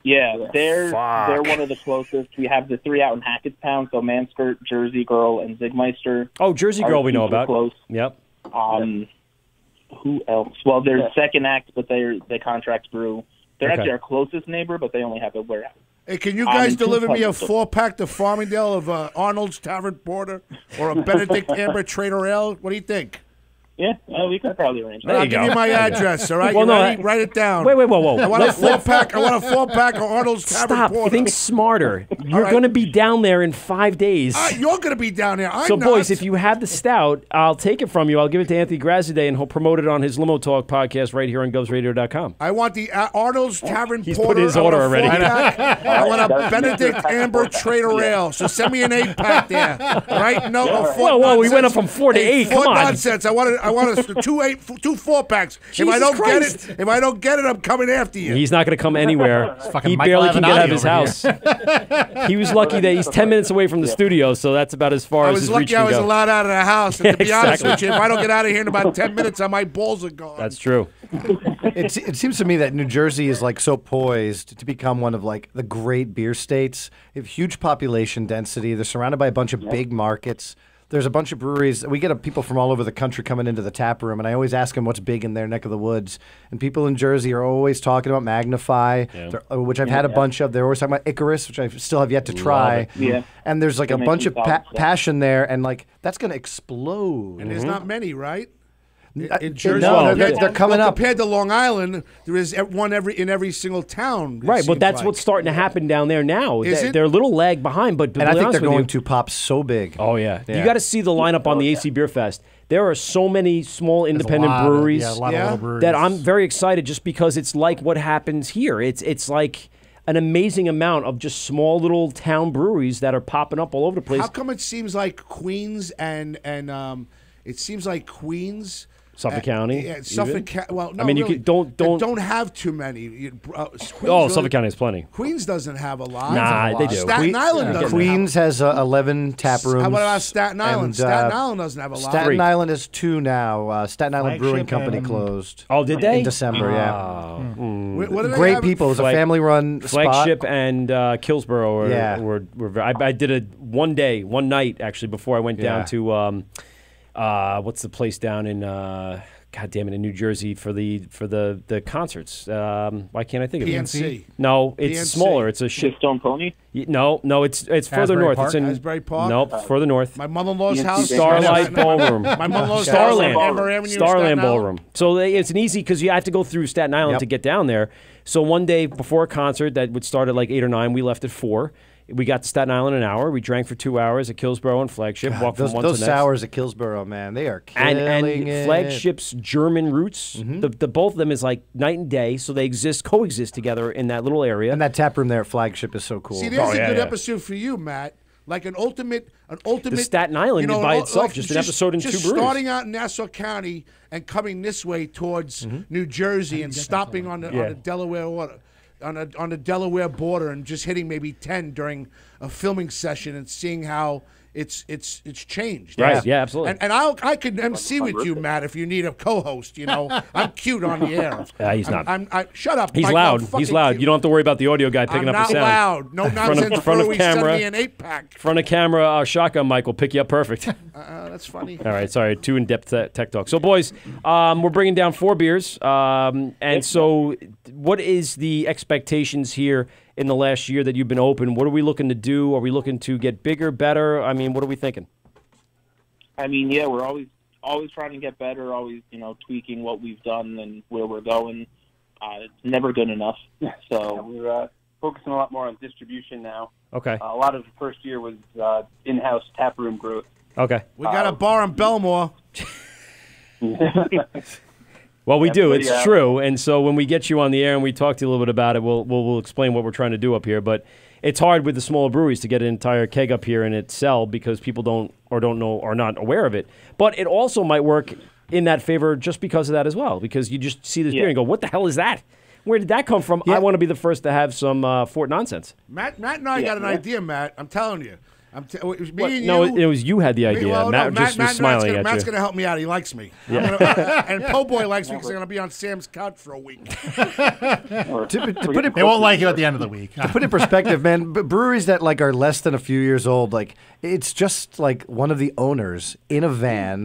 A: Yeah, they're
M: Fuck.
A: one of the closest. We have the 3 out in Hackettstown, so Manskirt, Jersey Girl, and Zigmeister.
M: Oh, Jersey Girl we know
A: super
M: about.
A: Close.
M: Yep.
A: Who else? Well, there's Second Act, but they contract brew. They're
M: Okay.
A: actually our closest neighbor, but they only have a warehouse.
E: Hey, can you guys
A: in two
E: deliver me a
A: places.
E: 4-pack to Farmingdale of Arnold's Tavern Porter or a Benedict Amber Trader Ale? What do you think?
A: Yeah, we could probably arrange that.
E: I'll give you my address, all right?
M: Well,
E: You
M: no,
E: ready? Write it down.
M: Wait, whoa.
E: I want a 4-pack. I want a 4-pack of Arnold's Tavern
M: Stop.
E: Porter.
M: Think smarter. You're
E: right.
M: going to be down there in 5 days.
E: You're going to be down there. I'm
M: So,
E: not.
M: boys, if you have the stout, I'll take it from you. I'll give it to Anthony Graziadei, and he'll promote it on his Limo Talk podcast right here on GovsRadio.com.
E: I want the Arnold's Tavern
M: He's
E: Porter.
M: put his
E: I want
M: order
E: a
M: already.
E: 4-pack. I want a Benedict Amber Trader Ale. So send me an 8-pack there. All right? No, a 4
M: Whoa, we went
E: nonsense.
M: up from 4 to 8.
E: 4
M: Come on.
E: nonsense. I want a 2 4-packs. If
M: Jesus
E: I don't
M: Christ.
E: get it, I'm coming after you.
M: He's not going to come anywhere.
N: fucking
M: He
N: Michael
M: barely can get out of his
N: Avenatti
M: house. He was lucky that he's 10 minutes away from the studio, so that's about as far
E: I
M: as
E: was
M: his
E: lucky
M: reach
E: I
M: can
E: was
M: go.
E: allowed out of the house. And to be honest
M: Exactly.
E: with you, if I don't get out of here in about 10 minutes, my balls are gone.
M: That's true.
O: It seems to me that New Jersey is like so poised to become one of like the great beer states. They have huge population density. They're surrounded by a bunch of big markets. There's a bunch of breweries. We get people from all over the country coming into the tap room, and I always ask them what's big in their neck of the woods. And people in Jersey are always talking about Magnify, which I've had a bunch of. They're always talking about Icarus, which I still have yet to try.
E: it. Yeah.
O: And there's like
E: They
O: a
E: make
O: bunch
E: some
O: of
E: solid stuff.
O: passion there, and like that's going to explode.
E: And there's not many, right? In
O: No,
E: Jersey,
O: they're coming up.
E: Compared to Long Island, there is one in every single town. it
M: Right, but
E: seems
M: that's
E: like.
M: what's starting to happen down there now.
E: Is it?
M: They're a little lag behind, but
O: And I think they're going
M: to
O: to pop so big.
M: Oh, yeah. You got to see the lineup on the AC Beer Fest. There are so many small independent
N: lot of-
M: breweries,
N: yeah, a lot of little breweries.
M: that I'm very excited just because it's like what happens here. It's like an amazing amount of just small little town breweries that are popping up all over the place.
E: How come it seems like Queens and it seems like Queens.
M: Suffolk County,
E: Yeah, Suffolk
M: even?
E: County. Well, no,
M: I mean, you
E: really.
M: could- don't
E: have too many. Queens
M: Suffolk County has plenty.
E: Queens doesn't have a lot.
M: Nah, they do.
E: Staten Island doesn't.
O: Queens has 11 tap rooms.
E: What about Staten Island?
O: And,
E: Staten Island doesn't have a lot.
O: Staten Island is 2 now. Staten Island Brewing
N: Flagship
O: Company
N: and-
O: closed.
M: Oh, did they?
O: In December, yeah.
E: What do they
O: Great
E: have?
O: people. It was a family-run
M: Flagship
O: spot.
M: and Killsborough
O: Yeah.
M: were I did it one night actually before I went down
O: Yeah.
M: to what's the place down in God damn it, in New Jersey for the concerts. Why can't I think of it?
E: PNC.
M: No, it's
E: PNC.
M: smaller. It's a shit.
A: Stone Pony?
M: No, it's further
E: Asbury
M: north.
E: Park?
M: It's in
E: Asbury Park?
M: Nope, further north.
E: My mother-in-law's house.
M: Starlight Ballroom.
E: My mother-in-law's house. on Amber Avenue, Staten
M: Starland
E: Island.
M: Ballroom. So it's an easy because you have to go through Staten Island to get down there. So one day before a concert that would start at like 8 or 9, we left at 4. We got to Staten Island an hour. We drank for 2 hours at Killsborough and Flagship. Walked from one to
O: Those
M: the next.
O: sours at Killsborough, man, they are killing
M: And
O: it.
M: Flagship's German roots, the both of them is like night and day, so they coexist together in that little area.
O: And that tap room there at Flagship is so cool.
E: See, there's a good episode for you, Matt. Like an ultimate.
M: The Staten Island by itself, just an episode in 2 breweries.
E: Starting out in Nassau County and coming this way towards New Jersey and stopping on the Delaware water. On the Delaware border and just hitting maybe 10 during a filming session and seeing how it's changed.
M: Right, yeah, absolutely.
E: And I could MC with you, Matt, if you need a co-host. You know, I'm cute on the air.
M: He's not.
E: Shut up.
M: He's
E: Mike,
M: loud.
E: I'm fucking
M: He's loud.
E: cute.
M: You don't have to worry about the audio guy picking
E: I'm
M: up the
E: not
M: sound.
E: loud. No nonsense.
M: Front of
E: Brewery
M: camera.
E: sent me an 8-pack.
M: Front of camera, shotgun Mike will pick you up perfect.
E: That's funny.
M: All right, sorry, too in-depth tech talk. So, boys, we're bringing down 4 beers. And so what is the expectations here in the last year that you've been open? What are we looking to do? Are we looking to get bigger, better? I mean, what are we thinking?
A: I mean, yeah, we're always trying to get better, always, tweaking what we've done and where we're going. It's never good enough. So
C: we're focusing a lot more on distribution now.
M: Okay.
C: A lot of the first year was in-house taproom growth.
M: Okay.
E: We got a bar in Belmore.
M: Well, we do. It's
C: yeah.
M: true. And so when we get you on the air and we talk to you a little bit about it, we'll explain what we're trying to do up here. But it's hard with the smaller breweries to get an entire keg up here and it sell because people don't know or not aware of it. But it also might work in that favor just because of that as well, because you just see this beer and go, what the hell is that? Where did that come from? I want to be the first to have some Fort nonsense.
E: Matt and I got an idea, Matt. I'm telling you.
M: No, it was you had the idea. Matt just was smiling at you.
E: Matt's going to help me out. He likes me.
M: Yeah.
E: And PoBoy likes me because I'm going to be on Sam's couch for a week.
N: They won't like you at the end of the week.
O: To put it in perspective, man, breweries that like are less than a few years old, like it's just like one of the owners in a van,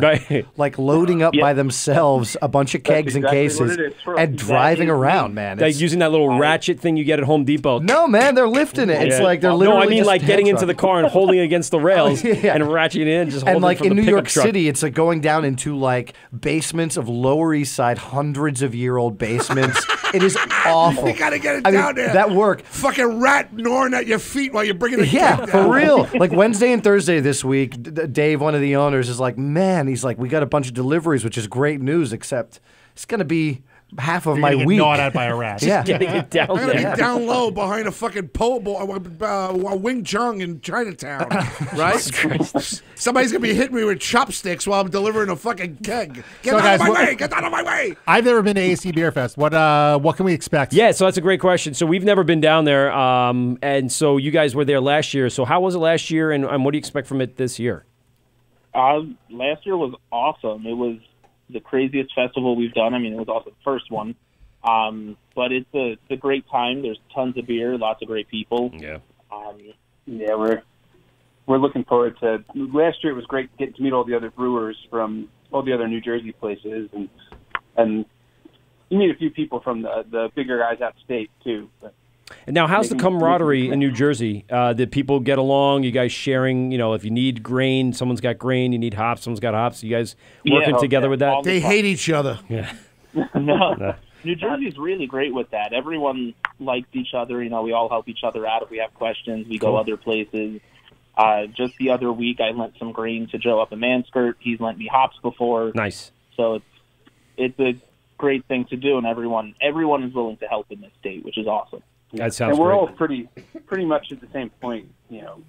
O: like loading up by themselves a bunch of kegs and cases and driving around, man.
M: Like using that little ratchet thing you get at Home Depot.
O: No, man, they're lifting it. It's like they're literally.
M: No, I mean
O: just
M: like getting into the car and holding it against the rails and ratcheting it in, just holding
O: and like
M: it from
O: in
M: the
O: New
M: pickup
O: York
M: truck.
O: City, it's like going down into like basements of Lower East Side, hundreds of year old basements. It is awful.
E: You got to get it down there.
O: That work.
E: Fucking rat gnawing at your feet while you're bringing it down.
O: For real. Like Wednesday and Thursday this week, Dave, one of the owners, is like, man, he's like, we got a bunch of deliveries, which is great news, except it's going to be half of
N: You're
O: my
N: gonna get
O: week.
N: gnawed at by a rat.
O: Yeah.
M: Getting it down
E: I'm going to
M: there.
E: be down low behind a fucking Wing Chun in Chinatown, right? Somebody's going to be hitting me with chopsticks while I'm delivering a fucking keg. Get out of my way! Get out of my way!
N: I've never been to AC Beer Fest. What can we expect?
M: Yeah, so that's a great question. So we've never been down there, and so you guys were there last year. So how was it last year, and what do you expect from it this year?
A: Last year was awesome. It was the craziest festival we've done. I mean, it was also the first one. But it's a great time. There's tons of beer, lots of great people.
M: Yeah.
C: We're looking forward to. Last year it was great getting to meet all the other brewers from all the other New Jersey places, and you meet a few people from the bigger guys out of state too. But
M: And now, how's the camaraderie in New Jersey? Did people get along? You guys sharing? You know, if you need grain, someone's got grain. You need hops, someone's got hops. You guys working together with that?
E: They hate each other.
M: Yeah.
A: No. New Jersey's really great with that. Everyone likes each other. You know, we all help each other out. If we have questions, we go other places. Just the other week, I lent some grain to Joe up in Manskirt. He's lent me hops before.
M: Nice.
A: So it's a great thing to do, and everyone is willing to help in this state, which is awesome.
M: That sounds
C: and we're
M: great.
C: all pretty much at the same point, you know.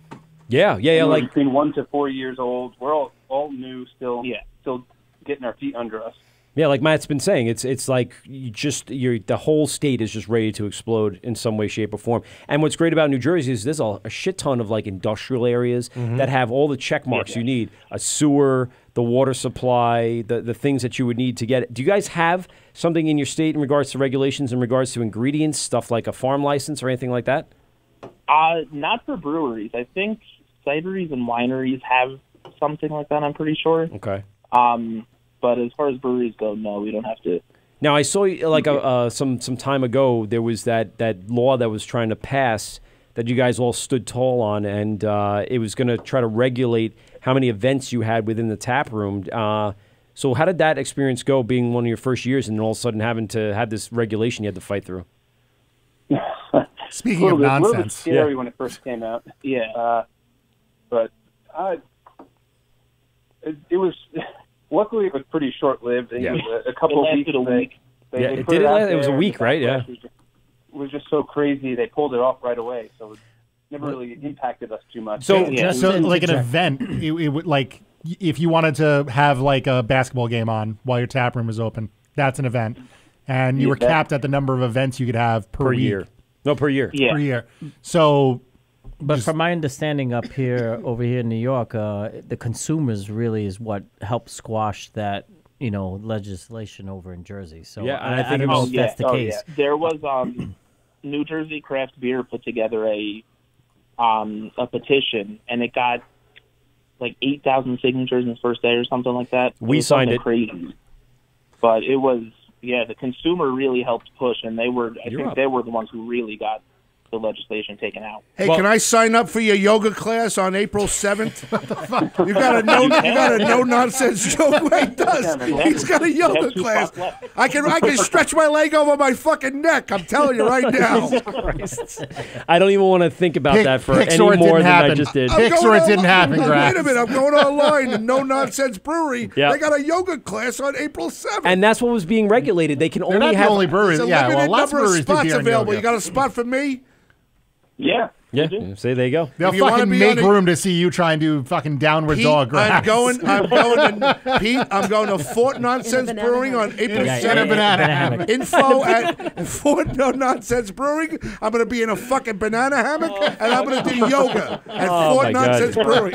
M: Yeah,
C: We're
M: like
C: between 1 to 4 years old. We're all new, still getting our feet under us.
M: Yeah, like Matt's been saying, it's like the whole state is just ready to explode in some way, shape, or form. And what's great about New Jersey is there's a shit ton of like industrial areas that have all the check marks you need: a sewer, the water supply, the things that you would need to get it. Do you guys have something in your state in regards to regulations, in regards to ingredients, stuff like a farm license or anything like that?
A: Not for breweries. I think cideries and wineries have something like that. I'm pretty sure.
M: Okay.
A: But as far as breweries go, no, we don't have to.
M: Now, I saw like some time ago there was that law that was trying to pass that you guys all stood tall on, and it was going to try to regulate how many events you had within the tap room. So how did that experience go, being one of your first years, and all of a sudden having to have this regulation you had to fight through?
N: Speaking of nonsense,
C: a little bit scary when it first came out.
A: Yeah,
C: but it was. Luckily, it was pretty short-lived. It was a couple of weeks.
A: A week.
M: It was a week, right? Yeah.
C: It was just so crazy. They pulled it off right away, so it never really impacted us too much.
N: So like an event, it would like if you wanted to have like a basketball game on while your tap room was open, that's an event, and you were capped at the number of events you could have per week.
M: year. No, per year.
N: Per year. So.
P: But from my understanding over here in New York, the consumers really is what helped squash that, legislation over in Jersey. So
M: yeah,
P: I don't know if that's the case.
A: Yeah. There was New Jersey Craft Beer put together a petition, and it got like 8,000 signatures in its first day or something like that.
M: We signed it.
A: Crazy. But it was, the consumer really helped push, and they were the ones who really got the legislation taken out.
E: Hey, can I sign up for your yoga class on April 7th? You got a no nonsense joke. He does. He's got a yoga class. I can stretch my leg over my fucking neck. I'm telling you right now.
M: I don't even want to think about that for any more than I just did.
N: Picks or it didn't happen, Graf.
E: Wait a minute, I'm going online to No Nonsense Brewery. They got a yoga class on April 7th.
M: And that's what was being regulated. They can only have
N: the only brewery.
E: There's a
N: Yeah,
E: limited
N: well, lots of
E: number of
N: breweries do
E: spots
N: beer and
E: available.
N: yoga.
E: You got a spot for me?
C: Yeah.
M: Yeah, see, there you go.
N: They'll fucking make room to see you try and do fucking downward
E: Pete,
N: dog grass.
E: I'm going to Fort Nonsense Brewing on April 7th. Info at Fort No Nonsense Brewing. I'm going to be in a fucking banana hammock, and I'm going to do yoga at Fort Nonsense Brewing.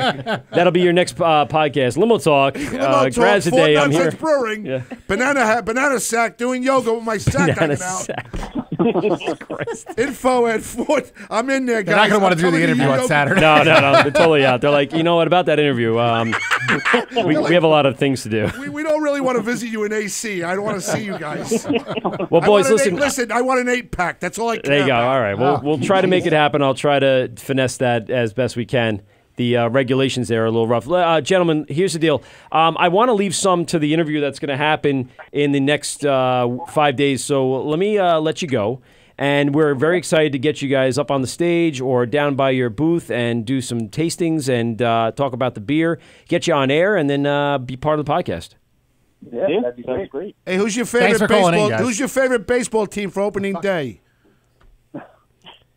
M: That'll be your next podcast. Limo Talk. Graz
E: Fort
M: today. I'm here.
E: Nonsense Brewing.
M: Yeah.
E: Banana sack doing yoga with my sack hanging out. Info at Fort. I'm in there, guys.
N: They're not going to want to do the interview on Saturday.
M: No. They're totally out. They're like, you know what, about that interview, we have a lot of things to do.
E: We don't really want to visit you in AC. I don't want to see you guys.
M: Well, boys,
E: listen, I want an 8-pack. That's all I care
M: There you go.
E: about.
M: All right. We'll try to make it happen. I'll try to finesse that as best we can. The regulations there are a little rough. Gentlemen, here's the deal. I want to leave some to the interview that's going to happen in the next 5 days. So let me let you go. And we're very excited to get you guys up on the stage or down by your booth and do some tastings and talk about the beer, get you on air, and then be part of the podcast.
C: Yeah, that'd be great.
E: Hey, who's your favorite baseball team for opening day?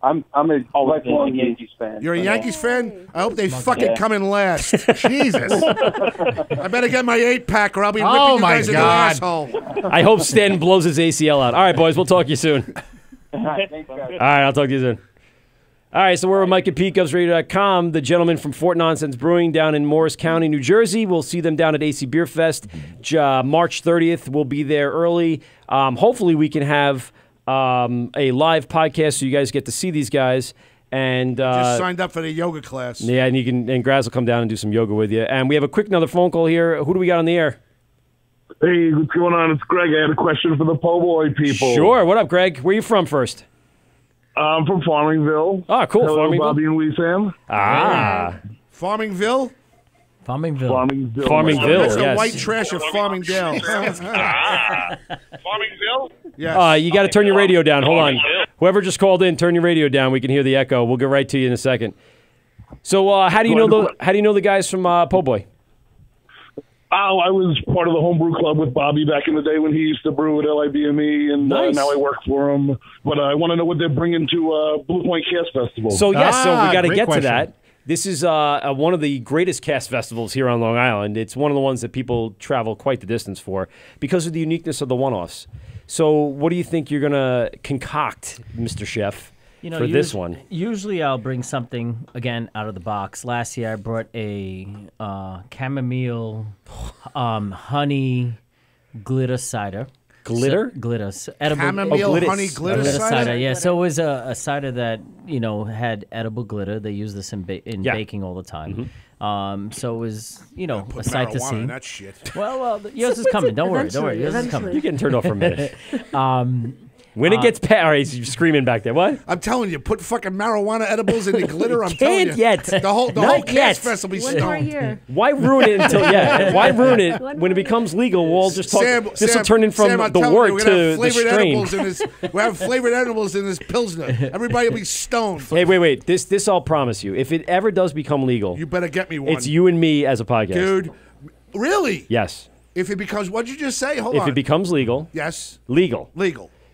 C: I'm a lifelong Yankees fan.
E: You're a Yankees fan? I hope they fucking come in last. Jesus. I better get my 8-pack or I'll be whipping you guys in the asshole.
M: I hope Stanton blows his ACL out. All right, boys, we'll talk to you soon.
C: All right, thanks, guys.
M: All right, I'll talk to you soon. All right, so we're with Mike and Pete, GovsRadio.com, the gentleman from Fort Nonsense Brewing down in Morris County, New Jersey. We'll see them down at AC Beer Fest. March 30th, we'll be there early. Hopefully we can have a live podcast so you guys get to see these guys. And
E: just signed up for the yoga class.
M: Yeah, and Graz will come down and do some yoga with you. And we have another phone call here. Who do we got on the air?
D: Hey, what's going on? It's Greg. I had a question for the PoBoy people.
M: Sure. What up, Greg? Where are you from first?
D: I'm from Farmingville.
M: Oh, cool.
D: Hello,
M: Farmingville.
D: Bobby and Sam.
M: Ah.
E: Farmingville?
D: Farmingville.
E: That's the
M: yes.
E: white trash of Farmingdale.
D: Farmingville?
E: Yes.
M: You got to turn your radio down. Hold on. Whoever just called in, turn your radio down. We can hear the echo. We'll get right to you in a second. So, how do you know the guys from PoBoy?
D: Oh, I was part of the homebrew club with Bobby back in the day when he used to brew at LIBME, and
M: Nice.
D: now I work for him. But I want to know what they're bringing to Blue Point Cast Festival.
M: So, yes, so we got to
N: great
M: get
N: question.
M: to that. This is one of the greatest cast festivals here on Long Island. It's one of the ones that people travel quite the distance for because of the uniqueness of the one-offs. So what do you think you're going to concoct, Mr. Chef, for this one?
P: Usually I'll bring something, again, out of the box. Last year I brought a chamomile honey glitter cider.
M: Glitter?
P: Glitter. Edible.
E: Chamomile honey glitter cider?
P: Yeah, so it was a cider that, had edible glitter. They use this in baking all the time. So it was, a sight to see.
E: In that shit.
P: Well, yours is coming. Don't worry. Yours is coming.
M: You're getting turned off for a minute. When it gets past, all right, he's screaming back there. What?
E: I'm telling you, put fucking marijuana edibles in the glitter. I'm
M: Can't
E: telling you.
M: yet.
E: The whole
M: Not yet.
E: cast fest will be
S: One more
E: stoned.
S: year.
M: Why ruin it until Why ruin it when it becomes legal? We'll all just talk. This will turn in from
E: Sam, I'm
M: the
E: telling
M: wort
E: you,
M: to
E: we're gonna have
M: the
E: flavored
M: strain.
E: edibles in this. We have flavored edibles in this pilsner. Everybody will be stoned.
M: Hey, wait. This I'll promise you. If it ever does become legal,
E: You better get me one.
M: it's you and me as a podcast.
E: dude. Really?
M: Yes.
E: If it becomes, what'd you just say? Hold on.
M: If it becomes legal,
E: Yes.
M: legal,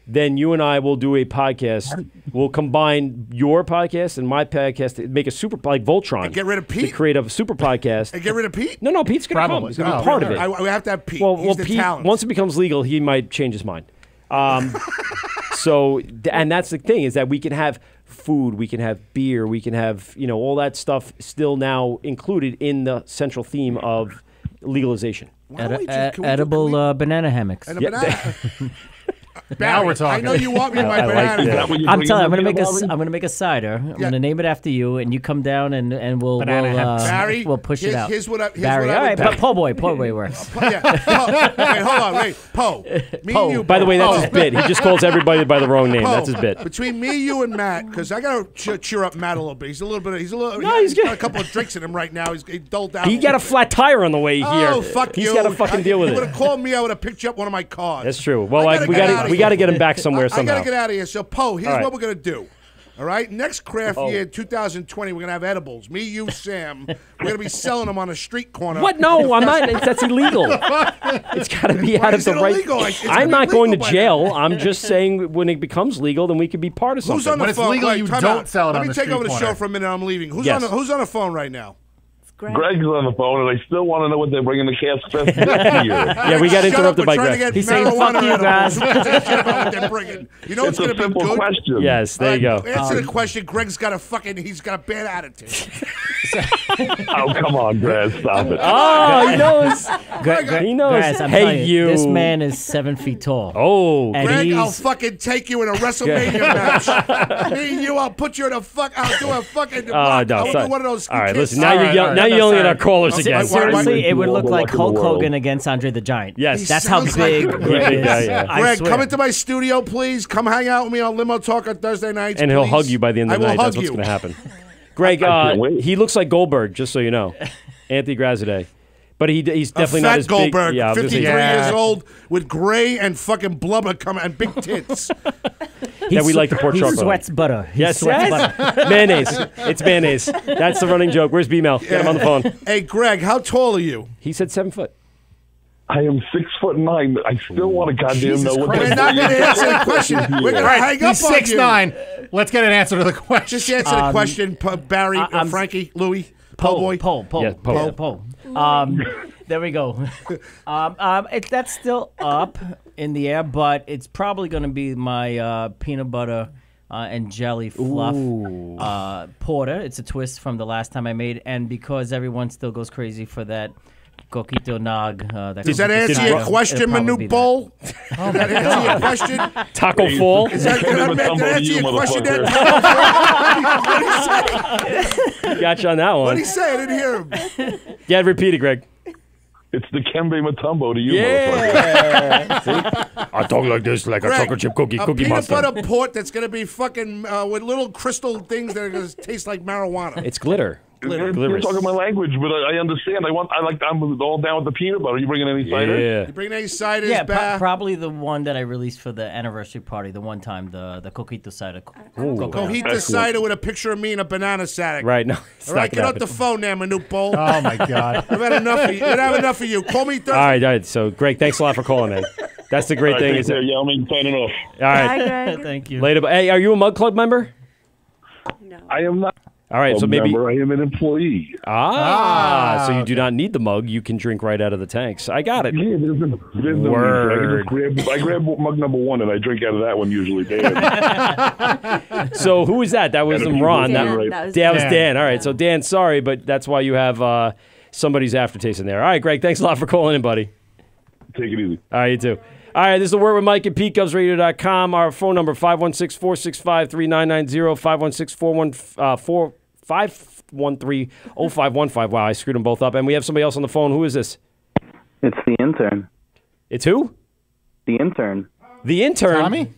M: then you and I will do a podcast. We'll combine your podcast and my podcast to make a super, like Voltron.
E: And get rid of Pete?
M: To create a super podcast.
E: And get rid of Pete?
M: No, Pete's going to come.
N: Probably.
M: He's going to be part of it.
E: We have to have Pete.
M: Well,
E: He's the
M: Pete,
E: talent.
M: once it becomes legal, he might change his mind. And that's the thing, is that we can have food, we can have beer, we can have, all that stuff still now included in the central theme of legalization.
P: Edible banana hammocks.
E: And a banana.
N: Now we're talking.
E: I know you want me in my
M: I like
E: banana.
M: that.
P: I'm telling you, I'm gonna make a cider. I'm gonna name it after you, and you come down and we'll
E: Barry,
P: we'll push it out.
E: Here's what I
P: Barry,
E: would
P: all right,
E: do.
P: but PoBoy works.
E: Wait, hold on. Wait, Po. Me and you.
M: By the way, that's
E: Po.
M: his bit. He just calls everybody by the wrong name.
E: Po.
M: That's his bit.
E: Between me, you, and Matt, because I got to cheer up Matt a little bit. He's
M: he's
E: got a couple of drinks in him right now. He's dulled out.
M: He got a flat tire on the way here.
E: Oh, fuck
M: He's
E: you.
M: got to fucking deal with
E: You
M: it.
E: would have called me. I would have picked you up one of my cars.
M: That's true. Well,
E: I gotta
M: we
E: get
M: got
E: outta
M: to
E: here.
M: get him back somewhere
E: I
M: somehow.
E: got to get out of here. So, Po, here's
M: All right.
E: what we're going to do. All right. Next craft year, 2020, we're gonna have edibles. Me, you, Sam. We're gonna be selling them on a street corner.
M: What? No, I'm not. That's illegal. It's got to be out of the right. I'm not going to jail. I'm just saying when it becomes legal, then we could be part of something.
E: Who's on the phone?
N: legal, you
E: time
N: don't
E: out.
N: sell it
E: Let
N: on
E: me
N: the
E: take
N: street
E: over the
N: corner.
E: show for a minute. I'm leaving. Who's
M: Yes.
E: on the phone right now?
D: Greg's on the phone, and I still want to know what they're bringing the Cast Fest next year.
M: Yeah, we got interrupted by Greg.
P: He's saying, "Fuck you, guys."
E: Who gives a shit about what they're bringing? You know
D: It's
E: what's
D: a
E: going to be
D: simple
E: good?
D: question.
M: Yes, there you go.
E: Answer the question. Greg's got a bad attitude.
D: Oh, come on, Greg, stop it.
M: Oh, he knows. He knows.
P: Guys, I'm
M: Hey,
P: telling
M: you.
P: This man is 7 feet tall.
M: Oh,
P: And
E: Greg, I'll
P: he's-
E: fucking take you in a WrestleMania match. Me and you, I'll put you in a fuck. I'll do a fucking.
M: Oh,
E: I'll
M: no,
E: do
M: sorry.
E: one of those.
M: All right,
E: kids.
M: listen. Now you're yelling. Now you're yelling at our callers again.
P: Seriously, it would look
D: Good
P: like
D: luck in the
P: Hulk
D: world.
P: Hogan against Andre the Giant.
M: Yes.
P: That's how
E: sounds
P: big
E: like-
P: Greg is.
M: Yeah.
P: I
E: Greg,
P: swear.
E: come into my studio, please. Come hang out with me on Limo Talk on Thursday nights.
M: And he'll
E: please.
M: hug you by the end of the
E: I
M: night.
E: will
M: That's
E: hug
M: what's
E: you.
M: going to happen. Greg,
D: I can't wait.
M: he looks like Goldberg, just so you know. Anthony Graziadei. But he's
E: A
M: definitely
E: fat
M: not as
E: Goldberg,
M: big. Yeah, I was gonna
E: 53
M: say,
E: years old, with gray and fucking blubber coming and big tits.
M: that we like to pour
P: He
M: chocolate on.
P: sweats butter. He
M: Yes,
P: sweats
M: yes.
P: butter.
M: Mayonnaise. It's mayonnaise. That's the running joke. Where's B-Mel? Get him on the phone.
E: Hey, Greg, how tall are you?
M: He said 7 foot.
D: I am 6'9". I still want to goddamn know what
E: We're
D: they're
E: not going to
D: bringing.
E: answer the question. We're going to hang up
N: He's
E: on you.
N: 6'9". Let's get an answer to the question.
E: Just answer the question, Barry, Frankie, Louie,
P: Poe.
E: Poe.
P: There we go. That's still up in the air, but it's probably going to be my peanut butter and jelly fluff porter. It's a twist from the last time I made, and because everyone still goes crazy for that coquito nog.
E: Does that answer your question, Manute Bowl? Does that answer your question?
M: Taco Fall?
E: Is that answer your question?
M: Got you on that one.
E: What did he say? I didn't hear him.
M: Yeah, repeat it, Greg.
D: It's the Kembe Mutombo to you,
M: Yeah.
D: motherfucker.
M: I talk like this, like
E: Greg,
M: a chocolate chip cookie
E: a
M: monster.
E: peanut butter port that's going to be fucking with little crystal things that are going to taste like marijuana.
M: It's glitter.
D: You're talking my language, but I understand. I'm all down with the peanut butter. Are you bringing any cider?
M: Yeah.
E: You bring any ciders
P: Yeah,
E: back?
P: probably the one that I released for the anniversary party, the one time, the coquito cider.
E: Cojita cider with a picture of me in a banana sack.
M: Right, no.
E: All right, get off the phone now, Manute Bowl.
N: Oh, my God.
E: I've had enough of you. I've had enough of you. Call me Thursday.
M: All right. So, Greg, thanks a lot for calling, man. That's the great thing. Is that,
D: Yeah, I'm signing off.
M: all right.
S: Hi, Greg.
P: Thank you.
M: Later. Hey, are you a Mug Club member?
D: I am not.
M: All right, so maybe.
D: Remember, I am an employee.
M: So you do not need the mug. You can drink right out of the tanks. I got it.
D: Yeah, there's no
M: Word.
D: I grab mug number one and I drink out of that one usually. Dan.
M: So who was that? That was Ron.
S: Dan.
M: That was
S: Dan.
M: Dan. All right, so Dan, sorry, but that's why you have somebody's aftertaste in there. All right, Greg, thanks a lot for calling in, buddy.
D: Take it easy.
M: All right, you too. All right, this is The Word with Mike at PeteGubsRadio.com. Our phone number, 516-465-3990, 513-0515. Wow, I screwed them both up. And we have somebody else on the phone. Who is this?
Q: It's the intern.
M: It's who?
Q: The intern.
M: The intern?
N: Tommy?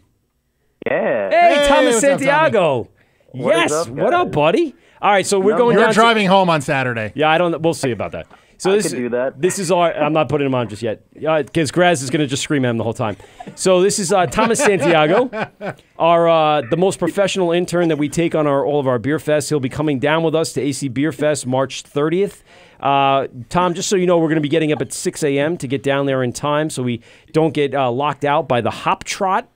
Q: Yeah.
M: Hey, Thomas
N: what's up,
M: Santiago.
Q: What is
M: Yes.
Q: up,
M: What up,
Q: guys?
M: buddy? All right, so we're going
N: You're
M: down
N: driving home on Saturday.
M: Yeah, I don't. We'll see about that. So
Q: I
M: this
Q: could do that.
M: This is our. I'm not putting him on just yet because Graz is going to just scream at him the whole time. So this is Thomas Santiago, our the most professional intern that we take on all of our beer fests. He'll be coming down with us to AC Beeriest March, March 30th. Tom, just so you know, we're going to be getting up at 6 a.m. to get down there in time, so we don't get locked out by the Hop Trot.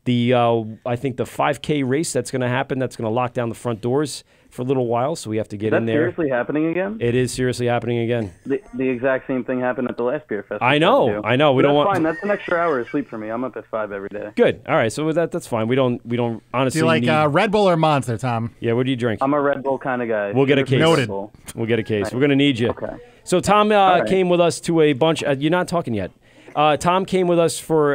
M: I think the 5K race that's going to happen. That's going to lock down the front doors for a little while, so we have to get in there.
Q: Is that seriously happening again?
M: It is seriously happening again.
Q: The exact same thing happened at the last beer festival.
M: I know. We
Q: But
M: don't
Q: that's
M: want.
Q: fine. That's an extra hour of sleep for me. I'm up at 5 every day.
M: Good. All right. So with that's fine. We don't
N: Do
M: honestly
N: you like
M: need.
N: Red Bull or Monster, Tom?
M: Yeah. What do you drink?
Q: I'm a Red Bull kind of guy.
M: We'll get a case.
N: Noted.
M: We'll get a case. We're gonna need you.
Q: Okay.
M: So Tom
Q: right.
M: came with us to a bunch. You're not talking yet. Tom came with us for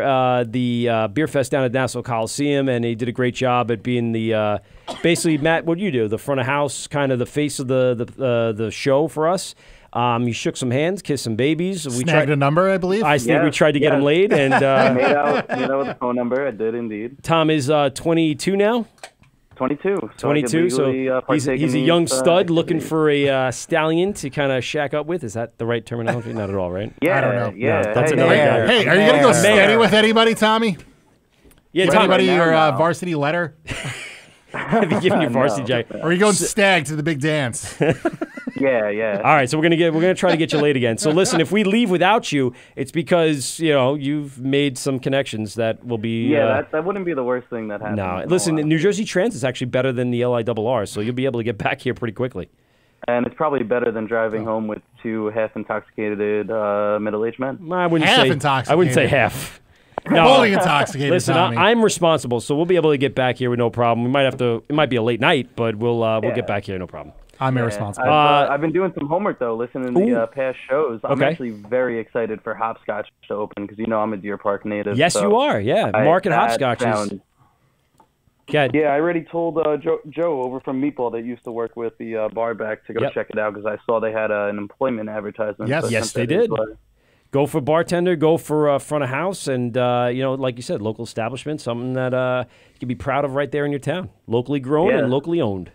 M: the beer fest down at Nassau Coliseum, and he did a great job at being the basically, Matt. What do you do? The front of house, kind of the face of the show for us. You shook some hands, kissed some babies.
N: We snagged a number, I believe.
M: I think we tried to get him laid, and
Q: I made out with the phone number. I did indeed.
M: Tom is 22 now.
Q: 22.
M: 22. So he's a young stud looking for a stallion to kind of shack up with. Is that the right terminology? Not at all, right?
Q: Yeah,
N: I don't know.
Q: yeah.
M: No, that's
Q: Hey,
M: another
Q: yeah.
M: guy.
N: Hey, are you going to go steady with anybody, Tommy?
M: Yeah,
N: With
M: Tom.
N: anybody
Q: Right
N: your
Q: now, no.
N: varsity letter?
M: Have you given your varsity jacket?
N: Or are you going stag to the big dance?
H: Yeah.
M: All right, so we're gonna try to get you late again. So listen, if we leave without you, it's because you've made some connections that will be.
H: Yeah, that wouldn't be the worst thing that happened.
M: No, listen, New Jersey Transit is actually better than the LIRR, so you'll be able to get back here pretty quickly.
H: And it's probably better than driving home with two half-intoxicated middle-aged men.
M: I wouldn't say half.
N: Fully intoxicated.
M: Listen,
N: Tommy.
M: I'm responsible, so we'll be able to get back here with no problem. We might have to. It might be a late night, but we'll get back here no problem.
N: I'm irresponsible.
H: I've been doing some homework though, listening to the past shows. I'm
M: Okay.
H: actually very excited for Hopscotch to open because I'm a Deer Park native.
M: Yes,
H: so
M: you are. Yeah, Market
H: that
M: Hopscotch is.
H: Yeah, I already told Joe over from Meatball that used to work with the bar back to go check it out because I saw they had an employment advertisement.
M: Yes,
H: So I
M: yes,
H: sent
M: they
H: that
M: did.
H: info.
M: Go for bartender, go for front of house, and like you said, local establishment, something that you can be proud of right there in your town, locally grown and locally owned.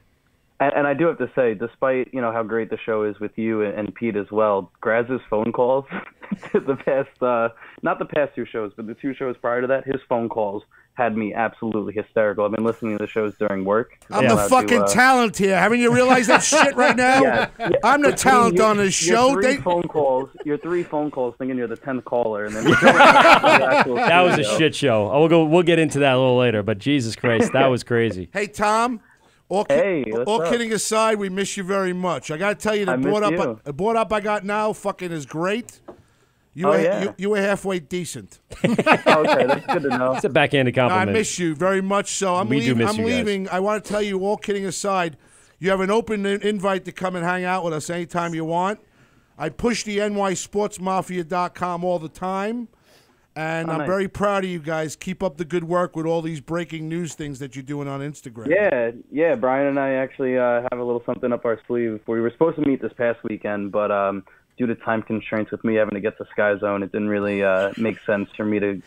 H: And I do have to say, despite how great the show is with you and Pete as well, Graz's phone calls, the past not the past two shows, but the two shows prior to that, his phone calls had me absolutely hysterical. I've been listening to the shows during work.
E: I'm the fucking talent here. Haven't you realized that shit right now?
H: Yeah.
E: I'm the talent on this show.
H: Your three phone calls thinking you're the 10th caller. And then
M: That was a shit show. We'll get into that a little later, but Jesus Christ, that was crazy.
E: Hey, Tom. All kidding aside, we miss you very much. I got to tell you, the board up I got now fucking is great. You were halfway decent.
H: Okay, that's good to know.
M: It's a backhanded compliment.
E: I miss you very much so. I'm leaving. I want to tell you, all kidding aside, you have an open invite to come and hang out with us anytime you want. I push the nysportsmafia.com all the time. And I'm very proud of you guys. Keep up the good work with all these breaking news things that you're doing on Instagram.
H: Yeah. Brian and I actually have a little something up our sleeve. We were supposed to meet this past weekend, but due to time constraints with me having to get to Sky Zone, it didn't really make sense for me to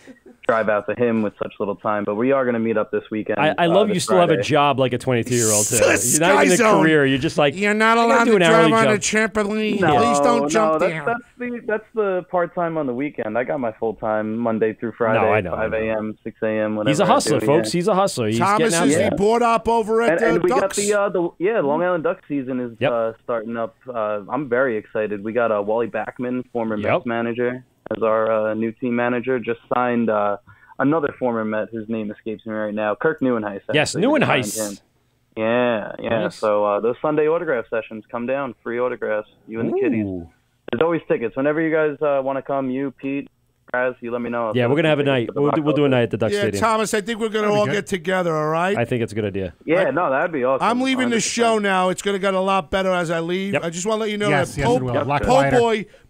H: drive out to him with such little time. But we are going to meet up this weekend.
M: I love you still
H: Friday.
M: have a job like a 22-year-old too. You're not even in a career. You're just like
E: you're not allowed to drive on a trampoline. Please don't jump down.
H: That's the part-time on the weekend. I got my full-time Monday through Friday,
M: I know.
H: 5 a.m., 6 a.m. Whenever
M: He's a hustler, folks.
H: Yeah.
M: He's a hustler. He's
E: Thomas
M: getting out
E: is
M: there.
E: the board op over at
H: and we
E: Ducks.
H: got the Long Island Ducks season is starting up. I'm very excited. We got Wally Backman, former Mets manager, as our new team manager. Just signed another former Met whose name escapes me right now, Kirk Neuenhuis.
M: Yes, Neuenhuis.
H: Yeah.
M: Nice.
H: So those Sunday autograph sessions, come down, free autographs, you and the kiddies. There's always tickets. Whenever you guys want to come, you, Pete, Graz, you let me know.
M: Yeah, we're going to have a night. We'll do a night at the Ducks Stadium.
E: Thomas, I think we're going to all get together, all right?
M: I think it's a good idea.
H: Yeah, no, that'd be awesome.
E: I'm leaving the show now. It's going to get a lot better as I leave. I just want to let you know that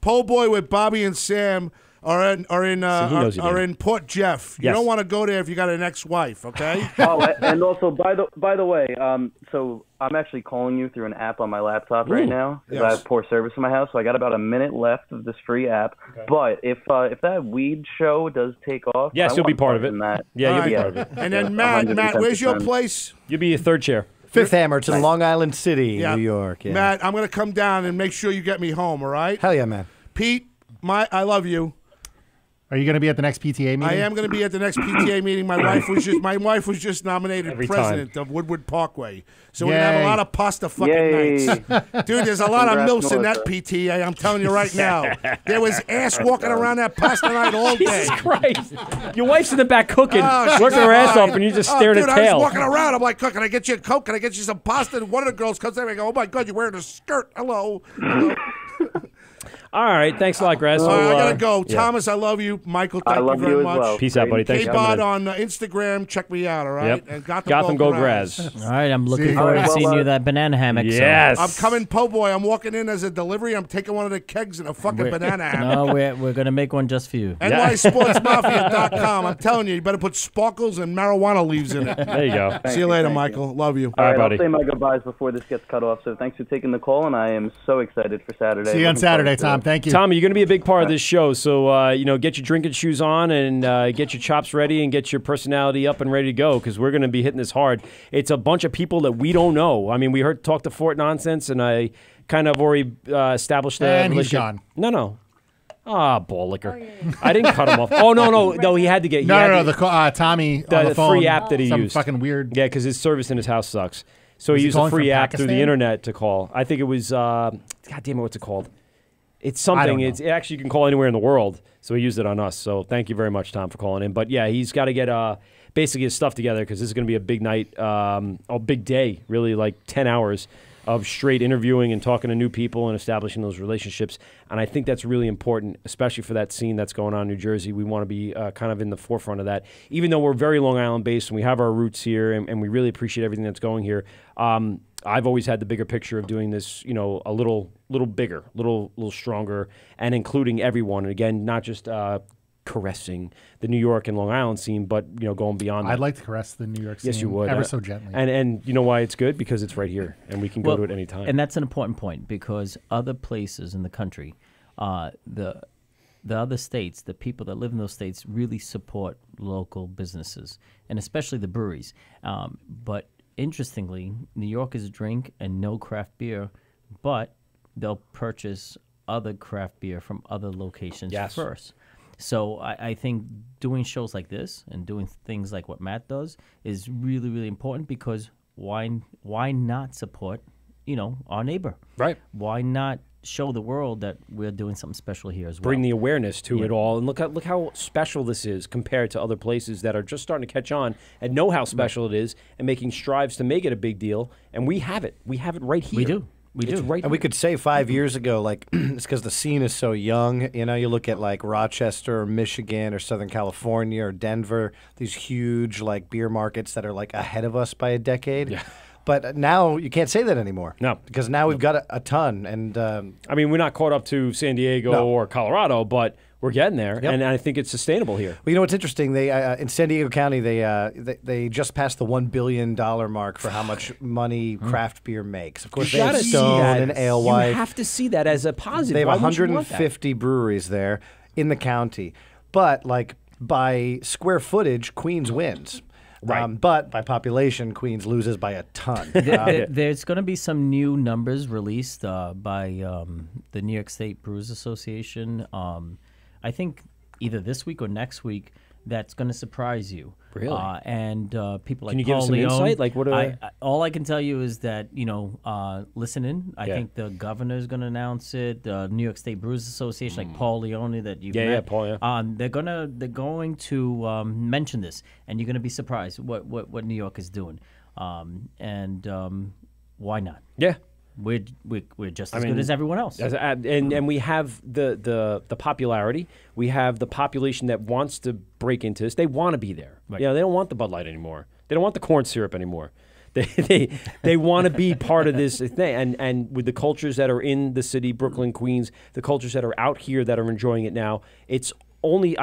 E: PoBoy with Bobby and Sam are in Port Jeff. You don't want to go there if you got an ex-wife, okay?
H: And also, by the way, so I'm actually calling you through an app on my laptop right now because I have poor service in my house. So I got about a minute left of this free app. Okay. But if that weed show does take off,
M: yes, you'll be part of it. Yeah, you'll be part of it.
E: And then Matt, where's your place?
M: You'll be a third chair.
O: Fifth Hammerton, Long Island City, New York. Yeah.
E: Matt, I'm going to come down and make sure you get me home, all right?
O: Hell yeah, man.
E: Pete, I love you.
N: Are you going to be at the next PTA meeting?
E: I am going to be at the next PTA meeting. My wife was just nominated president of Woodward Parkway. So we're going to have a lot of pasta fucking nights. Dude, there's a lot of milfs in that PTA, I'm telling you right now. There was ass walking around that pasta night all day.
M: Jesus Christ. Your wife's in the back cooking, working her ass off, and you just stare at her tail.
E: I was walking around. I'm like, can I get you a Coke? Can I get you some pasta? And one of the girls comes there and I go, oh my God, you're wearing a skirt. Hello.
M: All right, thanks a lot, Graz.
E: I gotta go. Thomas, I love you. Michael, thank you very much.
M: Well. Peace out, buddy. Thanks for coming
E: on Instagram. Check me out, all right?
M: Yep.
E: And
M: Gotham Go Graz.
P: All right, I'm looking forward to seeing you at that banana hammock.
M: Yes.
E: I'm coming, PoBoy. I'm walking in as a delivery. I'm taking one of the kegs in a fucking banana hammock.
P: No, we're going to make one just for you.
E: nysportsmafia.com. I'm telling you better put sparkles and marijuana leaves in it.
M: There you go.
E: See you later, Michael. Love you.
H: All right, buddy. I'll say my goodbyes before this gets cut off. So thanks for taking the call, and I am so excited for Saturday.
N: See you on Saturday, Tom. Thank you.
M: Tom, you're going to be a big part of this show, so get your drinking shoes on and get your chops ready and get your personality up and ready to go because we're going to be hitting this hard. It's a bunch of people that we don't know. I mean, we talk to Fort nonsense, and I kind of already established that.
N: And he's gone.
M: No. Ah, ball liquor. I didn't cut him off. Oh, no. He had to get...
N: Tommy on the phone,
M: free app that he
N: some
M: used.
N: fucking weird...
M: Yeah, because his service in his house sucks. So
N: Was
M: he
N: he
M: used a
N: calling
M: free
N: from
M: app through the
N: Pakistan?
M: internet to call. I think it was... God damn it, what's it called? It's
N: I don't
M: something.
N: know.
M: It's actually, you can call anywhere in the world. So he used it on us. So thank you very much, Tom, for calling in. But yeah, he's got to get basically his stuff together because this is going to be a big night, a big day, really, like 10 hours of straight interviewing and talking to new people and establishing those relationships. And I think that's really important, especially for that scene that's going on in New Jersey. We want to be kind of in the forefront of that. Even though we're very Long Island based and we have our roots here and we really appreciate everything that's going here, I've always had the bigger picture of doing this, a little bigger, little stronger, and including everyone. And again, not just caressing the New York and Long Island scene, but going beyond that.
N: I'd like to caress the New York scene.
M: Yes, you would.
N: Ever so gently.
M: And you know why it's good? Because it's right here, and we can go to it any time.
P: And that's an important point because other places in the country, the other states, the people that live in those states really support local businesses, and especially the breweries. But interestingly, New York is a drink and no craft beer, but they'll purchase other craft beer from other locations first. So I think doing shows like this and doing things like what Matt does is really, really important because why not support, our neighbor?
M: Right.
P: Why not show the world that we're doing something special here as well?
M: Bring the awareness to it all, and look how special this is compared to other places that are just starting to catch on and know how special it is and making strives to make it a big deal. And we have it. We have it right here.
P: We do.
M: It's right
O: and we could say 5 years ago, like, it's because the scene is so young. You look at like Rochester or Michigan or Southern California or Denver, these huge like beer markets that are like ahead of us by a decade. Yeah. But now you can't say that anymore.
M: No.
O: Because now we've got a ton. And
M: I mean, we're not caught up to San Diego or Colorado, but we're getting there, and I think it's sustainable here.
O: Well, what's interesting? They in San Diego County, they just passed the $1 billion mark for how much money craft beer makes. Of course, they have Stone and Alewife.
M: You have to see that as a positive.
O: They have
M: Why wouldn't you want
O: 150 breweries there in the county, but like by square footage, Queens wins.
M: Right.
O: But by population, Queens loses by a ton.
P: There's going to be some new numbers released by the New York State Brewers Association. I think either this week or next week. That's going to surprise you.
M: Really?
P: And people like
M: Can you
P: Paul
M: give us some
P: Leone,
M: insight? Like what?
P: All I can tell you is that listen in. I
M: Yeah.
P: think the governor is going to announce it. The New York State Brewers Association, like Paul Leone, that you've met.
M: Yeah, Paul. Yeah.
P: They're going to mention this, and you're going to be surprised what New York is doing. Why not?
M: Yeah.
P: We're just as good as everyone else.
M: And we have the popularity. We have the population that wants to break into this. They want to be there.
P: Right.
M: They don't want the Bud Light anymore. They don't want the corn syrup anymore. They want to be part of this thing. And with the cultures that are in the city, Brooklyn, Queens, the cultures that are out here that are enjoying it now, it's only,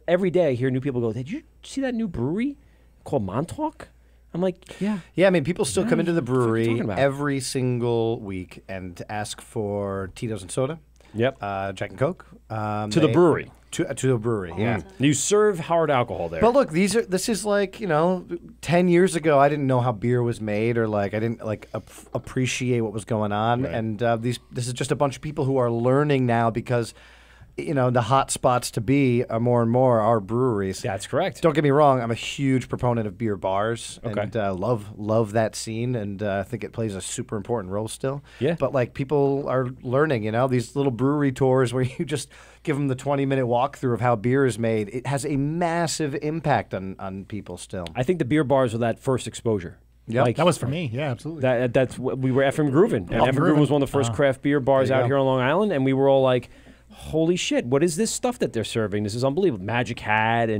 M: every day I hear new people go, did you see that new brewery called Montauk? I'm like, yeah.
O: Yeah, people still come into the
M: What are you
O: brewery
M: talking about?
O: every single week and ask for Tito's and soda.
M: Yep.
O: Jack and Coke.
M: To the brewery.
O: To the brewery, yeah.
M: You serve hard alcohol there.
O: But look, this is like, 10 years ago, I didn't know how beer was made or like I didn't like appreciate what was going on.
M: Right.
O: And this is just a bunch of people who are learning now because the hot spots to be are more and more our breweries.
M: That's correct.
O: Don't get me wrong. I'm a huge proponent of beer bars
M: Okay.
O: and love that scene, and I think it plays a super important role still.
M: Yeah.
O: But like people are learning, these little brewery tours where you just give them the 20-minute walkthrough of how beer is made. It has a massive impact on people still.
M: I think the beer bars are that first exposure.
O: Yep.
N: That was for me. Yeah, absolutely.
M: That's what we were FM Groovin'. And FM Groovin' was one of the first craft beer bars
O: There you
M: out
O: go.
M: here on Long Island, and we were all like, holy shit, what is this stuff that they're serving? This is unbelievable. Magic Hat
N: La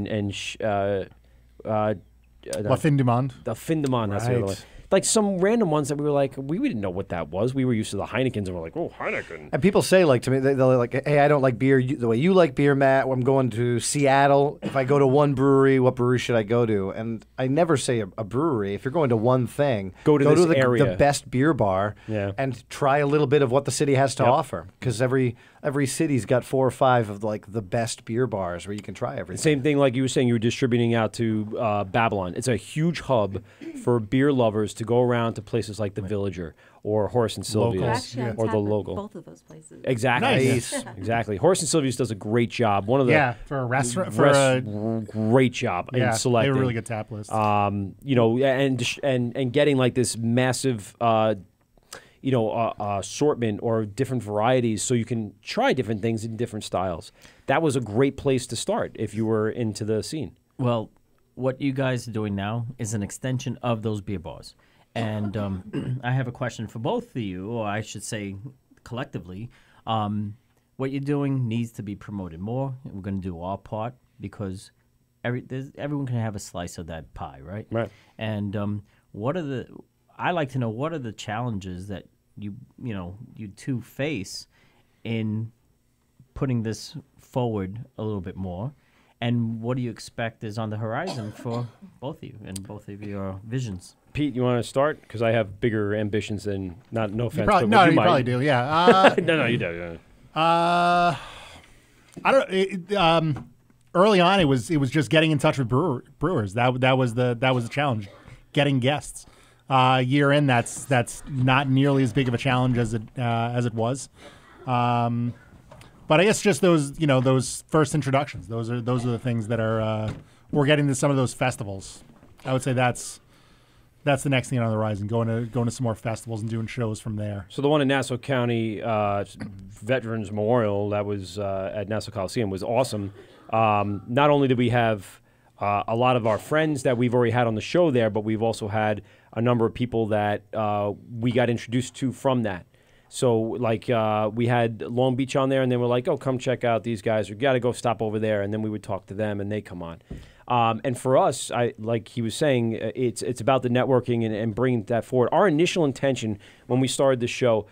N: Fin du Monde.
M: The Fin du Monde, that's the other
O: Right.
M: one. Like some random ones that we were like, we didn't know what that was. We were used to the Heinekens, and we're like, oh, Heineken.
O: And people say like to me, they're like, "Hey, I don't like beer the way you like beer, Matt. I'm going to Seattle. If I go to one brewery, what brewery should I go to?" And I never say a brewery. If you're going to one thing,
M: Go to this
O: the
M: area.
O: best beer bar,
M: Yeah.
O: and try a little bit of what the city has to
M: Yep.
O: offer. Because every every city's got 4 or 5 of like the best beer bars where you can try everything.
M: Same thing like you were saying, you were distributing out to Babylon. It's a huge hub for beer lovers to go around to places like the Villager or Horace and Sylvia's or the local.
S: Both of those places.
M: Exactly.
O: Nice.
M: Exactly. Horace and Sylvia's does a great job. One of the
N: for a restaurant,
M: great job in selecting.
N: They have a really good tap list.
M: You know, and getting like this massive assortment or different varieties so you can try different things in different styles. That was a great place to start if you were into the scene.
P: Well, what you guys are doing now is an extension of those beer bars. And I have a question for both of you, or I should say collectively. What you're doing needs to be promoted more. We're going to do our part because everyone can have a slice of that pie, right?
M: Right.
P: And I like to know what are the challenges that you two face in putting this forward a little bit more, and what do you expect is on the horizon for both of you and both of your visions?
M: Pete, you want to start? Because I have bigger ambitions than no offense.
N: You probably,
M: but
N: you probably do. Yeah.
M: No, you do.
N: I don't. Early on, it was just getting in touch with brewers. That was the challenge, getting guests. Year in, that's not nearly as big of a challenge as it was. But I guess just those first introductions. Those are the things that are we're getting to some of those festivals. I would say that's the next thing on the horizon. Going to some more festivals and doing shows from there.
M: So the one in Nassau County Veterans Memorial that was at Nassau Coliseum was awesome. Not only did we have a lot of our friends that we've already had on the show there, but we've also had a number of people that we got introduced to from that. So, like, we had Long Beach on there, and they were like, oh, come check out these guys. We got to go stop over there. And then we would talk to them, and they come on. And for us, like he was saying, it's about the networking and bringing that forward. Our initial intention when we started the show,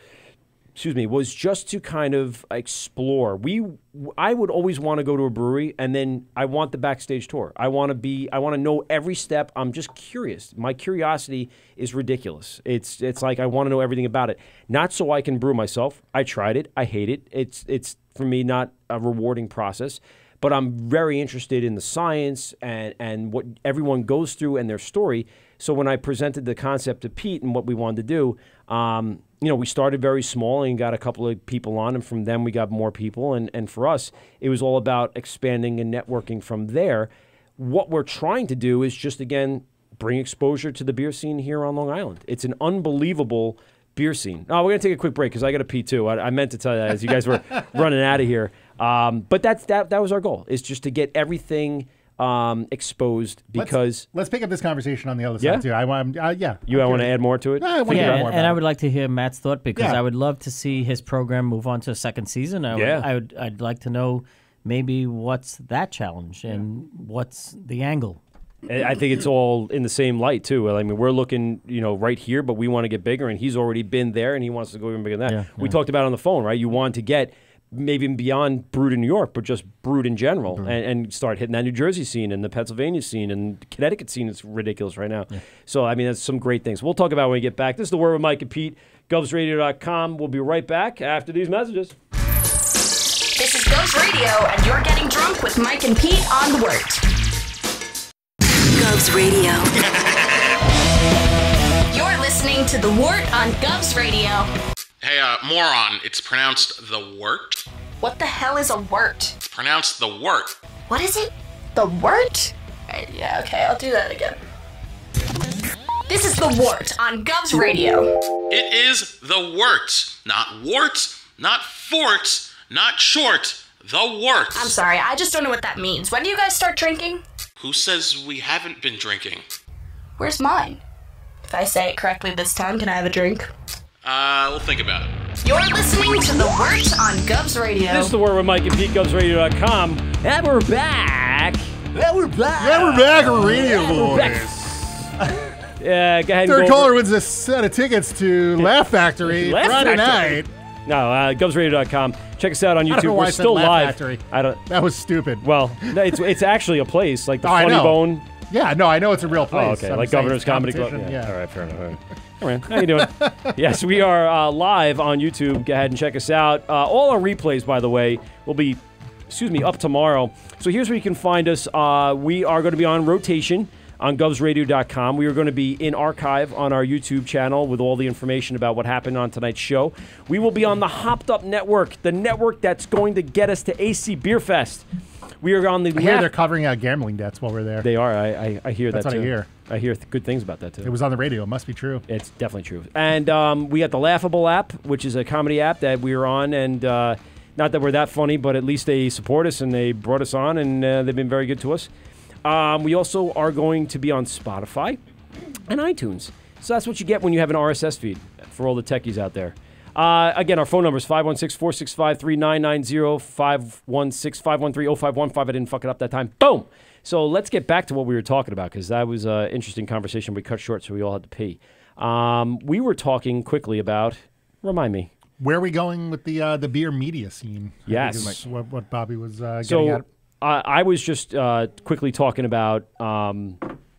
M: was just to kind of explore. I would always want to go to a brewery, and then I want the backstage tour. I want to know every step. I'm just curious. My curiosity is ridiculous. It's like I want to know everything about it. Not so I can brew myself. I tried it. I hate it. It's for me not a rewarding process. But I'm very interested in the science and what everyone goes through and their story. So when I presented the concept to Pete and what we wanted to do, we started very small and got a couple of people on, and from them we got more people. And for us, it was all about expanding and networking from there. What we're trying to do is just, again, bring exposure to the beer scene here on Long Island. It's an unbelievable beer scene. Oh, we're going to take a quick break because I got to pee too. I meant to tell you that as you guys were running out of here. But that was our goal, is just to get everything exposed because...
N: Let's pick up this conversation on the other side too.
M: You want to add more to it?
N: I want to add more.
P: And I would like to hear Matt's thought because I would love to see his program move on to a second season. I'd like to know maybe what's that challenge and what's the angle.
M: I think it's all in the same light too. I mean, we're looking, right here, but we want to get bigger, and he's already been there, and he wants to go even bigger than that. We talked about it on the phone, right? You want to get maybe beyond Brewed in New York, but just Brewed in general, and start hitting that New Jersey scene and the Pennsylvania scene and Connecticut scene. Is ridiculous right now. Yeah. So, I mean, that's some great things. We'll talk about it when we get back. This is The Word with Mike and Pete, GovsRadio.com. We'll be right back after these messages.
U: This is Govs Radio, and you're getting drunk with Mike and Pete on The Wort.
B: Govs Radio.
U: You're listening to The Wort on Govs Radio.
V: Hey, moron, it's pronounced the Wort.
U: What the hell is a wort?
V: It's pronounced the Wort.
U: What is it? The Wort? Right, yeah, okay, I'll do that again. This is The Wort on Govs Radio.
V: It is the Wort. Not warts, not forts, not short. The Wort.
U: I'm sorry, I just don't know what that means. When do you guys start drinking?
V: Who says we haven't been drinking?
U: Where's mine? If I say it correctly this time, can I have a drink?
V: We'll think about it.
U: You're listening to The Wort on Govs Radio.
M: This is The Word with Mike and Pete, GovsRadio.com. And we're back.
N: We're back, Radio Boys.
M: Yeah, go ahead.
N: Third caller wins a set of tickets to Laugh Factory Friday night.
M: No, GovsRadio.com. Check us out on YouTube. We're still live.
N: That was stupid.
M: Well, it's actually a place like the Funny Bone.
N: Yeah, no, I know it's a real place.
M: Oh, okay,
N: I'm
M: like
N: saying
M: Governor's
N: it's
M: Comedy Club.
N: competition,
M: Yeah.
N: yeah.
M: All right, fair enough. All right. Hey, man, how you doing? Yes, we are live on YouTube. Go ahead and check us out. All our replays, by the way, will be, up tomorrow. So here's where you can find us. We are going to be on rotation on govsradio.com. We are going to be in archive on our YouTube channel with all the information about what happened on tonight's show. We will be on the Hopped Up Network, the network that's going to get us to AC Beer Fest. We are on the
N: I hear they're covering gambling debts while we're there.
M: They are. I hear
N: That's
M: that too.
N: what I hear.
M: I hear good things about that too.
N: It was on the radio. It must be true.
M: It's definitely true. And we got the Laughable app, which is a comedy app that we are on. And not that we're that funny, but at least they support us and they brought us on, and they've been very good to us. We also are going to be on Spotify and iTunes. So that's what you get when you have an RSS feed for all the techies out there. Again, our phone number is 516-465-3990, 516-513-0515. I didn't fuck it up that time. Boom! So let's get back to what we were talking about, because that was an interesting conversation. We cut short, so we all had to pee. We were talking quickly about, remind me.
N: Where are we going with the beer media scene?
M: Yes.
N: I think is what Bobby was getting at.
M: I was just quickly talking about,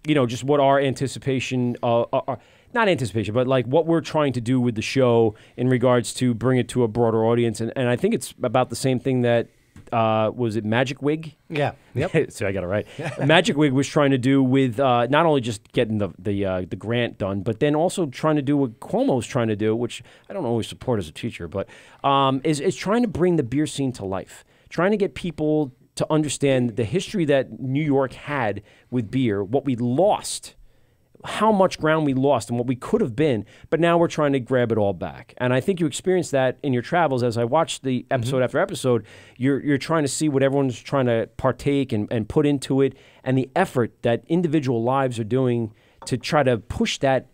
M: just what our anticipation, not anticipation, but like what we're trying to do with the show in regards to bring it to a broader audience. And I think it's about the same thing that, was it Magic Wig?
O: Yeah. Yep.
M: So I got it right. Magic Wig was trying to do with not only just getting the grant done, but then also trying to do what Cuomo's trying to do, which I don't always support as a teacher, but is trying to bring the beer scene to life, trying to get people to understand the history that New York had with beer, what we lost, how much ground we lost and what we could have been, but now we're trying to grab it all back. And I think you experienced that in your travels. As I watched the episode after episode, you're trying to see what everyone's trying to partake and put into it, and the effort that individual lives are doing to try to push that,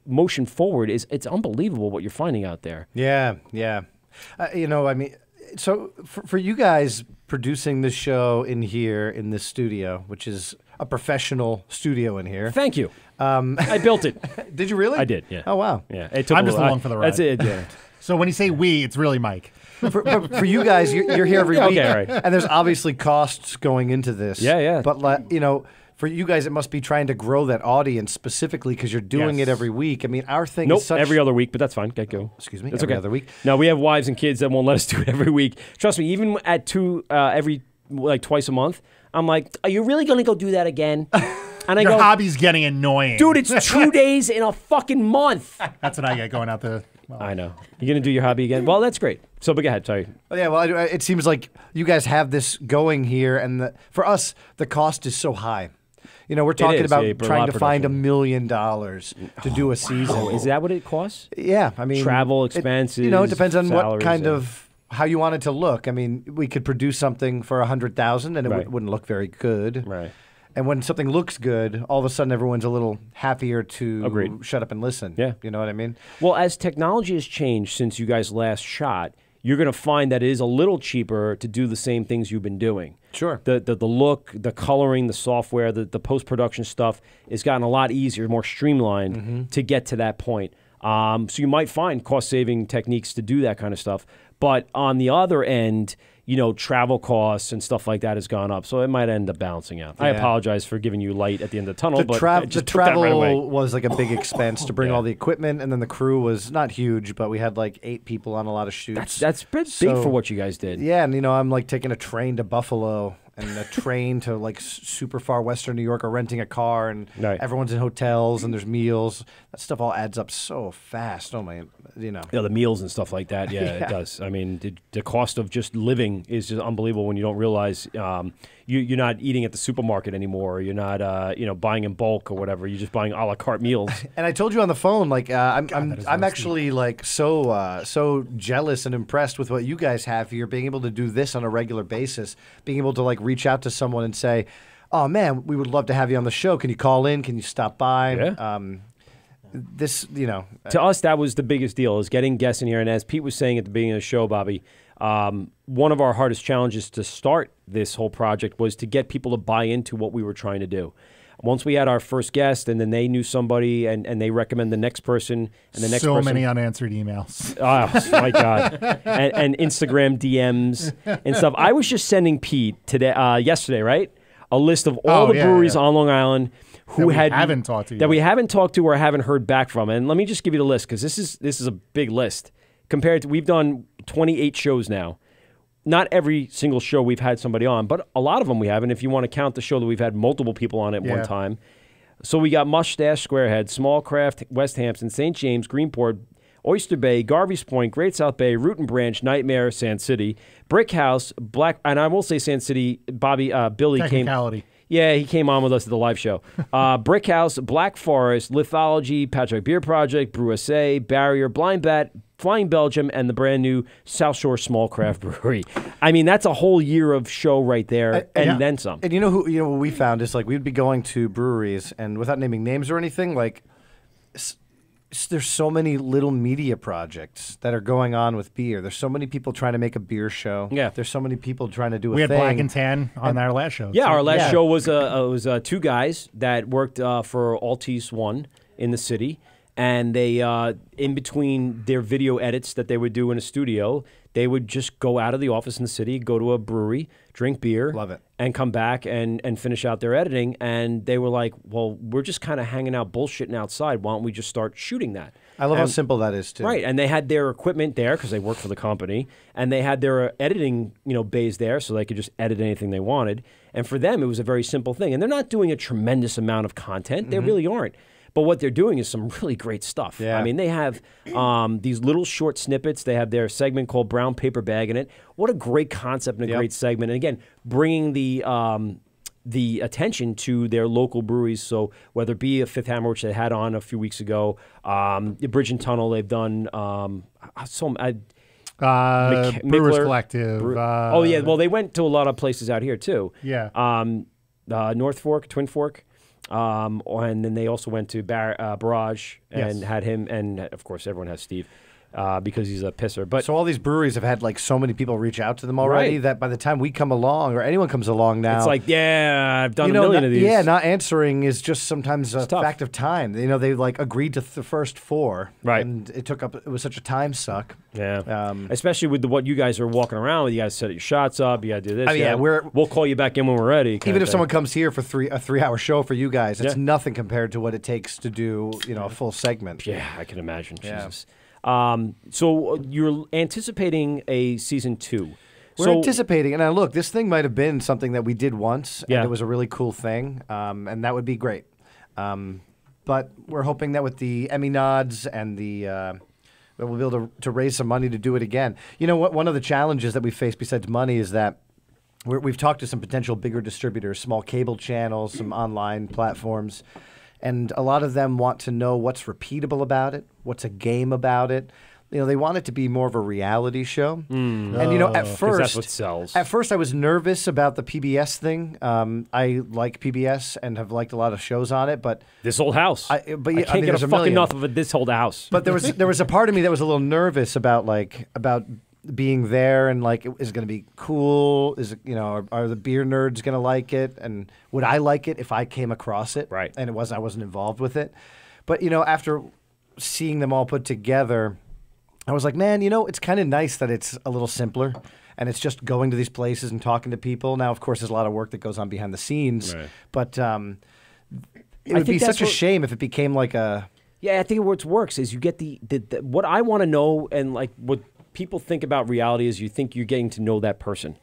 M: motion forward it's unbelievable what you're finding out there.
O: Yeah. So for you guys producing this show in here in this studio, which is a professional studio in here.
M: Thank you. I built it.
O: Did you really?
M: I did, yeah.
O: Oh, wow.
M: Yeah. It took
N: I'm just along for the ride.
M: That's it, yeah.
N: So when you say we, it's really Mike.
O: But for you guys, you're here every week,
M: Okay, all right.
O: and there's obviously costs going into this.
M: Yeah.
O: But for you guys, it must be trying to grow that audience specifically because you're doing it every week. I mean, our thing is such...
M: every other week, but that's fine. Go.
O: Excuse me?
M: That's
O: every
M: okay.
O: other week?
M: No, we have wives and kids that won't let us do it every week. Trust me, even at twice a month, I'm like, are you really going to go do that again? And
N: Your hobby's getting annoying.
M: Dude, it's 2 days in a fucking month.
N: That's what I get going out the... Well.
M: I know. You're going to do your hobby again? Well, that's great. So, but go ahead. Sorry.
O: Yeah, well, it seems like you guys have this going here, and for us, the cost is so high. We're talking about trying to find $1 million to do a season.
M: Oh, is that what it costs?
O: Yeah, I mean...
M: Travel, expenses,
O: it depends on
M: salaries,
O: what kind of... how you want it to look. I mean, we could produce something for $100,000 and it wouldn't look very good.
M: Right.
O: And when something looks good, all of a sudden everyone's a little happier to shut up and listen.
M: Yeah.
O: You know what I mean?
M: Well, as technology has changed since you guys last shot, you're going to find that it is a little cheaper to do the same things you've been doing.
O: Sure.
M: The look, the coloring, the software, the post-production stuff has gotten a lot easier, more streamlined to get to that point. So you might find cost-saving techniques to do that kind of stuff. But on the other end, travel costs and stuff like that has gone up. So it might end up balancing out. Yeah. I apologize for giving you light at the end of the tunnel.
O: The
M: but
O: travel was like a big expense to bring all the equipment, and then the crew was not huge, but we had like 8 people on a lot of shoots.
M: That's big for what you guys did.
O: Yeah, and I'm like taking a train to Buffalo and a train to like super far western New York, or renting a car, and everyone's in hotels and there's meals. That stuff all adds up so fast. Oh my,
M: Yeah, the meals and stuff like that. Yeah, it does. I mean, the cost of just living is just unbelievable when you don't realize you're not eating at the supermarket anymore. Or you're not buying in bulk or whatever. You're just buying a la carte meals.
O: And I told you on the phone, like I'm actually like so jealous and impressed with what you guys have here, being able to do this on a regular basis, being able to like reach out to someone and say, "Oh man, we would love to have you on the show. Can you call in? Can you stop by?"
M: Yeah.
O: To
M: us, that was the biggest deal, is getting guests in here. And as Pete was saying at the beginning of the show, Bobby, one of our hardest challenges to start this whole project was to get people to buy into what we were trying to do. Once we had our first guest, and then they knew somebody, and they recommend the next person, and the next person.
N: So many unanswered emails.
M: Oh, my God. and Instagram DMs and stuff. I was just sending Pete yesterday, right? a list of all the breweries on Long Island who
N: haven't talked to
M: that we haven't talked to or haven't heard back from. And let me just give you the list because this is a big list compared to we've done 28 shows now. Not every single show we've had somebody on, but a lot of them we have. And if you want to count the show that we've had multiple people on at one time. So we got Mustache, Squarehead, Small Craft, West Hampton, St. James, Greenport, Oyster Bay, Garvey's Point, Great South Bay, Root and Branch, Nightmare, Sand City, Brick House, Black, and I will say Sand City, Billy came. Yeah, he came on with us at the live show. Brick House, Black Forest, Lithology, Patrick Beer Project, Brew SA, Barrier, Blind Bat, Flying Belgium, and the brand new South Shore Small Craft Brewery. I mean, that's a whole year of show right there, and then some.
O: And what we found is like we'd be going to breweries, and without naming names or anything, like there's so many little media projects that are going on with beer. There's so many people trying to make a beer show.
M: Yeah,
O: there's so many people trying to do a thing.
N: We had Black and Tan on our last show.
M: Yeah, our last show was two guys that worked for Altice One in the city. And they, in between their video edits that they would do in a studio, they would just go out of the office in the city, go to a brewery, drink beer,
O: love it,
M: and come back and finish out their editing. And they were like, well, we're just kind of hanging out bullshitting outside. Why don't we just start shooting that?
O: I love how simple that is, too.
M: Right, and they had their equipment there because they worked for the company, and they had their editing bays there so they could just edit anything they wanted. And for them, it was a very simple thing. And they're not doing a tremendous amount of content. They really aren't. But what they're doing is some really great stuff.
O: Yeah.
M: I mean, they have these little short snippets. They have their segment called Brown Paper Bag in it. What a great concept and a great segment. And again, bringing the attention to their local breweries. So whether it be a Fifth Hammer, which they had on a few weeks ago, Bridge and Tunnel, they've done
N: Brewers Collective.
M: Well, they went to a lot of places out here too.
N: Yeah.
M: North Fork, Twin Fork. And then they also went to Barrage and had him, and of course everyone has Steve because he's a pisser. But
O: so all these breweries have had like so many people reach out to them already that by the time we come along or anyone comes along now,
M: it's like, I've done a million of these.
O: Yeah, not answering is just sometimes a fact of time. They like agreed to the first 4, and it was such a time suck.
M: Yeah, especially with what you guys are walking around with. You guys set your shots up. You got to do this. We'll call you back in when we're ready.
O: Even if someone comes here for a 3-hour show for you guys, it's nothing compared to what it takes to do a full segment.
M: Yeah, I can imagine. Jesus. So you're anticipating a season 2.
O: We're anticipating, and look, this thing might have been something that we did once, and it was a really cool thing, and that would be great. But we're hoping that with the Emmy nods and that we'll be able to raise some money to do it again. You know what? One of the challenges that we face besides money is that we've talked to some potential bigger distributors, small cable channels, some online platforms, and a lot of them want to know what's repeatable about it, what's a game about it. They want it to be more of a reality show. And at first,
M: that's what sells.
O: At first, I was nervous about the PBS thing. I like PBS and have liked a lot of shows on it, but
M: This Old House. I can't get a fucking
O: million.
M: enough of it. This Old House.
O: But there was a part of me that was a little nervous about being there and is it going to be cool? Is it are the beer nerds going to like it? And would I like it if I came across it?
M: Right.
O: And I wasn't involved with it. But after seeing them all put together, I was like, man, it's kind of nice that it's a little simpler and it's just going to these places and talking to people. Now, of course, there's a lot of work that goes on behind the scenes, but it would be such a shame if it became like a...
M: Yeah, I think what works is you get the what I want to know and what people think about reality is you think you're getting to know that person.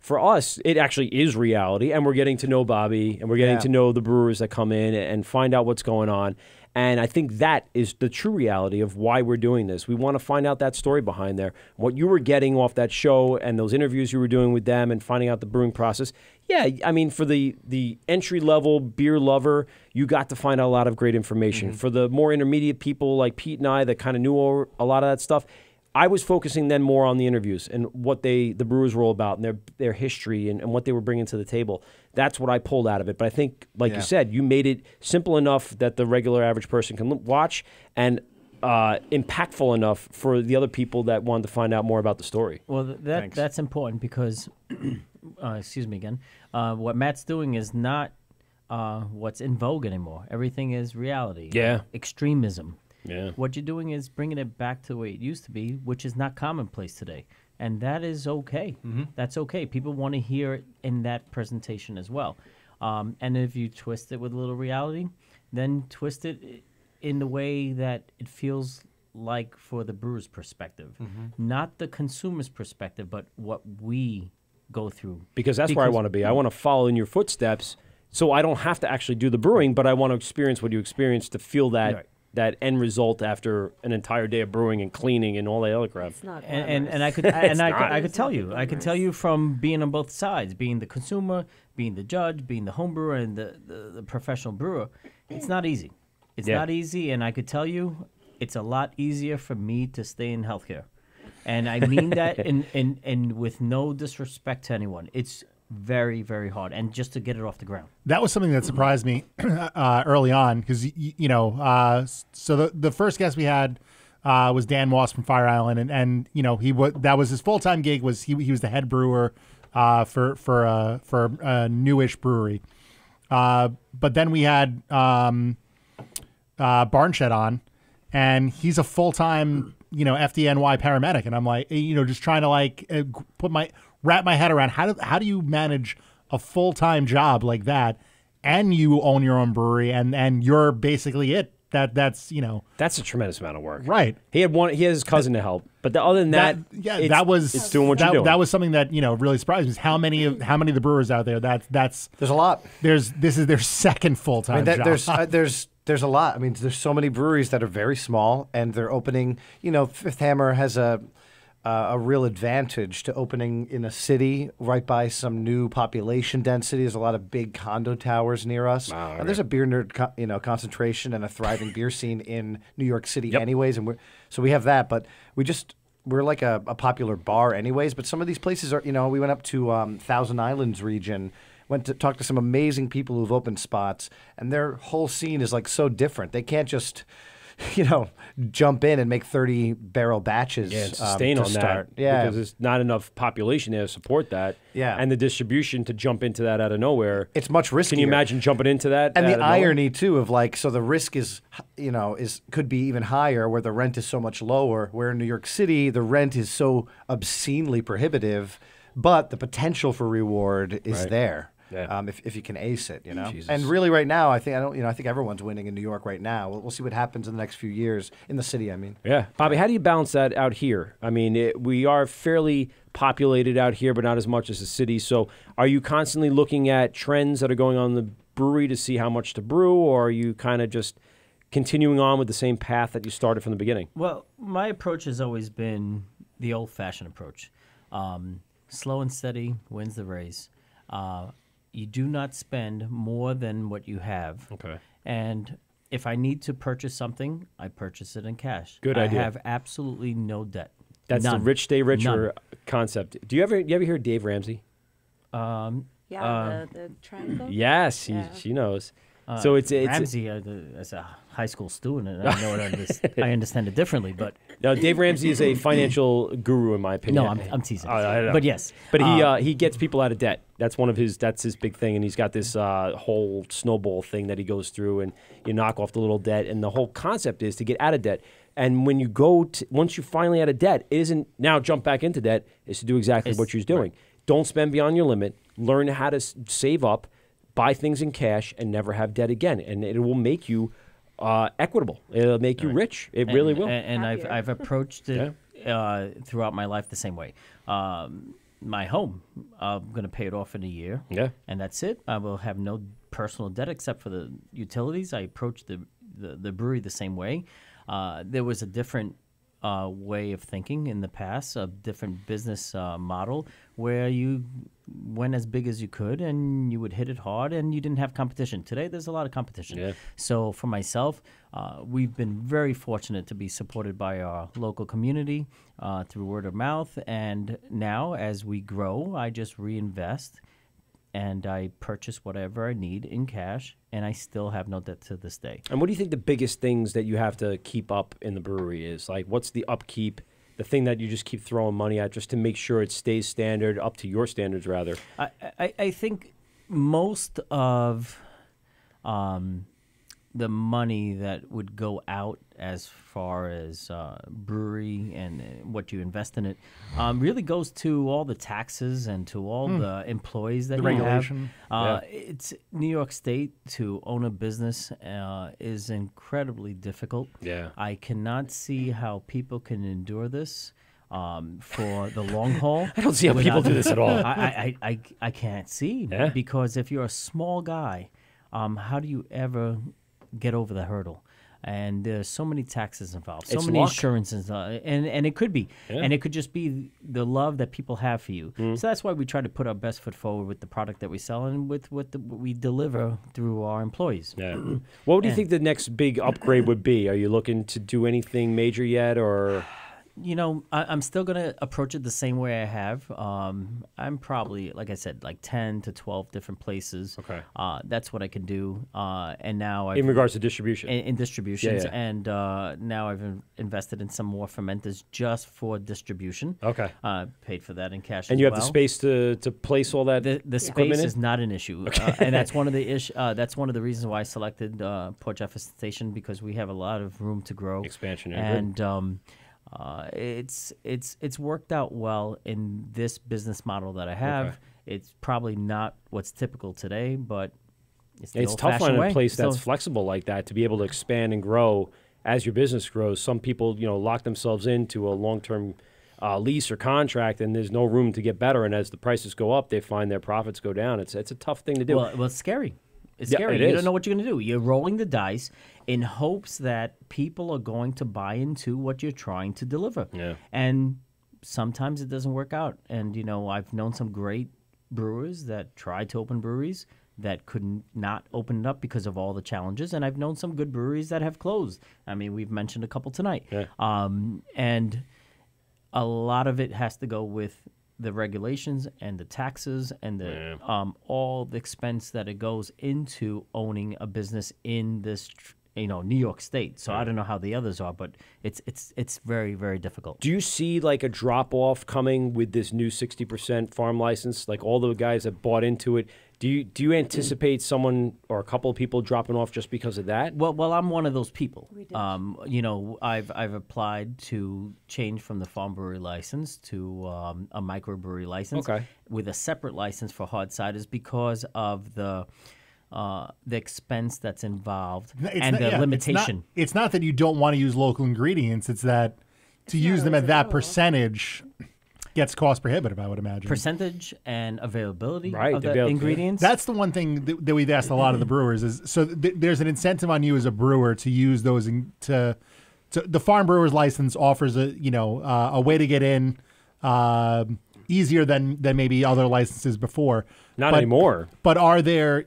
M: For us, it actually is reality, and we're getting to know Bobby, and we're getting to know the brewers that come in and find out what's going on. And I think that is the true reality of why we're doing this. We want to find out that story behind there. What you were getting off that show and those interviews you were doing with them and finding out the brewing process. Yeah, I mean, for the entry-level beer lover, you got to find out a lot of great information. For the more intermediate people like Pete and I that kind of knew a lot of that stuff, I was focusing then more on the interviews and what the brewers were all about and their history and what they were bringing to the table. That's what I pulled out of it. But I think, like you said, you made it simple enough that the regular average person can watch and impactful enough for the other people that wanted to find out more about the story.
P: Well, that's important because, excuse me again, what Matt's doing is not what's in vogue anymore. Everything is reality.
M: Yeah.
P: Extremism.
M: Yeah.
P: What you're doing is bringing it back to the way it used to be, which is not commonplace today. And that is okay. That's okay. People want to hear it in that presentation as well. And if you twist it with a little reality, then twist it in the way that it feels like for the brewer's perspective, not the consumer's perspective, but what we go through.
M: Because that's where I want to be. I want to follow in your footsteps, so I don't have to actually do the brewing, but I want to experience what you experience to feel that that end result after an entire day of brewing and cleaning and all that other crap.
S: It's not
P: And I could I could tell you from being on both sides, being the consumer, being the judge, being the home brewer, and the professional brewer. It's not easy. It's not easy, and I could tell you, it's a lot easier for me to stay in healthcare, and I mean that in with no disrespect to anyone. It's very, very hard, and just to get it off the ground.
N: That was something that surprised me early on because so the first guest we had was Dan Moss from Fire Island, and that was his full-time gig. Was he was the head brewer for a newish brewery, but then we had Barnshed on, and he's a full-time FDNY paramedic, and I'm like just trying to wrap my head around how do you manage a full-time job like that, and you own your own brewery, and you're basically it. That's
M: a tremendous amount of work.
N: Right.
M: He had his cousin to help, but other than that, it's doing what you're doing.
N: That was something that really surprised me. Is how many of the brewers out there there's
O: a lot.
N: This is their second full-time job.
O: There's a lot. I mean, there's so many breweries that are very small, and they're opening. Fifth Hammer has a real advantage to opening in a city right by some new population density. There's a lot of big condo towers near us.
M: Wow,
O: and there's a beer nerd concentration and a thriving beer scene in New York City anyways, and we have that, but we're like a popular bar anyways, but some of these places are, we went up to Thousand Islands region, went to talk to some amazing people who've opened spots, and their whole scene is like so different. They can't just jump in and make 30 barrel batches.
M: Yeah, and sustain on
O: start.
M: that. Yeah, because there's not enough population there to support that.
O: Yeah,
M: and the distribution to jump into that out of nowhere.
O: It's much riskier.
M: Can you imagine jumping into that?
O: And the irony too of so the risk is could be even higher where the rent is so much lower. Where in New York City the rent is so obscenely prohibitive, but the potential for reward is there.
M: Yeah.
O: If you can ace it,
M: Jesus.
O: And really, right now, I think everyone's winning in New York right now. We'll see what happens in the next few years in the city. I mean,
M: yeah, Bobby, how do you balance that out here? I mean, we are fairly populated out here, but not as much as the city. So, are you constantly looking at trends that are going on in the brewery to see how much to brew, or are you kind of just continuing on with the same path that you started from the beginning?
P: Well, my approach has always been the old-fashioned approach: slow and steady wins the race. You do not spend more than what you have.
M: Okay.
P: And if I need to purchase something, I purchase it in cash.
M: Good idea.
P: I have absolutely no debt.
M: That's
P: None.
M: the rich stay richer
P: None.
M: concept. Do you ever hear of Dave Ramsey?
S: The triangle.
M: Yes, she knows. So it's
P: Ramsey as a high school student, and I know I understand it differently. But
M: no, Dave Ramsey is a financial guru, in my opinion.
P: No, I'm teasing.
M: I know.
P: But yes,
M: but he gets people out of debt. That's his big thing, and he's got this whole snowball thing that he goes through, and you knock off the little debt, and the whole concept is to get out of debt. And when you once you finally out of debt, it isn't now jump back into debt. Is to do exactly what you're doing. Right. Don't spend beyond your limit. Learn how to save up. Buy things in cash and never have debt again, and it will make you equitable. It'll make you rich. It really will.
P: And I've approached it throughout my life the same way. My home, I'm going to pay it off in a year.
M: Yeah,
P: and that's it. I will have no personal debt except for the utilities. I approached the brewery the same way. There was a different way of thinking in the past, a different business model where you went as big as you could and you would hit it hard and you didn't have competition. Today, there's a lot of competition.
M: Yeah.
P: So for myself, we've been very fortunate to be supported by our local community through word of mouth. And now as we grow, I just reinvest and I purchase whatever I need in cash, and I still have no debt to this day.
M: And what do you think the biggest things that you have to keep up in the brewery is? Like, what's the upkeep, the thing that you just keep throwing money at just to make sure it stays standard, up to your standards, rather?
P: I think most of the money that would go out as far as brewery and what you invest in it really goes to all the taxes and to all the employees that
N: The
P: you
N: regulation.
P: have. It's New York State to own a business is incredibly difficult.
M: Yeah.
P: I cannot see how people can endure this. For the long haul,
M: I don't see how people do this at all.
P: I can't see because if you're a small guy, how do you ever get over the hurdle? And there's so many taxes involved, so
M: It's
P: many
M: luck.
P: insurances, and it could be, and it could just be the love that people have for you. So that's why we try to put our best foot forward with the product that we sell and with what we deliver through our employees.
M: Yeah. What do you think the next big upgrade would be? Are you looking to do anything major yet, or?
P: You know, I'm still going to approach it the same way I have. I'm probably, like I said, like 10 to 12 different places.
M: Okay.
P: That's what I can do. And now
M: In regards to distribution?
P: In distributions.
M: Yeah.
P: And now I've invested in some more fermenters just for distribution.
M: Okay.
P: Paid for that in cash
M: And
P: as
M: you have
P: well.
M: the space to place all that
P: The space is not an issue.
M: Okay.
P: And that's one of the that's one of the reasons why I selected Port Jefferson Station, because we have a lot of room to grow.
M: Expansion.
P: And it's worked out well in this business model that I have.
M: Okay.
P: It's probably not what's typical today, but it's the
M: It's tough
P: old-fashioned
M: finding
P: way.
M: a place that's
P: So-
M: flexible like that to be able to expand and grow as your business grows. Some people, lock themselves into a long-term lease or contract, and there's no room to get better. And as the prices go up, they find their profits go down. It's a tough thing to do.
P: Well, it's scary. It's
M: Yeah,
P: scary.
M: it
P: You
M: is.
P: don't know what you're going to do. You're rolling the dice in hopes that people are going to buy into what you're trying to deliver.
M: Yeah.
P: And sometimes it doesn't work out. And, I've known some great brewers that tried to open breweries that could not open it up because of all the challenges. And I've known some good breweries that have closed. I mean, we've mentioned a couple tonight.
M: Yeah.
P: And a lot of it has to go with the regulations and the taxes and the all the expense that it goes into owning a business in this New York State. So I don't know how the others are, but it's very, very difficult.
M: Do you see like a drop off coming with this new 60% farm license? Like all the guys that bought into it, do you anticipate someone or a couple of people dropping off just because of that?
P: Well, I'm one of those people. I've applied to change from the farm brewery license to a microbrewery license with a separate license for hard ciders because of the expense that's involved and the limitation.
N: It's not that you don't want to use local ingredients. It's that to use them at that percentage gets cost prohibitive, I would imagine.
P: Percentage and availability
N: Right,
P: of
N: the
P: the
N: avail-
P: ingredients.
N: That's the one thing that we've asked a lot of the brewers is so there's an incentive on you as a brewer to use those to the farm brewer's license offers a way to get in easier than maybe other licenses before.
M: Not anymore.
N: But are there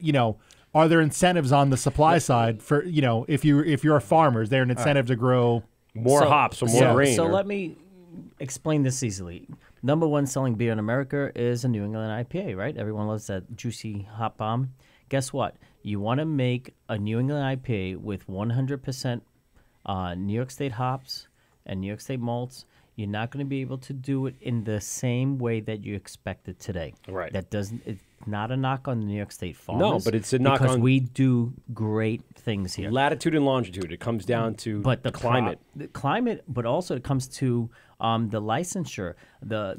N: incentives on the supply side for if you're a farmer, is there an incentive to grow
M: more hops or more grain?
P: So let me explain this easily. Number one selling beer in America is a New England IPA, right? Everyone loves that juicy hop bomb. Guess what? You want to make a New England IPA with 100% New York State hops and New York State malts. You're not going to be able to do it in the same way that you expect it today.
M: Right.
P: That doesn't. It's not a knock on the New York State farmers.
M: No, but it's a knock
P: because
M: on-
P: we do great things here.
M: Latitude and longitude. It comes down to
P: But
M: climate.
P: the climate, but also it comes to the licensure, the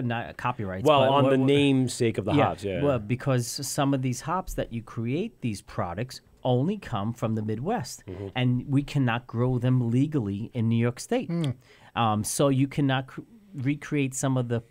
P: not copyrights.
M: Well,
P: but
M: on the namesake of the hops, yeah.
P: Well, because some of these hops that you create these products only come from the Midwest,
M: Mm-hmm.
P: and we cannot grow them legally in New York State. So you cannot recreate some of the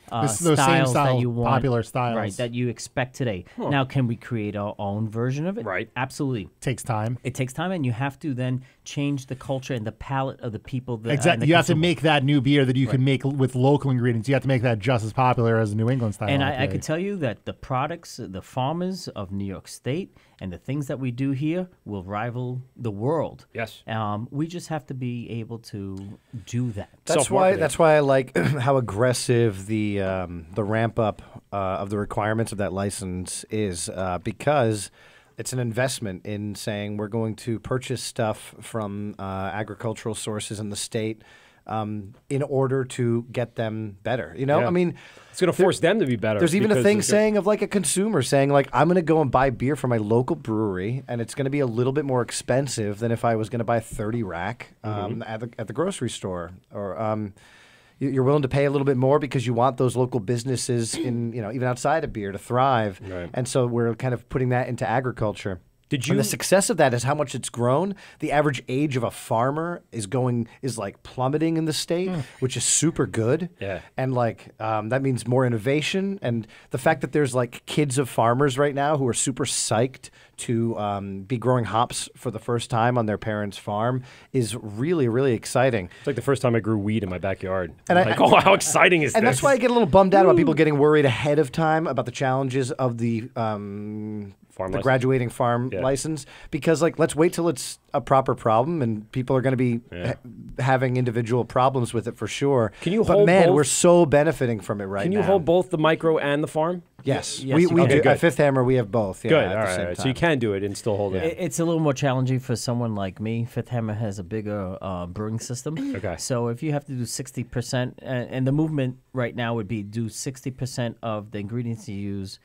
N: Those same
P: styles
N: style,
P: that you want,
N: popular styles.
P: right? That you expect today.
N: Huh.
P: Now, can we create our own version of it?
M: Right.
P: Absolutely.
N: Takes time.
P: It takes time, and you have to then change the culture and the palate of the people. That, and
N: Exactly.
P: the
N: You have to
P: consumer.
N: make that new beer that you can
P: Right.
N: make with local ingredients. You have to make that just as popular as a New England style.
P: And I
N: IPA.
P: can tell you that the products, the farmers of New York State, and the things that we do here will rival the world.
M: Yes.
P: We just have to be able to do that.
O: That's why I like how aggressive the ramp up of the requirements of that license is because it's an investment in saying we're going to purchase stuff from agricultural sources in the state in order to get them better. You know,
M: Yeah.
O: I mean,
M: it's going to force them to be better.
O: There's even a
M: because
O: thing
M: there's
O: saying of like a consumer saying like, I'm going to go and buy beer from my local brewery, and it's going to be a little bit more expensive than if I was going to buy a 30 rack at the grocery store, or you're willing to pay a little bit more because you want those local businesses in, you know, even outside of beer to thrive.
M: Right.
O: And so we're kind of putting that into agriculture.
M: Did
O: And
M: you-
O: the success of that is how much it's grown. The average age of a farmer is like plummeting in the state, which is super good.
M: Yeah.
O: And like that means more innovation. And the fact that there's like kids of farmers right now who are super psyched to be growing hops for the first time on their parents' farm is really, really exciting.
M: It's like the first time I grew weed in my backyard.
O: And
M: I'm like, oh, how exciting is
O: and
M: this?
O: that's why I get a little bummed out about people getting worried ahead of time about the challenges of the
M: license.
O: graduating farm license, because like let's wait till it's a proper problem and people are going to be having individual problems with it for sure.
M: Can you
O: but
M: hold
O: man,
M: both?
O: we're so benefiting from it right now.
M: Can you hold both the micro and the farm?
O: Yes,
P: Yes,
O: we
P: you can.
O: do.
M: Good.
O: At Fifth Hammer, we have both. Yeah,
M: Good.
O: at
M: All
O: the same
M: right.
O: time.
M: So you can do it and still hold it.
P: It's a little more challenging for someone like me. Fifth Hammer has a bigger brewing system.
M: Okay.
P: So if you have to do 60%, and the movement right now would be do 60% of the ingredients you use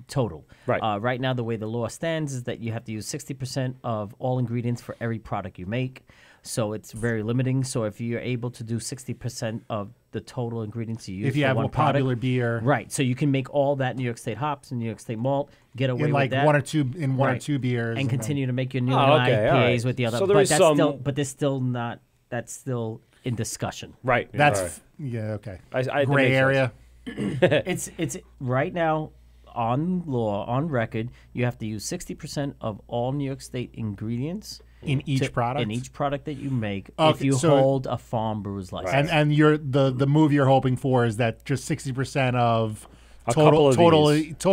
P: total.
M: Right.
P: Right now, the way the law stands is that you have to use 60% of all ingredients for every product you make. So it's very limiting. So if you're able to do 60% of the total ingredients you use
N: If you
P: for
N: have
P: one
N: a popular
P: product,
N: beer.
P: right? So you can make all that New York State hops and New York State malt, get away
N: In like
P: with that,
N: one or two beers,
P: and continue to make your new
M: okay, all
P: IPAs
M: right.
P: with the other.
M: So there
P: but
M: is
P: that's
M: some-
P: still, but there's still not. That's still in discussion.
M: Right.
N: That's
M: All right.
N: yeah, okay.
M: That
N: Gray
M: makes
N: area.
P: It's right now on law, on record. You have to use 60% of all New York State ingredients
N: In each product?
P: In each product that you make, if
N: Okay,
P: you
N: so-
P: hold a farm brewer's license.
N: And you're the move you're hoping for is that just 60% of
M: A couple
N: total
M: of these.
N: your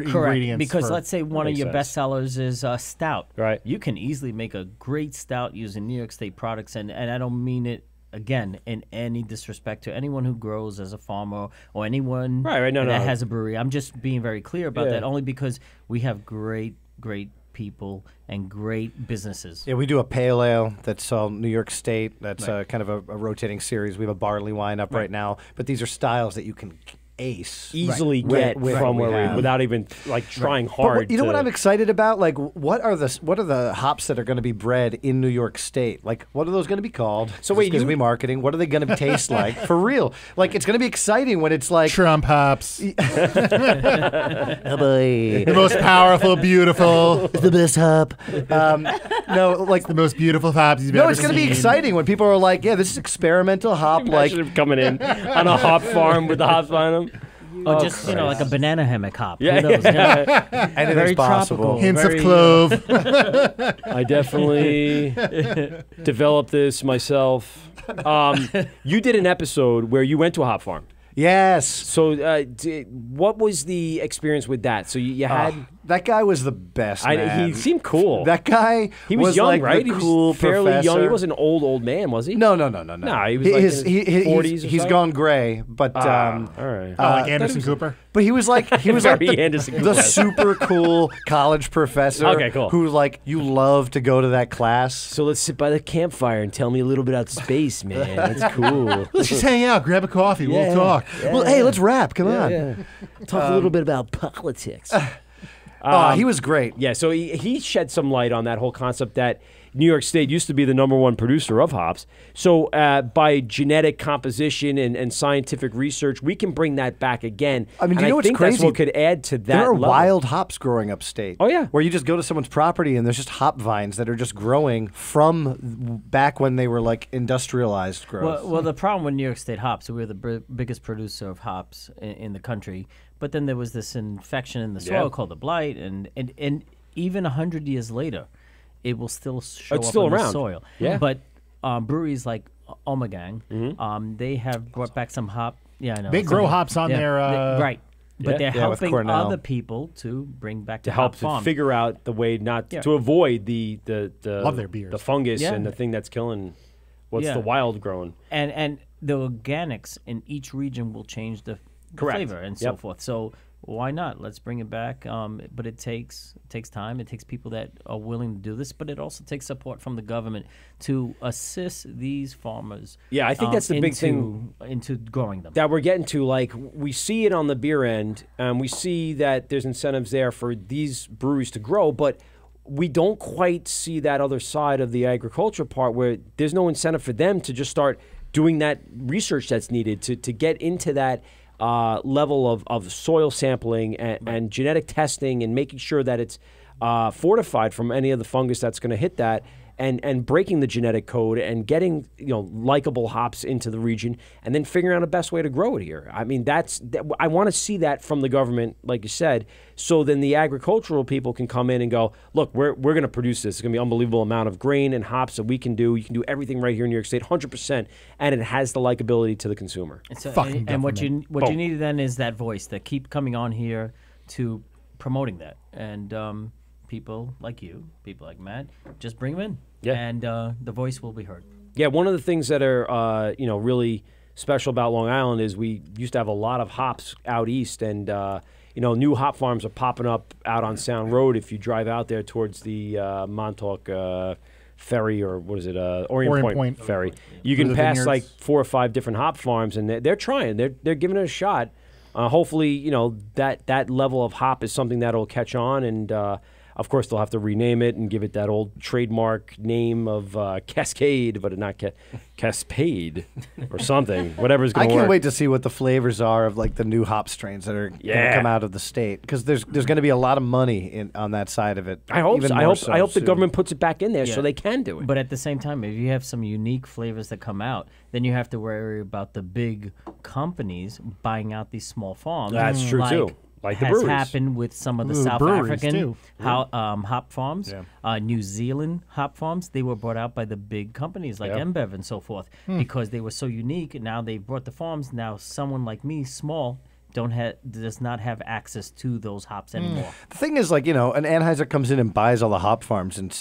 P: Correct.
N: ingredients.
P: Because
N: for-
P: let's say one of
M: Makes
P: your
M: sense.
P: best sellers is stout.
M: Right.
P: You can easily make a great stout using New York State products, and I don't mean it again in any disrespect to anyone who grows as a farmer or anyone
M: Right, no,
P: that
M: no.
P: has a brewery. I'm just being very clear about
M: Yeah.
P: that, only because we have great people and great businesses.
O: Yeah, we do a pale ale that's New York State. That's kind of a rotating series. We have a barley wine up right now, but these are styles that you can ace
M: Easily
O: Right.
M: get
O: With
M: from
O: what we
M: where we
O: have.
M: without even like trying
O: But
M: hard.
O: you know what
M: to-
O: I'm excited about? Like, what are the hops that are going to be bred in New York State? Like, what are those going to be called?
M: So wait,
O: it's going to
M: you-
O: be marketing. What are they going to taste like for real? Like, it's going to be exciting when it's like
N: Trump hops.
O: oh boy.
N: The most powerful, beautiful.
O: the best hop. No, like
N: the most beautiful hops you've
O: no,
N: ever
O: it's going to be
N: seen.
O: exciting when people are like, yeah, this is experimental hop. Like,
M: Imagine him coming in on a hop farm with the hops on him.
P: Or just like a banana hammock hop.
M: Yeah,
P: Who knows?
M: yeah.
O: Anything's
P: Very
O: possible.
P: tropical.
N: Hints
P: very,
N: of clove.
M: I definitely developed this myself. You did an episode where you went to a hop farm.
O: yes.
M: So, what was the experience with that? So you had
O: That guy was the best.
M: he
O: man.
M: seemed cool.
O: That guy.
M: He was young,
O: like
M: right?
O: The
M: He
O: cool
M: was fairly young. He
O: professor.
M: wasn't an old man, was he?
O: No.
M: No, he was like in his 40s or
O: He's
M: so?
O: gone gray, but
M: all right.
N: Like Anderson Cooper.
O: But he was like
M: Very Anderson
O: the
M: Cooper.
O: super cool college professor.
M: Okay, cool.
O: Who like you love to go to that class.
M: So let's sit by the campfire and tell me a little bit about space, man. That's cool.
N: Let's just hang out, grab a coffee, we'll talk.
O: Well, hey, let's rap. Come on.
M: Yeah. Talk a little bit about politics.
O: He was great.
M: Yeah, so he shed some light on that whole concept that New York State used to be the #1 producer of hops. So by genetic composition and scientific research, we can bring that back again.
O: I mean, do
M: And
O: you know what's
M: think
O: crazy?
M: That's what could add to that.
O: There are
M: level.
O: wild hops growing upstate.
M: Oh, yeah.
O: Where you just go to someone's property and there's just hop vines that are just growing from back when they were like industrialized growth.
P: Well, the problem with New York State hops, we're the biggest producer of hops in the country. But then there was this infection in the soil called the blight, and even 100 years later, it will still show
M: It's
P: up
M: still
P: in the
M: around.
P: soil.
M: Yeah.
P: But breweries like Omegang, they have brought back some hop. Yeah, I know.
N: They grow hops on their
P: right. But they're
O: Yeah, with
P: helping
O: Cornell.
P: other people to bring back
M: to
P: the
M: help
P: hop
M: to
P: farm.
M: figure out the way not
P: Yeah.
M: to avoid the
N: Love their beers.
M: the fungus
P: Yeah.
M: and the thing that's killing what's
P: Yeah.
M: the wild growing.
P: And the organics in each region will change the
M: Correct.
P: flavor and so
M: Yep.
P: forth. So why not? Let's bring it back. But it takes time. It takes people that are willing to do this, but it also takes support from the government to assist these farmers.
M: Yeah, I think that's the big thing
P: into growing them.
M: that we're getting to. Like, we see it on the beer end, we see that there's incentives there for these breweries to grow, but we don't quite see that other side of the agriculture part where there's no incentive for them to just start doing that research that's needed to get into that level of soil sampling and genetic testing and making sure that it's fortified from any of the fungus that's going to hit that, and breaking the genetic code and getting likable hops into the region, and then figuring out a best way to grow it here. I mean, I want to see that from the government, like you said, so then the agricultural people can come in and go, look, we're going to produce this. It's going to be an unbelievable amount of grain and hops that we can do. You can do everything right here in New York State, 100%, and it has the likability to the consumer.
P: And what you need then is that voice that keep coming on here to promoting that, and people like you, people like Matt, just bring them in.
M: Yeah.
P: And the voice will be heard.
M: Yeah, one of the things that are really special about Long Island is we used to have a lot of hops out east, and new hop farms are popping up out on Sound Road. If you drive out there towards the Montauk Ferry, or what is it, Orient Point Ferry, you can pass like 4 or 5 different hop farms, and they're trying. They're giving it a shot. Hopefully, that level of hop is something that'll catch on, and of course, they'll have to rename it and give it that old trademark name of Cascade, but not Caspade or something. Whatever's going to work.
O: I can't wait to see what the flavors are of like the new hop strains that are going to come out of the state, because there's going to be a lot of money on that side of it.
M: I hope. I hope the government puts it back in there so they can do it.
P: But at the same time, if you have some unique flavors that come out, then you have to worry about the big companies buying out these small farms.
M: That's true too. Like the breweries.
P: Has happened with some of the South African hop farms, New Zealand hop farms. They were brought out by the big companies like InBev and so forth because they were so unique. And now they've brought the farms. Now someone like me, small, does not have access to those hops anymore.
O: The thing is, like, an Anheuser comes in and buys all the hop farms in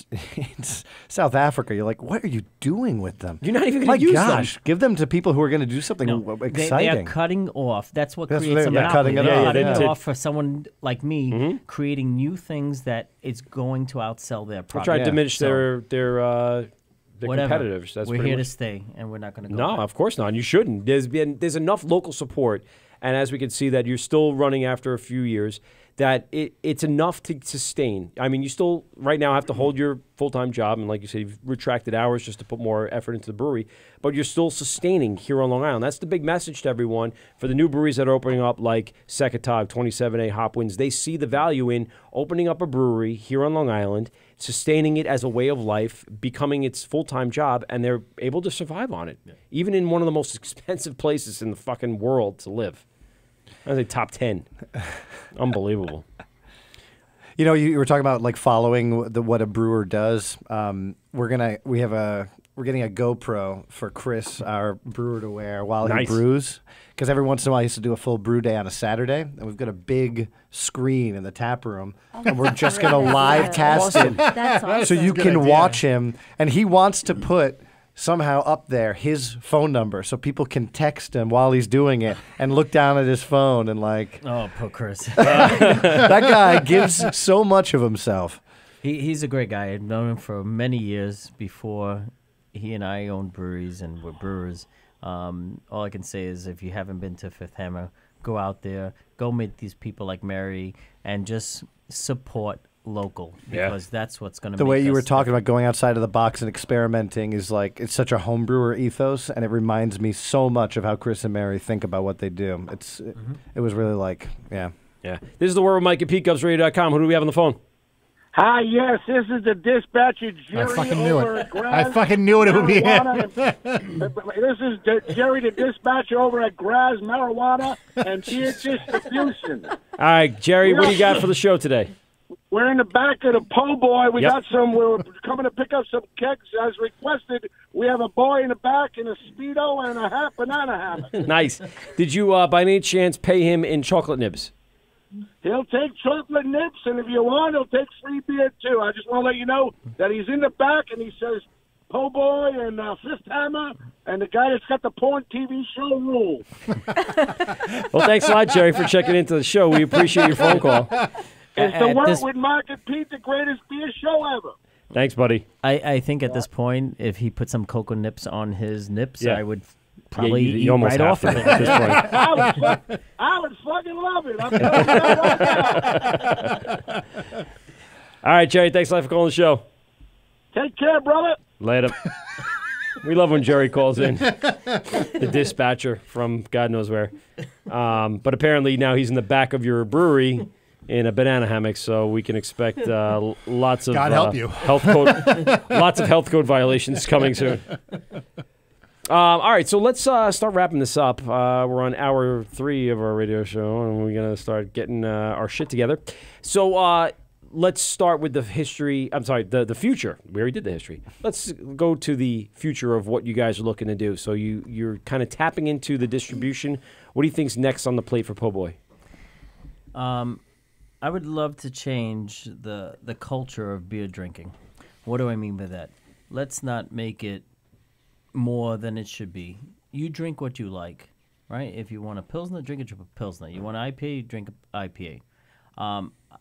O: South Africa. You're like, what are you doing with them?
M: You're not even going to use them.
O: My gosh, give them to people who are going to do something exciting.
P: They are cutting off. That's what creates a monopoly. They're cutting it off for someone like me, creating new things that is going to outsell their product.
M: Try to diminish their competitors.
P: We're here to stay, and we're not going to go
M: No,
P: back.
M: Of course not. You shouldn't. There's enough local support. And as we can see that you're still running after a few years, that it's enough to sustain. I mean, you still right now have to hold your full-time job, and like you said, you've retracted hours just to put more effort into the brewery, but you're still sustaining here on Long Island. That's the big message to everyone. For the new breweries that are opening up, like Secatog, 27A, Hopwinds, they see the value in opening up a brewery here on Long Island, sustaining it as a way of life, becoming its full-time job, and they're able to survive on it, even in one of the most expensive places in the fucking world to live. I say top 10. Unbelievable.
O: You were talking about like following what a brewer does. We're getting a GoPro for Chris, our brewer, to wear while he brews, because every once in a while he used to do a full brew day on a Saturday, and we've got a big screen in the tap room, and we're just going to live cast it,
S: That's awesome.
O: so you can watch him, and he wants to put somehow up there his phone number so people can text him while he's doing it and look down at his phone and like,
P: oh, poor Chris.
O: That guy gives so much of himself.
P: He's a great guy. I've known him for many years before he and I owned breweries and were brewers. All I can say is if you haven't been to Fifth Hammer, go out there, go meet these people like Mary, and just support local, because that's what's going to make
O: the way you
P: us
O: were talking about going outside of the box and experimenting is like, it's such a home brewer ethos, and it reminds me so much of how Chris and Mary think about what they do. It was really like, yeah.
M: This is the Word with Mike at PeteGovsRadio.com. Who do we have on the phone?
R: Hi, yes, this is the dispatcher, Jerry.
N: I fucking knew
R: over
N: it.
R: At Graz,
N: I fucking knew it would be him.
R: This is Jerry, the dispatcher over at Graz Marijuana and Beer Distribution.
M: All right, Jerry, what do you got for the show today?
R: We're in the back of the PoBoy. We're coming to pick up some kegs as requested. We have a boy in the back in a Speedo and a half banana hammock.
M: Nice. Did you, by any chance, pay him in chocolate nibs?
R: He'll take chocolate nips, and if you want, he'll take free beer, too. I just want to let you know that he's in the back, and he says PoBoy and Fifth Hammer and the guy that's got the porn TV show rules.
M: Well, thanks a lot, Jerry, for checking into the show. We appreciate your phone call.
R: It's the Wort with Mark and Pete, the greatest beer show ever.
M: Thanks, buddy.
P: I think at this point, if he put some cocoa nips on his nips,
M: Yeah.
P: I would probably
M: you
P: eat
M: almost
P: right
M: have
P: off
M: to
P: of it.
M: at this point.
R: I would fucking love it. I'm telling you that right now.
M: All right, Jerry, thanks a lot for calling the show.
R: Take care, brother.
M: Later. We love when Jerry calls in, the dispatcher from God knows where. But apparently now he's in the back of your brewery in a banana hammock, so we can expect lots of
N: God help you.
M: health code, lots of health code violations coming soon. All right, so let's start wrapping this up. We're on hour 3 of our radio show, and we're gonna start getting our shit together. So let's start with the history. I'm sorry, the future. We already did the history. Let's go to the future of what you guys are looking to do. So you're kind of tapping into the distribution. What do you think's next on the plate for PoBoy?
P: I would love to change the culture of beer drinking. What do I mean by that? Let's not make it more than it should be. You drink what you like, right? If you want a Pilsner, drink a Pilsner. You want an IPA, drink an IPA.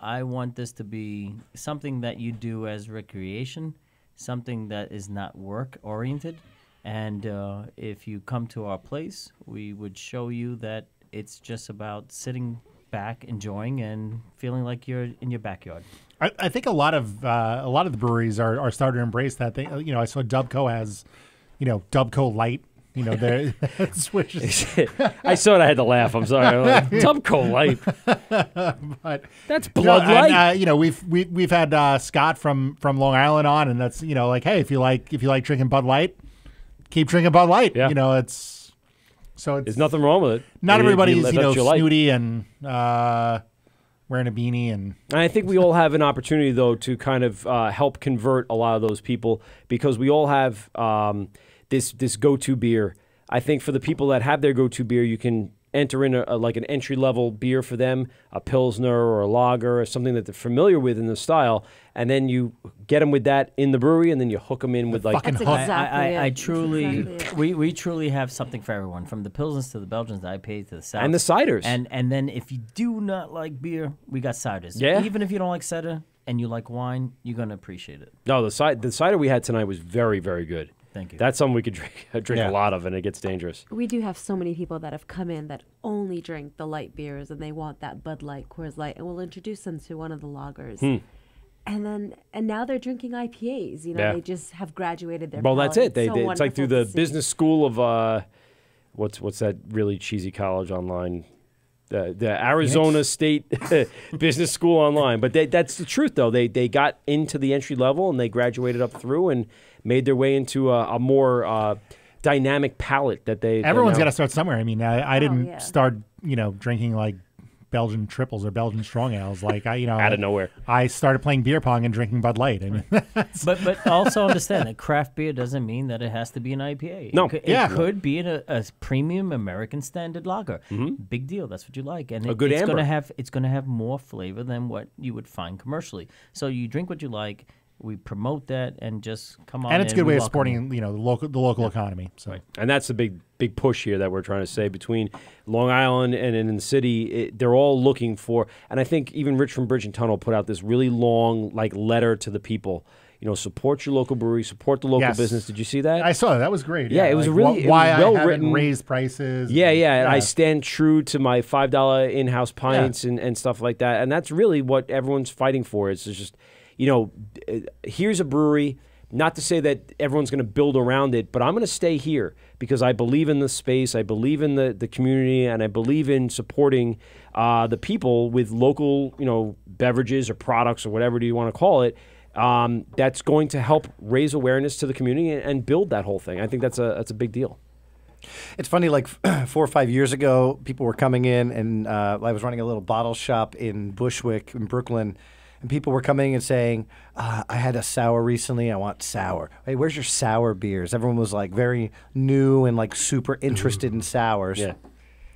P: I want this to be something that you do as recreation, something that is not work-oriented. And if you come to our place, we would show you that it's just about sitting back, enjoying, and feeling like you're in your backyard.
N: I think a lot of the breweries are starting to embrace that. They, I saw Dubco has, Dubco Light. They're switches.
M: I saw it. I had to laugh. I'm sorry. I'm like, Dubco Light.
N: But
M: that's Blood Light.
N: And, we've had Scott from Long Island on, and that's like, hey, if you like drinking Bud Light, keep drinking Bud Light.
M: Yeah.
N: There's
M: nothing wrong with it.
N: Not everybody's
M: that's your light.
N: snooty and wearing a beanie, and
M: I think we all have an opportunity though to kind of help convert a lot of those people, because we all have this go-to beer. I think for the people that have their go-to beer, you can enter in like an entry-level beer for them, a Pilsner or a lager or something that they're familiar with in the style, and then you get them with that in the brewery, and then you hook them in with like...
S: That's exactly
P: I
S: it.
P: truly,
S: That's exactly
P: we truly have something for everyone, from the Pilsners to the Belgians, the IPAs to the Stouts.
M: And the ciders.
P: And then if you do not like beer, we got ciders.
M: Yeah.
P: Even if you don't like cider and you like wine, you're going to appreciate it.
M: No, the cider we had tonight was very, very good.
P: Thank you.
M: That's something we could drink
N: Yeah.
M: a lot of, and it gets dangerous.
S: We do have so many people that have come in that only drink the light beers, and they want that Bud Light, Coors Light, and we'll introduce them to one of the lagers. And now they're drinking IPAs.
M: Yeah.
S: They just have graduated their
M: Well,
S: palate.
M: that's it.
S: It's so
M: It's like through
S: wonderful
M: the
S: to see.
M: business school of what's that really cheesy college online? The Arizona State Business School online. But that's the truth, though. They got into the entry level and they graduated up through and made their way into a more dynamic palate that they.
N: everyone's got to start somewhere. I mean, I didn't
S: yeah.
N: start drinking like Belgian triples or Belgian strong ales. Like
M: out of nowhere.
N: I started playing beer pong and drinking Bud Light. I mean,
P: But also understand that craft beer doesn't mean that it has to be an IPA.
M: No.
P: It could be a premium American standard lager. Big deal. That's what you like, and
M: A good
P: it's
M: amber.
P: going to have more flavor than what you would find commercially. So you drink what you like. We promote that and just come on.
N: and it's a
P: in,
N: good way
P: we
N: of
P: welcome
N: supporting
P: you.
N: the local economy. So
M: And that's the big push here that we're trying to say between Long Island and in the city. They're all looking for, and I think even Rich from Bridge and Tunnel put out this really long letter to the people. Support your local brewery, support the local
N: Yes.
M: business. Did you see that?
N: I saw that. That was great.
M: Yeah, it was
N: like,
M: really
N: why
M: well
N: I haven't
M: written.
N: raised prices.
M: Yeah. And I stand true to my $5 in-house pints and stuff like that. And that's really what everyone's fighting for. It's just, here's a brewery. Not to say that everyone's going to build around it, but I'm going to stay here because I believe in the space, I believe in the community, and I believe in supporting the people with local, beverages or products or whatever you want to call it. That's going to help raise awareness to the community and build that whole thing. I think that's a big deal.
O: It's funny, like 4 or 5 years ago, people were coming in, and I was running a little bottle shop in Bushwick in Brooklyn, and people were coming and saying, I had a sour recently, I want sour. Hey, where's your sour beers? Everyone was like very new and like super interested in sours.
M: Yeah.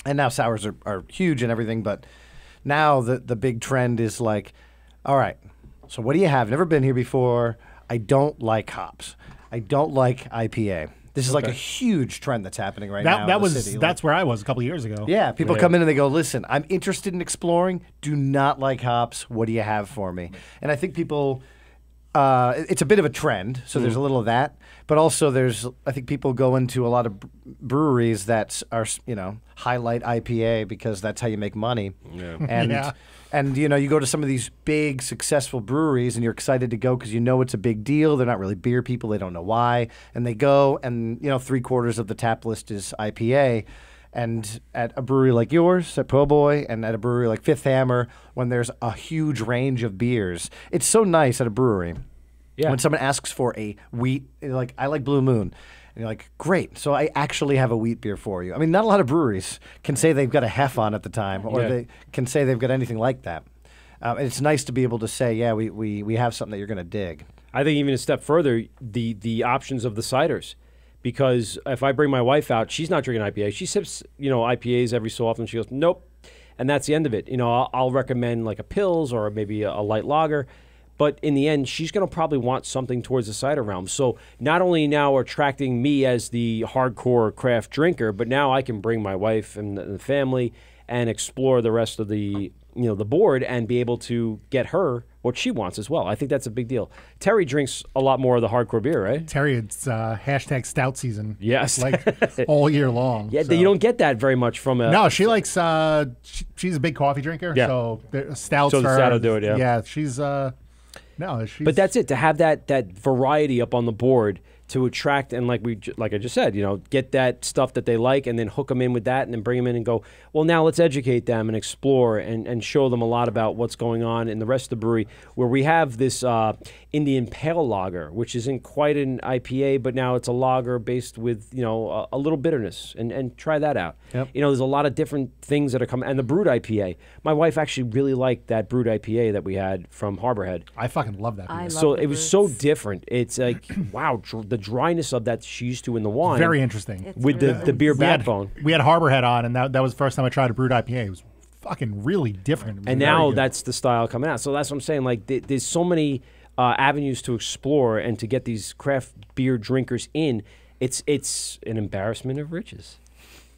O: And now sours are huge and everything, but now the big trend is like, all right, so what do you have? Never been here before. I don't like hops. I don't like IPA. This is like a huge trend that's happening right now.
N: That
O: in
N: was
O: the city.
N: that's where I was a couple years ago.
O: Yeah, people come in and they go, listen, I'm interested in exploring, do not like hops, what do you have for me? And I think people, it's a bit of a trend, so there's a little of that. But also I think people go into a lot of breweries that are, highlight IPA because that's how you make money. Yeah. And you go to some of these big, successful breweries and you're excited to go because you know it's a big deal. They're not really beer people. They don't know why. And they go and, 3/4 of the tap list is IPA. And at a brewery like yours, at PoBoy, and at a brewery like Fifth Hammer, when there's a huge range of beers, it's so nice at a brewery. Yeah. When someone asks for a wheat, like, I like Blue Moon. And you're like, great, so I actually have a wheat beer for you. I mean, not a lot of breweries can say they've got a hef on at the time, or they can say they've got anything like that. And it's nice to be able to say, yeah, we have something that you're going to dig.
M: I think even a step further, the options of the ciders. Because if I bring my wife out, she's not drinking IPA. She sips, IPAs every so often. She goes, nope. And that's the end of it. I'll recommend like a Pils or maybe a light lager. But in the end, she's going to probably want something towards the cider realm. So not only now attracting me as the hardcore craft drinker, but now I can bring my wife and the family and explore the rest of the the board and be able to get her what she wants as well. I think that's a big deal. Terry drinks a lot more of the hardcore beer, right?
N: Terry, it's hashtag stout season.
M: Yes.
N: Like all year long.
M: Yeah, so. You don't get that very much from a...
N: No, she likes... she's a big coffee drinker, so stouts
M: so
N: for
M: stout will do it, yeah.
N: Yeah, she's...
M: But that's it, to have that variety up on the board to attract, and like I just said, get that stuff that they like and then hook them in with that and then bring them in and go, well, now let's educate them and explore and show them a lot about what's going on in the rest of the brewery, where we have this Indian Pale Lager, which isn't quite an IPA, but now it's a lager based with, a little bitterness, and try that out.
O: Yep.
M: There's a lot of different things that are coming, and the Brewed IPA. My wife actually really liked that Brewed IPA that we had from Harborhead.
N: I fucking love that beer.
M: So it was so different. It's like, wow, the dryness of that she's used to in the wine.
N: Very interesting.
M: With the beer backbone.
N: We had Harborhead on, and that was the first time I tried a Brewed IPA. It was fucking really different.
M: And now that's the style coming out. So that's what I'm saying. Like, there's so many avenues to explore and to get these craft beer drinkers in. It's an embarrassment of riches.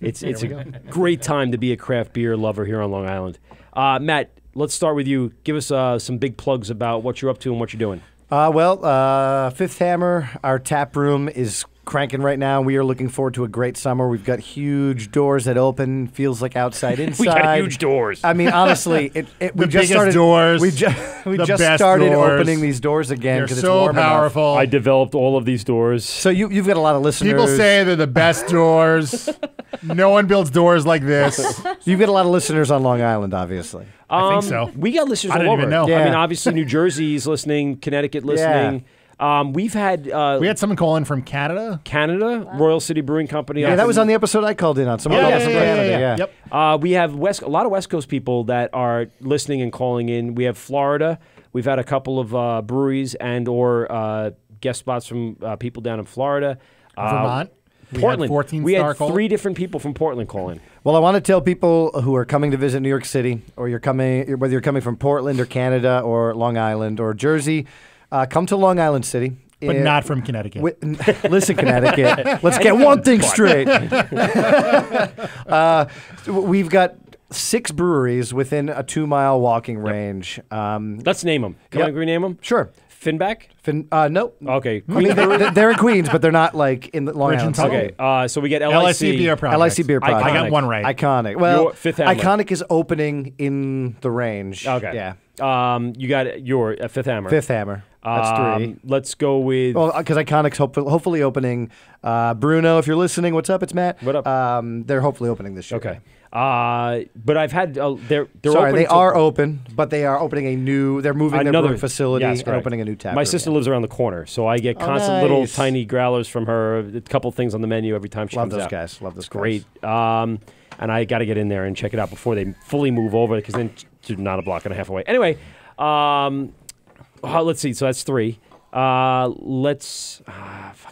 M: It's a great time to be a craft beer lover here on Long Island. Matt, let's start with you. Give us some big plugs about what you're up to and what you're doing.
O: Fifth Hammer, our tap room is cranking right now. We are looking forward to a great summer. We've got huge doors that open. Feels like outside, inside.
M: We got huge doors.
O: I mean, honestly, we just started
N: doors.
O: We just started opening these doors again because it's warm
N: powerful.
O: enough.
M: I developed all of these doors.
O: So you've got a lot of listeners.
N: People say they're the best doors. No one builds doors like this.
O: You've got a lot of listeners on Long Island, obviously.
N: I think so.
M: We got listeners all over.
N: I didn't even know.
O: Yeah.
M: I mean, obviously, New Jersey's listening, Connecticut listening. We've had...
N: we had someone call in from Canada.
M: Royal City Brewing Company.
O: Yeah, that was on the episode I called in on. Someone called us from Canada.
N: Yep.
M: We have a lot of West Coast people that are listening and calling in. We have Florida. We've had a couple of breweries and or guest spots from people down in Florida.
N: Vermont.
M: Portland. We had 3 different people from Portland call in.
O: Well, I want to tell people who are coming to visit New York City, or whether you're coming from Portland or Canada or Long Island or Jersey, come to Long Island City.
N: But not from Connecticut.
O: Listen, Connecticut, let's get one thing straight. We've got 6 breweries within a 2-mile walking range.
M: Let's name them. Can we name them?
O: Sure.
M: Finback?
O: No.
M: Okay.
O: I mean, they're in Queens, but they're not like in the Long Island.
M: Okay. So we get
N: LIC Beer Project.
O: LIC Beer Project.
N: I got one right.
O: Iconic. Well,
M: Fifth Hammer.
O: Iconic is opening in the range.
M: Okay.
O: Yeah.
M: You got your Fifth Hammer.
O: Fifth Hammer. That's 3.
M: Let's go with...
O: Well, because Iconic's hopefully opening. Bruno, if you're listening, what's up? It's Matt.
M: What up?
O: They're hopefully opening this year.
M: Okay. But I've had... they're
O: Sorry,
M: open
O: they are open, but they are opening a new... They're moving their brewing facility and opening a new tap room.
M: My sister lives around the corner, so I get constant little tiny growlers from her, a couple things on the menu every time she comes out.
O: Love those guys. Love those guys.
M: Great. And I got to get in there and check it out before they fully move over, because then you're not a block and a half away. Anyway, let's see. So that's 3. Let's...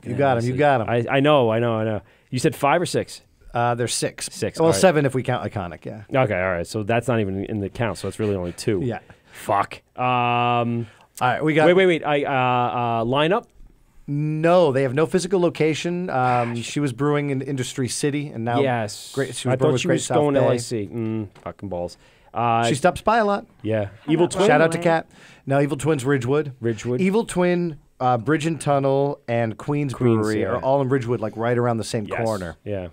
O: You got them. You got them.
M: I know. You said 5 or 6?
O: There's 6.
M: 6.
O: Well,
M: right.
O: 7 if we count Iconic, yeah.
M: Okay, all right. So that's not even in the count, so it's really only 2.
O: Yeah.
M: Fuck.
O: All right, we got...
M: Wait. Line up?
O: No, they have no physical location. She was brewing in Industry City, and now great. She was
M: I
O: brewing
M: thought
O: with
M: she
O: Great
M: was
O: South
M: going to
O: Bay.
M: LIC. Fucking balls.
O: She stops by a lot.
M: Yeah. Evil Twin.
O: Shout out to Kat. No, Evil Twin's Ridgewood.
M: Ridgewood.
O: Evil Twin, Bridge and Tunnel, and Queens Brewery
M: yeah.
O: are all in Ridgewood, like right around the same corner.
M: Yeah.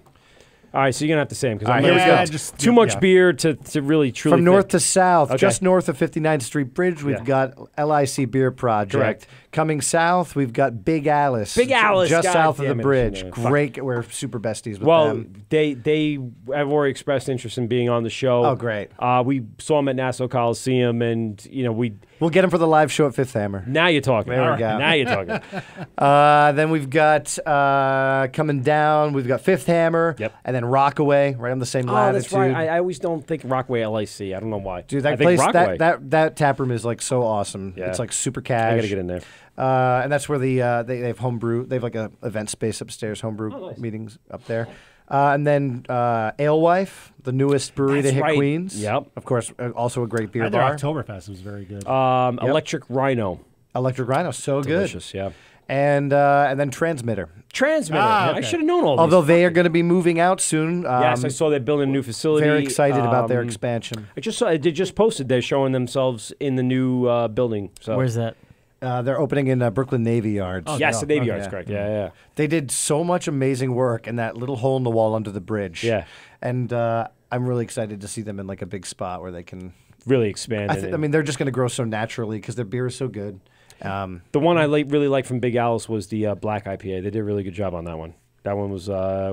M: All right, so you're gonna have to say them because
O: All right,
M: I'm
O: here we go.
M: too much beer to really truly.
O: From north
M: think.
O: to south,
M: Okay.
O: just north of 59th Street Bridge, we've got LIC Beer Project.
M: Correct.
O: Coming south, we've got Big Alice.
M: Big Alice,
O: just
M: God
O: south of
M: damn
O: the
M: it,
O: bridge.
M: shouldn't
O: Great, we're super besties with
M: Well,
O: them.
M: they have already expressed interest in being on the show.
O: Oh, great.
M: We saw them at Nassau Coliseum, and
O: We'll get them for the live show at Fifth Hammer.
M: Now you're talking.
O: There
M: All
O: we
M: right,
O: go.
M: now you're talking.
O: Then we've got coming down. We've got Fifth Hammer.
M: Yep.
O: And then Rockaway, right on the same
M: Oh,
O: latitude.
M: that's right. I always don't think Rockaway LIC. I don't know why.
O: Dude,
M: I
O: that
M: think
O: place,
M: Rockaway.
O: that tap room is like so awesome.
M: Yeah.
O: It's like super cash.
M: I gotta get in there.
O: And that's where they have homebrew. They have like a event space upstairs, homebrew
M: Oh, nice.
O: meetings up there. And then Alewife, the newest brewery
M: That's
O: to hit
M: right.
O: Queens.
M: Yep.
O: Of course, also a great beer
N: Their
O: bar.
N: Oktoberfest was very good.
O: Yep.
M: Electric Rhino.
O: Electric Rhino, so
M: Delicious,
O: good.
M: yeah.
O: And then Transmitter.
M: Transmitter.
O: Ah,
M: I should have known all these.
O: Although they are going to be moving out soon.
M: Yes, I saw they're building a new facility.
O: Very excited about their expansion.
M: I just saw they just posted they're showing themselves in the new building. So
P: Where's that?
O: They're opening in Brooklyn Navy Yards.
M: Oh, yes, the Navy Yards, correct. Yeah.
O: They did so much amazing work in that little hole in the wall under the bridge.
M: Yeah.
O: And I'm really excited to see them in like a big spot where they can
M: really expand.
O: I mean, they're just going to grow so naturally because their beer is so good.
M: The one I really liked from Big Alice was the Black IPA. They did a really good job on that one. That one was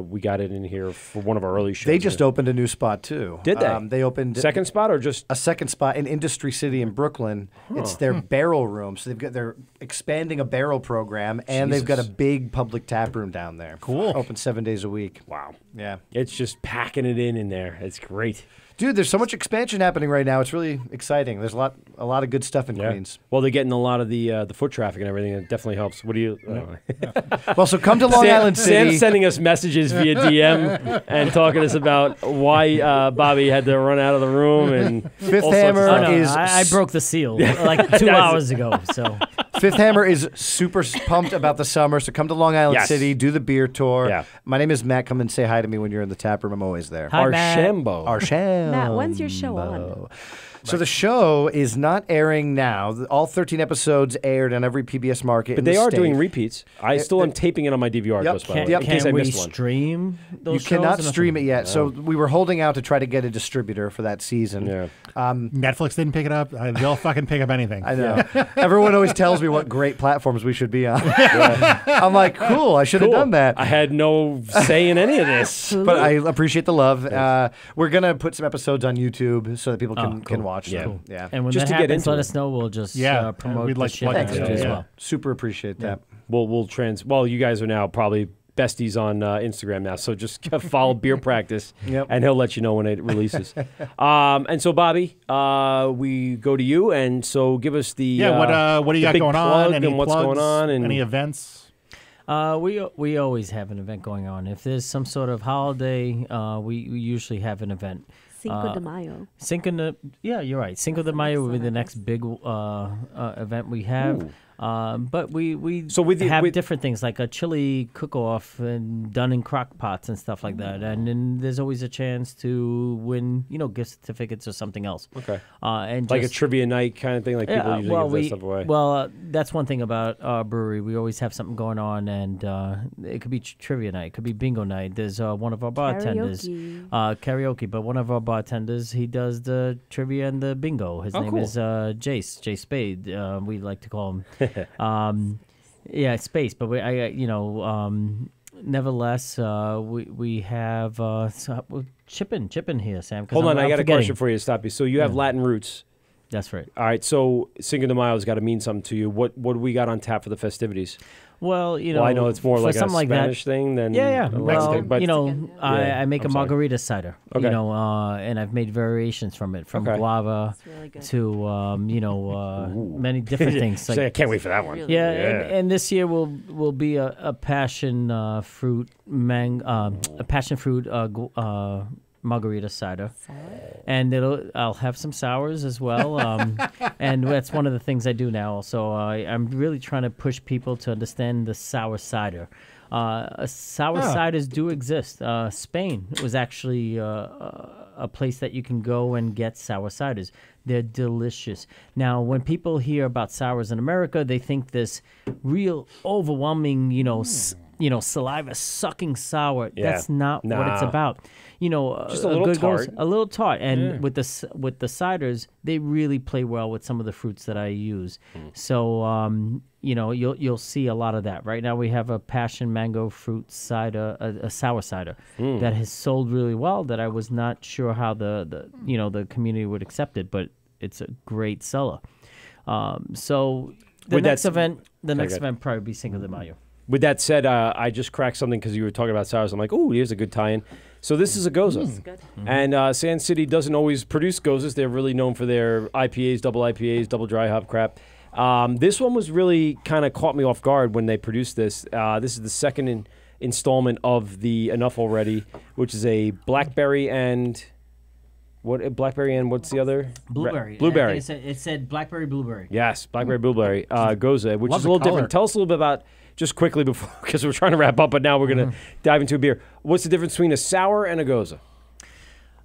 M: we got it in here for one of our early shows.
O: They just opened a new spot too.
M: Did they?
O: They opened
M: second spot or just
O: a second spot in Industry City in Brooklyn. It's their barrel room. So they're expanding a barrel program, and they've got a big public tap room down there.
N: Cool.
O: Open 7 days a week.
M: Wow.
O: Yeah.
M: It's just packing it in there. It's great.
O: Dude, there's so much expansion happening right now. It's really exciting. There's a lot of good stuff in Queens.
M: Well, they're getting a lot of the foot traffic and everything. It definitely helps. What do you?
O: Well, so come to Long Island City.
M: Sam's sending us messages via DM and talking to us about why Bobby had to run out of the room and
O: Fifth
M: all sorts of
O: Hammer
M: stuff.
O: is
P: I broke the seal like 2 hours ago. So
O: Fifth Hammer is super pumped about the summer. So come to Long Island
M: Yes.
O: City, do the beer tour.
M: Yeah.
O: My name is Matt. Come and say hi to me when you're in the tap room. I'm always there.
P: Hi, Matt.
M: Archambault.
O: Archambault.
S: Matt, when's your show on?
O: So the show is not airing now. All 13 episodes aired on every PBS market.
M: But
O: in
M: they
O: the
M: are
O: state.
M: doing repeats. I still am taping it on my DVR.
O: Yep.
M: Just by the way,
O: Yep.
M: in case I
P: Can we
M: missed one.
P: stream those
O: You cannot
P: shows?
O: stream it yet. So we were holding out to try to get a distributor for that season.
M: Yeah.
N: Netflix didn't pick it up. They'll fucking pick up anything.
O: I know. Everyone always tells me what great platforms we should be on. I'm like, cool, I should have done that.
M: I had no say in any of this.
O: But I appreciate the love. We're going to put some episodes on YouTube so that people can watch
M: Yeah.
O: them. Yeah.
P: And when
M: Just
P: that
M: to get
P: happens,
M: into
P: let
M: it.
P: us know. We'll just promote
N: we'd
P: the
N: like
P: shit
N: to
P: out
N: plug
P: of
N: it
P: it as
N: too,
P: well.
O: Super appreciate that.
M: We'll Well, you guys are now probably besties on Instagram now, so just follow Beer Practice,
O: Yep.
M: and he'll let you know when it releases. And so, Bobby, we go to you, and so give us the
N: what do you
M: the
N: got
M: big
N: going on?
M: plug
N: Any
M: and what's
N: plugs?
M: going on, and
N: Any events?
P: We always have an event going on. If there's some sort of holiday, we usually have an event.
S: Cinco de Mayo.
P: You're right. Cinco de Mayo will be the next big event we have. But we have different things like a chili cook-off and done in crock pots and stuff like that. And then there's always a chance to win, gift certificates or something else.
M: Okay.
P: And
M: like a
P: just-
M: trivia night kind of thing, like people usually give that stuff away.
P: Well, that's one thing about our brewery. We always have something going on, and it could be trivia night, it could be bingo night. There's one of our bartenders, karaoke, but one of our bartenders, he does the trivia and the bingo. His name
M: cool.
P: is Jace Spade. We like to call him. Space, but nevertheless, we have chip in here, Sam. 'cause
M: Hold on,
P: I'm
M: I got
P: forgetting.
M: a question for you to stop you. So you have Latin roots.
P: That's right.
M: All right, so Cinco de Mayo's got to mean something to you. What do we got on tap for the festivities?
P: Well,
M: I know it's more
P: for
M: like a
P: something like that-
M: Spanish thing than
P: Yeah.
M: a
P: Well,
M: Mexican, but
P: I make a margarita cider.
M: Okay.
P: And I've made variations from it, from guava to many different things.
M: I can't wait for that one.
P: Yeah, and this year will be a passion fruit margarita cider, and I'll have some sours as well. And that's one of the things I do now. So I'm really trying to push people to understand the sour cider. Sour ciders do exist. Spain was actually a place that you can go and get sour ciders. They're delicious. Now, when people hear about sours in America, they think this real overwhelming, saliva-sucking sour.
M: Yeah.
P: That's not what it's about.
M: Just a little tart.
P: A little tart. And with the ciders, they really play well with some of the fruits that I use. So, you'll see a lot of that. Right now we have a passion mango fruit cider, a sour cider that has sold really well that I was not sure how the community would accept it, but it's a great seller. So the next event probably be Cinco de Mayo.
M: With that said, I just cracked something because you were talking about sours. I'm like, oh, here's a good tie-in. So this is a Goza. And Sand City doesn't always produce Gozas. They're really known for their IPAs, double dry hop crap. This one was really kind of caught me off guard when they produced this. This is the second installment of the Enough Already, which is a blackberry and... what's the other?
P: Blueberry.
M: Blueberry.
P: It said blackberry blueberry.
M: Yes, blackberry blueberry Goza, which
P: Love
M: is a little
P: the color.
M: different. Tell us a little bit about, just quickly before, because we're trying to wrap up, but now we're going to dive into a beer. What's the difference between a sour and a Goza?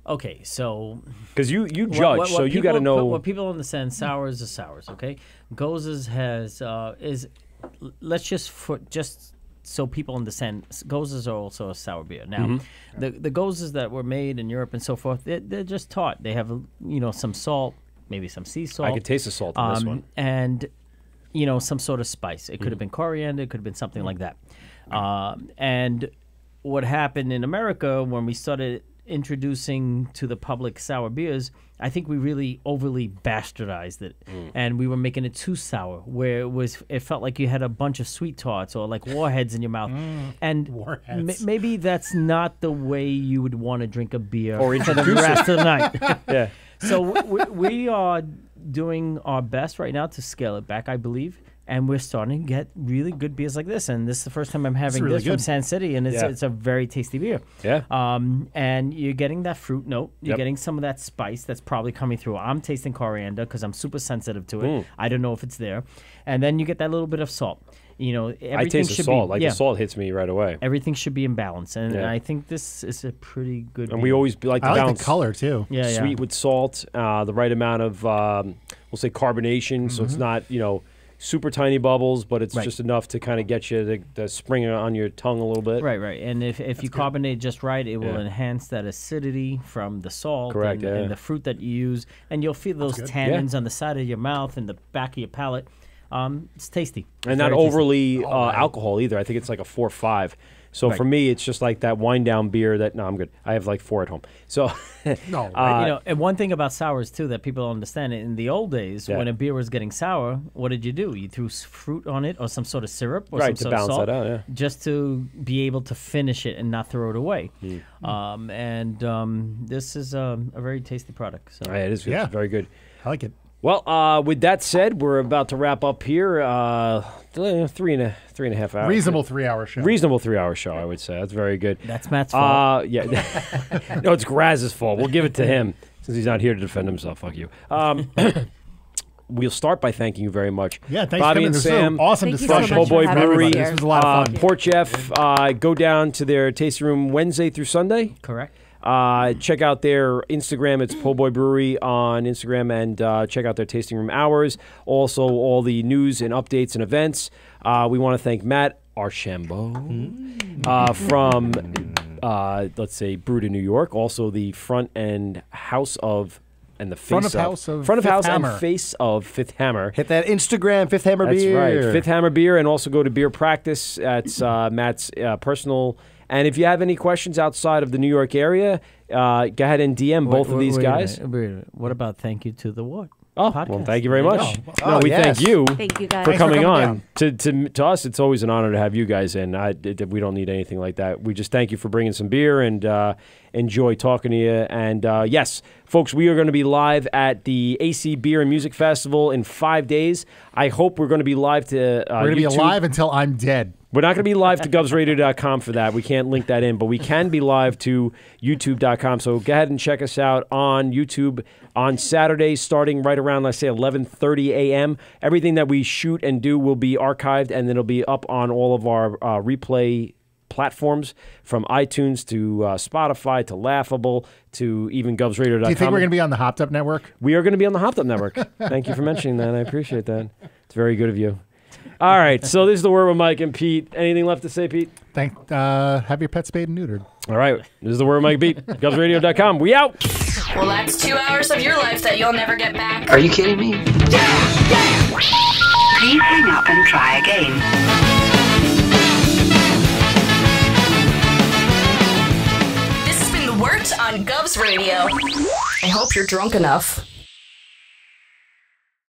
P: Okay, so...
M: Because you judge, so you got to know...
P: What people understand, sours are sours, okay? Gozas has... let's just so people understand, Gozas are also a sour beer. Now, the Gozas that were made in Europe and so forth, they're just tart. They have, some salt, maybe some sea salt.
M: I could taste the salt in this one.
P: And, some sort of spice. It could have been coriander. It could have been something like that. And what happened in America when we started introducing to the public sour beers, I think we really overly bastardized it, and we were making it too sour, where it felt like you had a bunch of sweet tarts or like warheads in your mouth, and maybe that's not the way you would want to drink a beer
M: or
P: for the rest of the night.
M: Yeah.
P: So we are doing our best right now to scale it back, I believe. And we're starting to get really good beers like this. And this is the first time I'm having
N: really
P: this from
N: good.
P: Sand City, and it's a very tasty beer.
M: Yeah.
P: And you're getting that fruit note. You're getting some of that spice that's probably coming through. I'm tasting coriander because I'm super sensitive to it. I don't know if it's there. And then you get that little bit of salt. Everything
M: I taste the salt. The salt hits me right away.
P: Everything should be in balance. And I think this is a pretty good
M: And
P: beer.
M: we always like to
N: I like
M: balance
N: the color, too.
P: Yeah,
M: sweet with salt, the right amount of, we'll say, carbonation, so it's not, super tiny bubbles, but it's just enough to kind of get you to spring on your tongue a little bit.
P: Right. And if you carbonate just right, it will enhance that acidity from the salt and the fruit that you use, and you'll feel those tannins on the side of your mouth and the back of your palate. It's tasty.
M: And not overly alcohol either. I think it's like a 4 or 5. So for me, it's just like that wind down beer that, no, I'm good. I have like 4 at home. So,
P: and one thing about sours too that people don't understand, in the old days, when a beer was getting sour, what did you do? You threw fruit on it or some sort of syrup or some
M: to
P: sort of
M: balance
P: salt,
M: that out,
P: just to be able to finish it and not throw it away. This is a very tasty product. So.
M: It is very good.
N: I like it.
M: Well, with that said, we're about to wrap up here. 3.5 hours.
N: Reasonable 3-hour show.
M: Reasonable 3-hour show, I would say. That's very good.
P: That's Matt's fault.
M: Yeah. No, it's Graz's fault. We'll give it to him since he's not here to defend himself. Fuck you. We'll start by thanking you very much.
N: Yeah, thanks
M: Bobby
N: for
M: and
N: coming.
M: Sam.
N: Awesome discussion.
M: From PoBoy Brewery.
N: This was a lot of fun.
M: Port Jeff. Go down to their tasting room Wednesday through Sunday.
P: Correct.
M: Check out their Instagram. It's PoBoy Brewery on Instagram, and check out their tasting room hours. Also, all the news and updates and events. We want to thank Matt Archambault from, let's say, Brewed in New York. Also, the front and house of. And the face
N: front of house
M: and face of Fifth Hammer.
O: Hit that Instagram, Fifth Hammer Beer.
M: That's right, Fifth Hammer Beer, and also go to Beer Practice. That's Matt's personal. And if you have any questions outside of the New York area, go ahead and DM both of these guys.
P: What about thank you to the Wort?
M: Podcast. Well, thank you very much.
O: We
M: thank you.
S: Thank you guys
M: for coming on. To us, it's always an honor to have you guys in. We don't need anything like that. We just thank you for bringing some beer and enjoy talking to you. And yes, folks, we are going to be live at the AC Beer and Music Festival in 5 days. I hope we're going to be live to
N: we're going to be alive until I'm dead.
M: We're not going to be live to govsradio.com for that. We can't link that in, but we can be live to youtube.com. So go ahead and check us out on YouTube on Saturdays starting right around, let's say, 11:30 a.m. Everything that we shoot and do will be archived, and then it'll be up on all of our replay platforms, from iTunes to Spotify to Laughable to even govsradio.com.
N: Do you think we're going to be on the Hopped Up Network?
M: We are going to be on the Hopped Up Network. Thank you for mentioning that. I appreciate that. It's very good of you. All right, so this is The Word with Mike and Pete. Anything left to say, Pete?
N: Have your pet spayed and neutered.
M: All right, this is The Word with Mike and Pete. govsradio.com. We out.
U: Well, that's 2 hours of your life that you'll never get back.
B: Are you kidding me?
G: Please hang up and try again.
U: This has been The Wort on Govs Radio. I hope you're drunk enough.